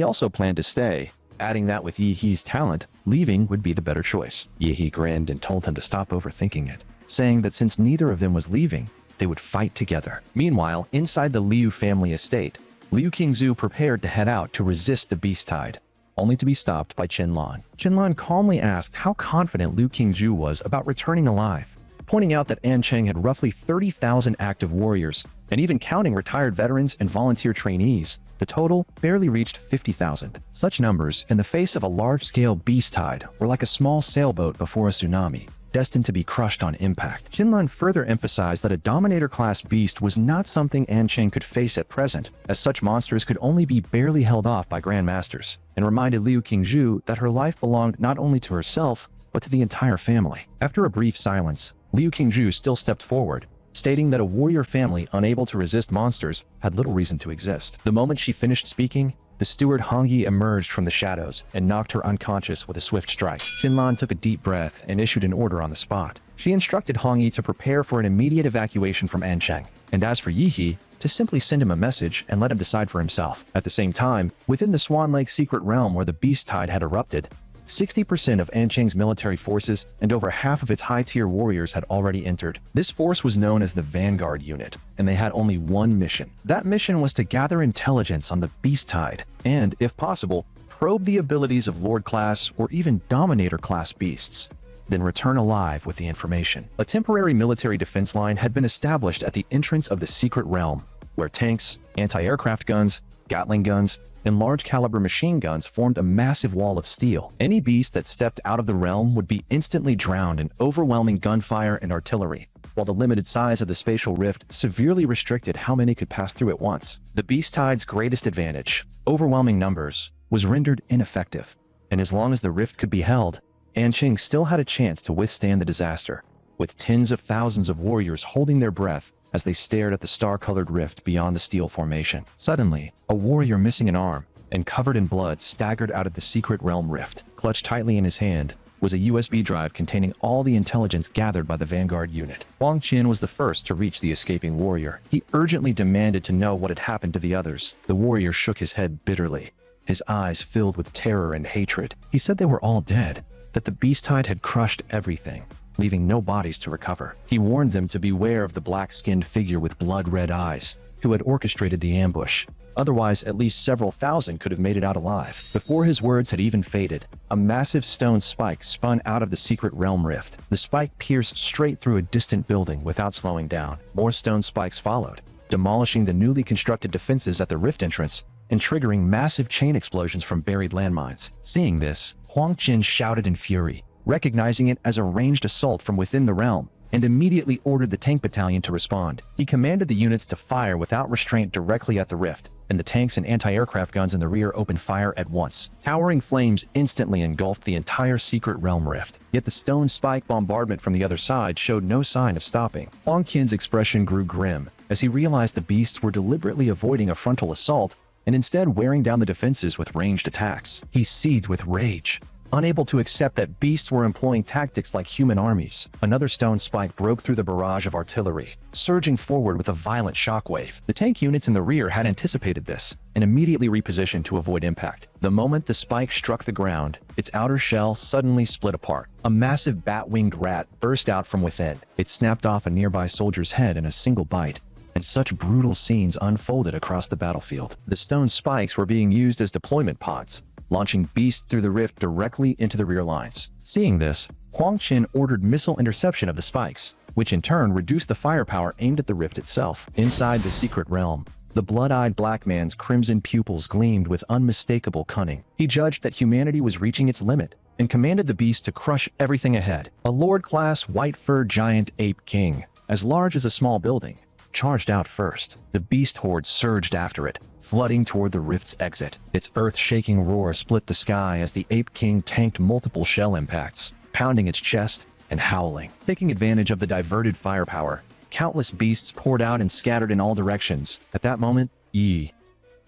also planned to stay, adding that with He's talent, leaving would be the better choice. He grinned and told him to stop overthinking it, saying that since neither of them was leaving, they would fight together. Meanwhile, inside the Liu family estate, Liu Qingzhu prepared to head out to resist the beast tide, only to be stopped by Qianlan. Qianlan calmly asked how confident Liu Qingzhu was about returning alive, pointing out that Anchang had roughly 30,000 active warriors, and even counting retired veterans and volunteer trainees, the total barely reached 50,000. Such numbers, in the face of a large-scale beast tide, were like a small sailboat before a tsunami, destined to be crushed on impact. Qianlan further emphasized that a Dominator-class beast was not something Anchang could face at present, as such monsters could only be barely held off by Grandmasters, and reminded Liu Qingzhu that her life belonged not only to herself, but to the entire family. After a brief silence, Liu Qingzhu still stepped forward, stating that a warrior family unable to resist monsters had little reason to exist. The moment she finished speaking, the steward Hong Yi emerged from the shadows and knocked her unconscious with a swift strike. Qianlan took a deep breath and issued an order on the spot. She instructed Hong Yi to prepare for an immediate evacuation from Anchang, and as for Yi, to simply send him a message and let him decide for himself. At the same time, within the Swan Lake secret realm where the beast tide had erupted, 60% of Anchang's military forces and over half of its high-tier warriors had already entered. This force was known as the Vanguard Unit, and they had only one mission. That mission was to gather intelligence on the beast tide and, if possible, probe the abilities of Lord-class or even Dominator-class beasts, then return alive with the information. A temporary military defense line had been established at the entrance of the secret realm, where tanks, anti-aircraft guns, Gatling guns, and large-caliber machine guns formed a massive wall of steel. Any beast that stepped out of the realm would be instantly drowned in overwhelming gunfire and artillery, while the limited size of the spatial rift severely restricted how many could pass through at once. The beast tide's greatest advantage, overwhelming numbers, was rendered ineffective, and as long as the rift could be held, Anchang still had a chance to withstand the disaster, with tens of thousands of warriors holding their breath as they stared at the star-colored rift beyond the steel formation. Suddenly, a warrior missing an arm and covered in blood staggered out of the secret realm rift. Clutched tightly in his hand was a USB drive containing all the intelligence gathered by the Vanguard unit. Huang Qin was the first to reach the escaping warrior. He urgently demanded to know what had happened to the others. The warrior shook his head bitterly, his eyes filled with terror and hatred. He said they were all dead, that the beast tide had crushed everything, leaving no bodies to recover. He warned them to beware of the black-skinned figure with blood-red eyes, who had orchestrated the ambush. Otherwise, at least several thousand could have made it out alive. Before his words had even faded, a massive stone spike spun out of the secret realm rift. The spike pierced straight through a distant building without slowing down. More stone spikes followed, demolishing the newly constructed defenses at the rift entrance and triggering massive chain explosions from buried landmines. Seeing this, Huang Qin shouted in fury, recognizing it as a ranged assault from within the realm, and immediately ordered the tank battalion to respond. He commanded the units to fire without restraint directly at the rift, and the tanks and anti-aircraft guns in the rear opened fire at once. Towering flames instantly engulfed the entire secret realm rift. Yet the stone spike bombardment from the other side showed no sign of stopping. Huang Qin's expression grew grim as he realized the beasts were deliberately avoiding a frontal assault and instead wearing down the defenses with ranged attacks. He seethed with rage, unable to accept that beasts were employing tactics like human armies. Another stone spike broke through the barrage of artillery, surging forward with a violent shockwave. The tank units in the rear had anticipated this and immediately repositioned to avoid impact. The moment the spike struck the ground, its outer shell suddenly split apart. A massive bat-winged rat burst out from within. It snapped off a nearby soldier's head in a single bite, and such brutal scenes unfolded across the battlefield. The stone spikes were being used as deployment pods, launching beasts through the rift directly into the rear lines. Seeing this, Huang Qin ordered missile interception of the spikes, which in turn reduced the firepower aimed at the rift itself. Inside the secret realm, the blood-eyed black man's crimson pupils gleamed with unmistakable cunning. He judged that humanity was reaching its limit and commanded the beast to crush everything ahead. A lord-class white-fur giant ape king, as large as a small building, charged out first. The beast horde surged after it, flooding toward the rift's exit. Its earth-shaking roar split the sky as the Ape King tanked multiple shell impacts, pounding its chest and howling. Taking advantage of the diverted firepower, countless beasts poured out and scattered in all directions. At that moment, he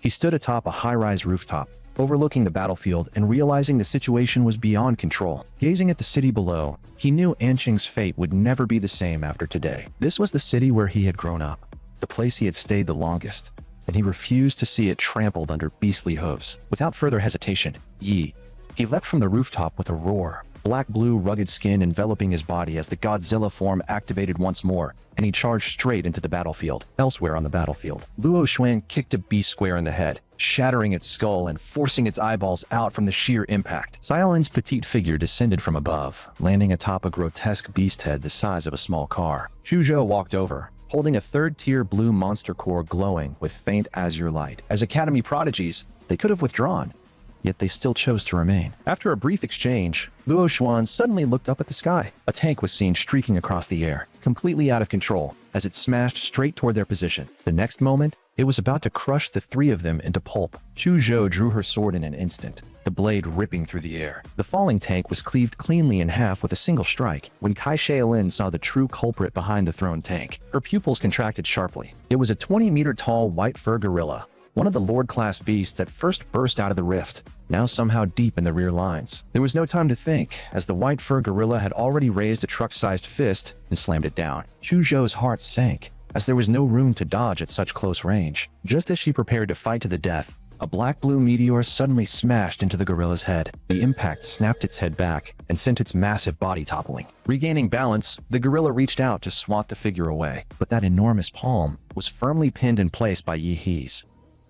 stood atop a high-rise rooftop, overlooking the battlefield and realizing the situation was beyond control. Gazing at the city below, he knew Anqing's fate would never be the same after today. This was the city where he had grown up, the place he had stayed the longest, and he refused to see it trampled under beastly hooves. Without further hesitation, he leapt from the rooftop with a roar, black-blue rugged skin enveloping his body as the Godzilla form activated once more, and he charged straight into the battlefield. Elsewhere on the battlefield, Luo Xuan kicked a beast square in the head, shattering its skull and forcing its eyeballs out from the sheer impact. Xiaolin's petite figure descended from above, landing atop a grotesque beast head the size of a small car. Zhuzhou walked over, holding a third-tier blue monster core glowing with faint azure light. As Academy prodigies, they could have withdrawn, yet they still chose to remain. After a brief exchange, Luo Xuan suddenly looked up at the sky. A tank was seen streaking across the air, completely out of control, as it smashed straight toward their position. The next moment, it was about to crush the three of them into pulp. Zhuzhou drew her sword in an instant, the blade ripping through the air. The falling tank was cleaved cleanly in half with a single strike. When Kai Shaolin saw the true culprit behind the thrown tank, her pupils contracted sharply. It was a 20-meter-tall white fur gorilla, one of the lord-class beasts that first burst out of the rift, now somehow deep in the rear lines. There was no time to think, as the white fur gorilla had already raised a truck-sized fist and slammed it down. Zhuzhou's heart sank, as there was no room to dodge at such close range. Just as she prepared to fight to the death, a black-blue meteor suddenly smashed into the gorilla's head. The impact snapped its head back and sent its massive body toppling. Regaining balance, the gorilla reached out to swat the figure away, but that enormous palm was firmly pinned in place by Yi He's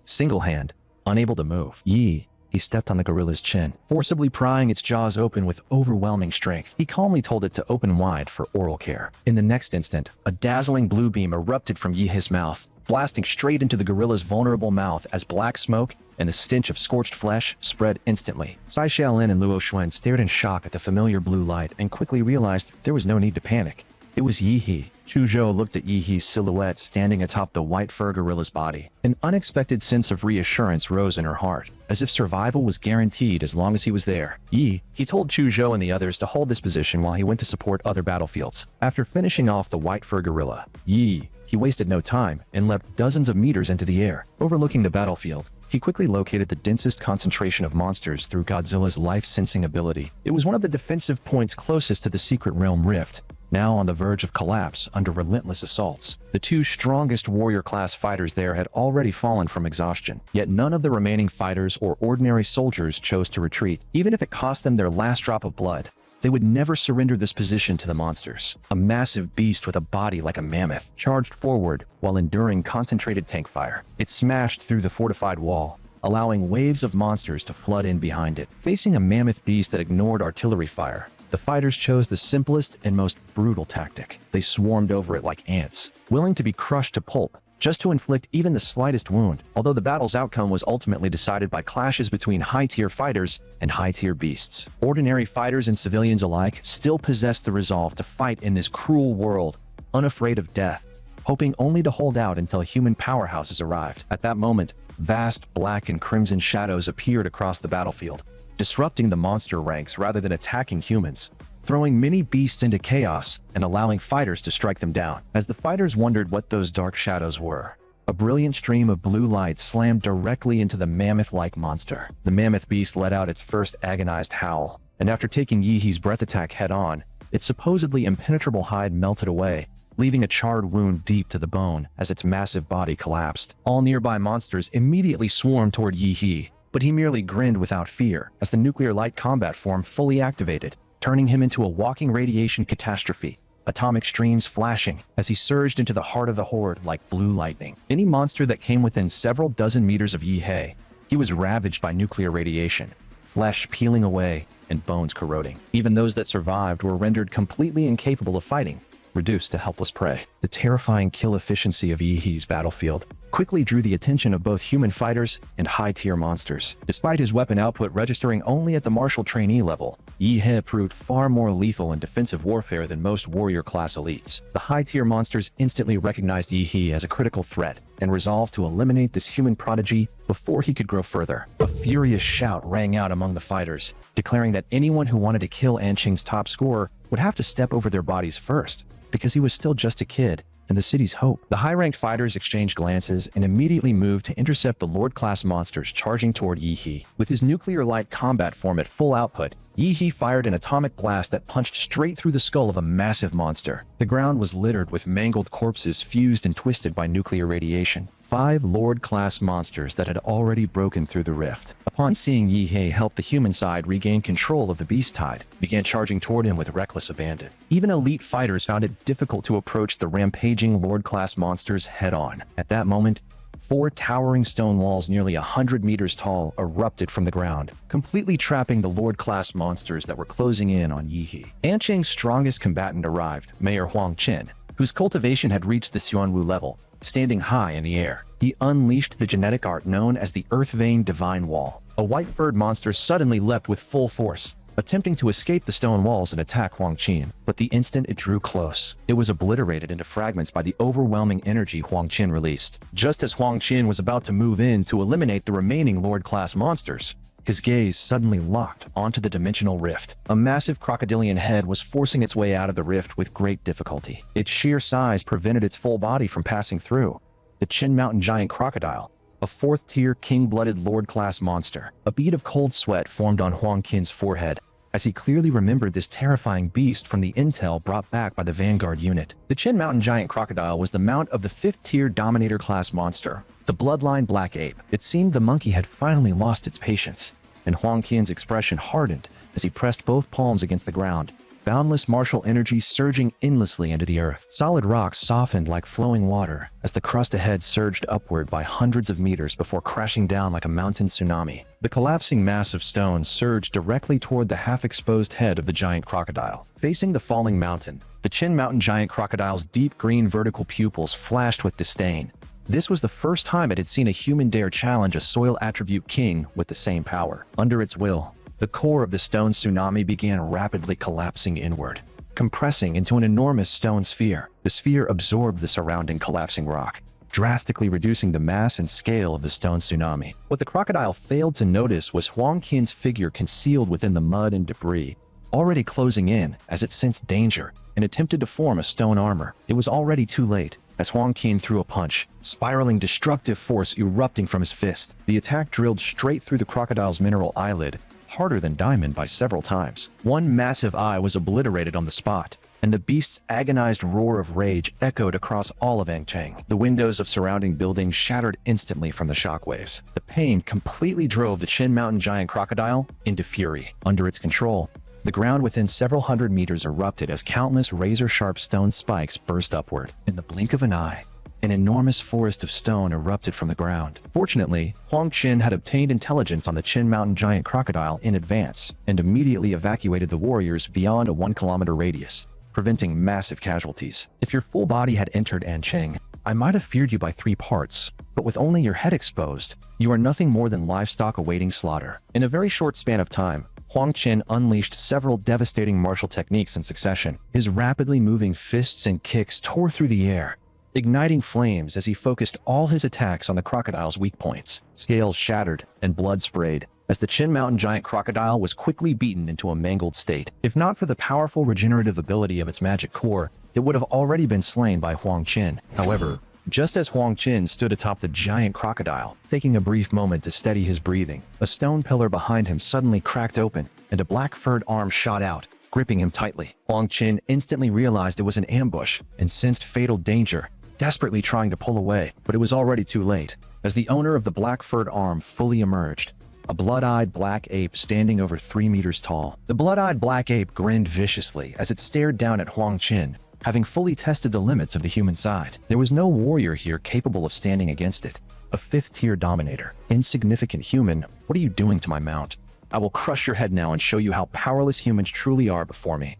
single hand, unable to move. He stepped on the gorilla's chin, forcibly prying its jaws open with overwhelming strength. He calmly told it to open wide for oral care. In the next instant, a dazzling blue beam erupted from Yihe's mouth, blasting straight into the gorilla's vulnerable mouth as black smoke and the stench of scorched flesh spread instantly. Sai Xiaolin and Luo Xuan stared in shock at the familiar blue light and quickly realized there was no need to panic. It was Yi He, Chuzhou looked at Yihe's silhouette standing atop the white fur gorilla's body. An unexpected sense of reassurance rose in her heart, as if survival was guaranteed as long as he was there. He told Chuzhou and the others to hold this position while he went to support other battlefields. After finishing off the white fur gorilla, he wasted no time and leapt dozens of meters into the air. Overlooking the battlefield, he quickly located the densest concentration of monsters through Godzilla's life-sensing ability. It was one of the defensive points closest to the Secret Realm Rift, now on the verge of collapse under relentless assaults. The two strongest warrior-class fighters there had already fallen from exhaustion, yet none of the remaining fighters or ordinary soldiers chose to retreat, even if it cost them their last drop of blood. They would never surrender this position to the monsters. A massive beast with a body like a mammoth charged forward while enduring concentrated tank fire. It smashed through the fortified wall, allowing waves of monsters to flood in behind it. Facing a mammoth beast that ignored artillery fire, the fighters chose the simplest and most brutal tactic. They swarmed over it like ants, willing to be crushed to pulp, just to inflict even the slightest wound. Although the battle's outcome was ultimately decided by clashes between high-tier fighters and high-tier beasts. Ordinary fighters and civilians alike still possessed the resolve to fight in this cruel world, unafraid of death, hoping only to hold out until human powerhouses arrived. At that moment, vast black and crimson shadows appeared across the battlefield, disrupting the monster ranks rather than attacking humans, throwing many beasts into chaos and allowing fighters to strike them down. As the fighters wondered what those dark shadows were, a brilliant stream of blue light slammed directly into the mammoth-like monster. The mammoth beast let out its first agonized howl, and after taking Yihe's breath attack head-on, its supposedly impenetrable hide melted away, leaving a charred wound deep to the bone as its massive body collapsed. All nearby monsters immediately swarmed toward Yihe, but he merely grinned without fear as the nuclear light combat form fully activated, turning him into a walking radiation catastrophe, atomic streams flashing as he surged into the heart of the horde like blue lightning. Any monster that came within several dozen meters of Yihe, he was ravaged by nuclear radiation, flesh peeling away and bones corroding. Even those that survived were rendered completely incapable of fighting, reduced to helpless prey. The terrifying kill efficiency of Yihe's battlefield quickly drew the attention of both human fighters and high-tier monsters. Despite his weapon output registering only at the martial trainee level, Yihe proved far more lethal in defensive warfare than most warrior-class elites. The high-tier monsters instantly recognized Yihe as a critical threat and resolved to eliminate this human prodigy before he could grow further. A furious shout rang out among the fighters, declaring that anyone who wanted to kill Anqing's top scorer would have to step over their bodies first, because he was still just a kid and the city's hope. The high-ranked fighters exchanged glances and immediately moved to intercept the Lord-class monsters charging toward Yihe. With his nuclear light combat form at full output, Yihe fired an atomic blast that punched straight through the skull of a massive monster. The ground was littered with mangled corpses fused and twisted by nuclear radiation. 5 Lord-class monsters that had already broken through the rift. Upon seeing Yihe help the human side regain control of the beast tide, began charging toward him with reckless abandon. Even elite fighters found it difficult to approach the rampaging Lord-class monsters head-on. At that moment, 4 towering stone walls nearly 100 meters tall erupted from the ground, completely trapping the Lord-class monsters that were closing in on Yihe. Anqing's strongest combatant arrived, Mayor Huang Qin, whose cultivation had reached the Xuanwu level. Standing high in the air, he unleashed the genetic art known as the Earth Vein Divine Wall. A white-furred monster suddenly leapt with full force, attempting to escape the stone walls and attack Huang Qin. But the instant it drew close, it was obliterated into fragments by the overwhelming energy Huang Qin released. Just as Huang Qin was about to move in to eliminate the remaining Lord-class monsters, his gaze suddenly locked onto the dimensional rift. A massive crocodilian head was forcing its way out of the rift with great difficulty. Its sheer size prevented its full body from passing through. The Qin Mountain Giant Crocodile, a 4th-tier king-blooded Lord-class monster. A bead of cold sweat formed on Huang Qin's forehead, as he clearly remembered this terrifying beast from the intel brought back by the Vanguard unit. The Qin Mountain Giant Crocodile was the mount of the 5th-tier Dominator-class monster, the Bloodline Black Ape. It seemed the monkey had finally lost its patience, and Huang Qin's expression hardened as he pressed both palms against the ground, boundless martial energy surging endlessly into the earth. Solid rocks softened like flowing water as the crust ahead surged upward by hundreds of meters before crashing down like a mountain tsunami. The collapsing mass of stone surged directly toward the half-exposed head of the giant crocodile. Facing the falling mountain, the Qin Mountain Giant Crocodile's deep green vertical pupils flashed with disdain. This was the first time it had seen a human dare challenge a soil attribute king with the same power. Under its will, the core of the stone tsunami began rapidly collapsing inward, compressing into an enormous stone sphere. The sphere absorbed the surrounding collapsing rock, drastically reducing the mass and scale of the stone tsunami. What the crocodile failed to notice was Huang Qin's figure concealed within the mud and debris, already closing in as it sensed danger and attempted to form a stone armor. It was already too late, as Huang Qin threw a punch, spiraling destructive force erupting from his fist. The attack drilled straight through the crocodile's mineral eyelid, harder than diamond by several times. One massive eye was obliterated on the spot, and the beast's agonized roar of rage echoed across all of Angchang. The windows of surrounding buildings shattered instantly from the shockwaves. The pain completely drove the Qin Mountain giant crocodile into fury. Under its control, the ground within several hundred meters erupted as countless razor-sharp stone spikes burst upward. In the blink of an eye, an enormous forest of stone erupted from the ground. Fortunately, Huang Qin had obtained intelligence on the Qin Mountain giant crocodile in advance and immediately evacuated the warriors beyond a 1-kilometer radius, preventing massive casualties. If your full body had entered Ancheng, I might have feared you by 3 parts, but with only your head exposed, you are nothing more than livestock awaiting slaughter. In a very short span of time, Huang Qin unleashed several devastating martial techniques in succession. His rapidly moving fists and kicks tore through the air, igniting flames as he focused all his attacks on the crocodile's weak points. Scales shattered and blood sprayed as the Qin Mountain giant crocodile was quickly beaten into a mangled state. If not for the powerful regenerative ability of its magic core, it would have already been slain by Huang Qin. However, just as Huang Qin stood atop the giant crocodile, taking a brief moment to steady his breathing, a stone pillar behind him suddenly cracked open, and a black-furred arm shot out, gripping him tightly. Huang Qin instantly realized it was an ambush and sensed fatal danger, desperately trying to pull away, but it was already too late. As the owner of the black-furred arm fully emerged, a blood-eyed black ape standing over 3 meters tall. The blood-eyed black ape grinned viciously as it stared down at Huang Qin, having fully tested the limits of the human side. There was no warrior here capable of standing against it. A 5th-tier dominator. Insignificant human, what are you doing to my mount? I will crush your head now and show you how powerless humans truly are before me.